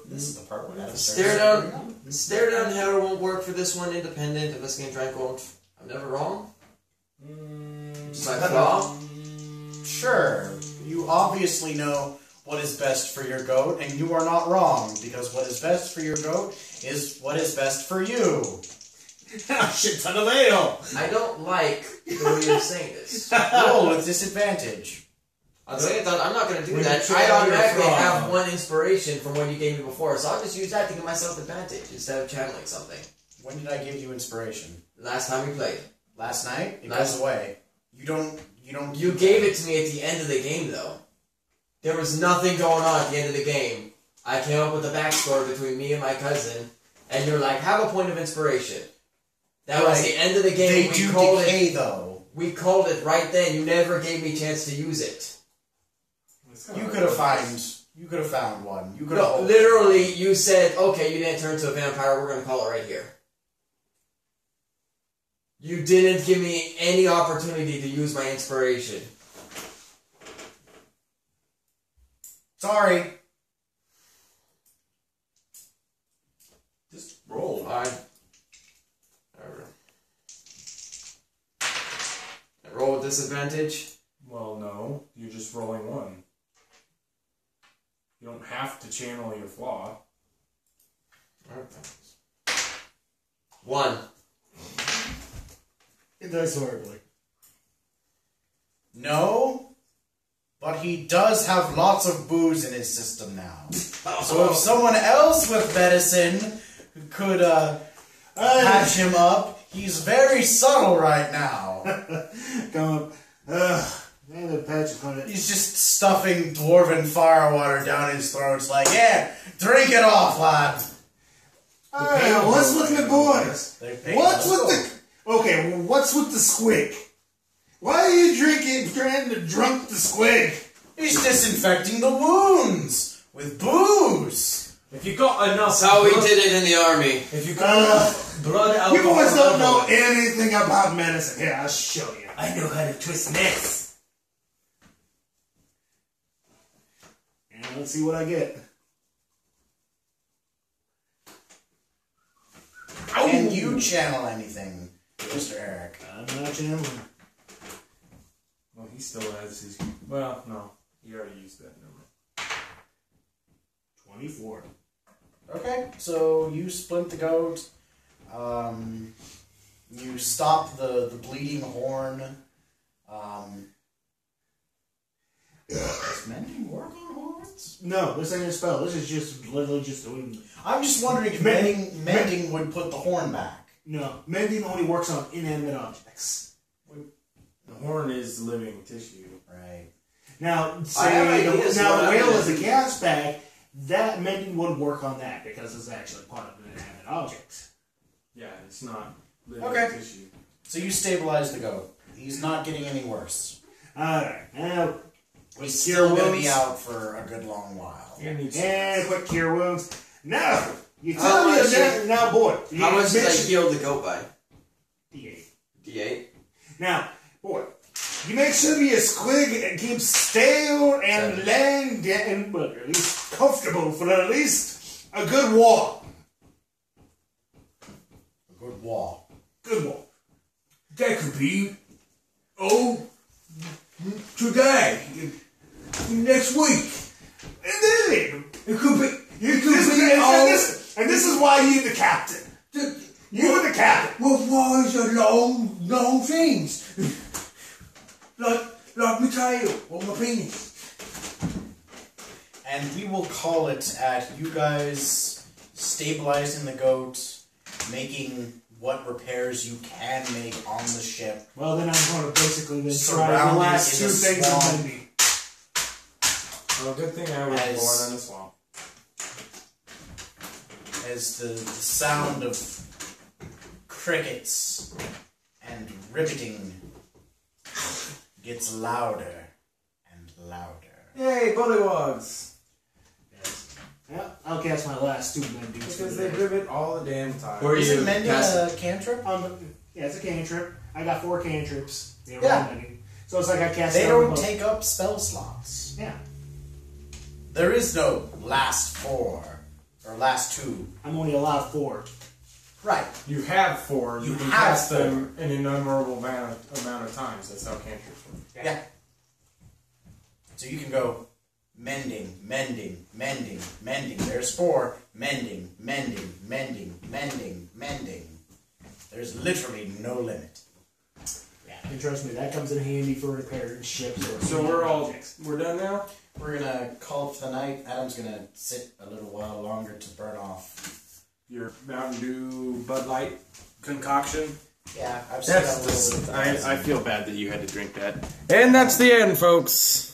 G: This is the part where that
A: stare down header won't work for this one. Independent, investigating tranquil. I'm never wrong. It's my flaw.
G: Sure. You obviously know what is best for your goat, and you are not wrong, because what is best for your goat is what is best for you.
D: A shit ton of ale.
A: I don't like the way you're saying this.
G: Roll with disadvantage.
A: I'll say that I'm not going to do
B: When
A: that.
B: you
A: I
B: channel
A: automatically
B: your
A: have
B: frog.
A: 1 inspiration from what you gave me before, so I'll just use that to give myself advantage instead of channeling something.
G: When did I give you inspiration?
A: Last time we played.
G: Last night? It
A: Last-
G: goes away. You don't...
A: You gave it to me at the end of the game, though. There was nothing going on at the end of the game. I came up with a backstory between me and my cousin, and you're like, have a point of inspiration. That was the end of the game.
G: They
A: we
G: do
A: called
G: decay,
A: it.
G: though.
A: We called it right then. You never gave me a chance to use it.
G: You could have found one. You could have...
A: No, literally, you said, okay, you didn't turn into a vampire. We're going to call it right here. You didn't give me any opportunity to use my inspiration.
G: Sorry.
B: Just roll.
A: Fine. Whatever. I roll with disadvantage.
B: Well, no. You're just rolling 1. You don't have to channel your flaw.
A: 1.
D: It dies horribly.
G: No, but he does have lots of booze in his system now. So if someone else with medicine could patch him up, he's very subtle right now.
D: Come up. Man, the patch is going to...
G: He's just stuffing dwarven firewater down his throat. It's like, yeah, drink it off, lad.
D: Alright, what's with the boys? What's with the... Okay, well, what's with the squig? Why are you trying to drunk the squig?
G: He's disinfecting the wounds with booze.
B: If you got enough...
A: That's how we did it in the army.
B: If you got enough blood alcohol...
D: You boys don't know anything about medicine. Here, I'll show you.
H: I know how to twist necks.
D: And let's see what I get.
G: Can you channel anything, Mr. Eric?
D: I'm not channeling.
B: Well, he still has his... Well, no. He already used that number.
D: 24.
G: Okay, so you splint the goat. You stop the bleeding horn. Does mending work on horns?
E: No, this ain't a spell. This is just literally just doing.
G: I'm just wondering if mending would put the horn back.
E: No, mending only works on inanimate objects.
B: The horn is living tissue.
G: Right.
E: Now,
A: I
E: say
A: have
E: the
A: ideas what
E: whale
A: I'm
E: is a
A: gonna
E: gas bag. That mending wouldn't work on that because it's actually part of an inanimate object.
B: Yeah, it's not living
G: Okay.
B: tissue.
G: So you stabilize the goat. He's not getting any worse.
E: Alright, now
G: He's
E: cure
G: still going to
E: wounds.
G: be out for a good long while.
B: You need some
E: And
B: rest.
E: quick cure wounds. Now, you
A: How
E: tell me
A: much
E: that now, boy.
A: How much did I
E: mentioned-
A: heal the goat by?
E: D8.
A: D8?
E: Now, boy, you make sure your squig keeps stale and laying down, but at least comfortable for at least a good walk.
G: A good wall.
E: Good walk.
I: That could be, today, next week.
E: And then,
I: It could be,
E: and this is why you're the captain. You're the captain.
I: Well, why is it long things? like my tail or my penis.
G: And we will call it at you guys stabilizing the goat, making what repairs you can make on the ship.
E: Well, then I'm going to basically then try the
G: Surrounded
E: last
G: in a
E: two things
G: swamp.
E: of Wendy.
B: Well, good thing I was
G: As-
B: born in the swamp.
G: As the sound of crickets and ribbiting gets louder and louder.
B: Yay, bullywogs!
E: Yes. Yeah, I'll cast my last two mendings.
B: Because they rivet all the damn time.
A: Where
G: Is
A: you
G: it mending
A: cast-
G: a cantrip?
E: Yeah, it's a cantrip. I got 4 cantrips. They were
G: Yeah.
E: mending. So it's like I cast
G: They
E: it on
G: don't
E: both.
G: take up spell slots.
E: Yeah.
G: There is no last 4 or last 2.
E: I'm only allowed 4.
G: Right.
B: You have 4. You
G: You
B: can
G: have
B: cast them an innumerable amount of times. That's how cantrips work.
G: Yeah. So you can go mending, mending, mending, mending. There's 4. Mending, mending, mending, mending, mending. There's literally no limit.
E: And trust me, that comes in handy for repairing ships or
B: So we're done now?
G: We're gonna call it for the night. Adam's gonna sit a little while longer to burn off.
B: Your Mountain Dew Bud Light concoction?
G: Yeah, I've still got a
B: That's
G: little bit of
B: I feel bad that you had to drink that. And that's the end, folks.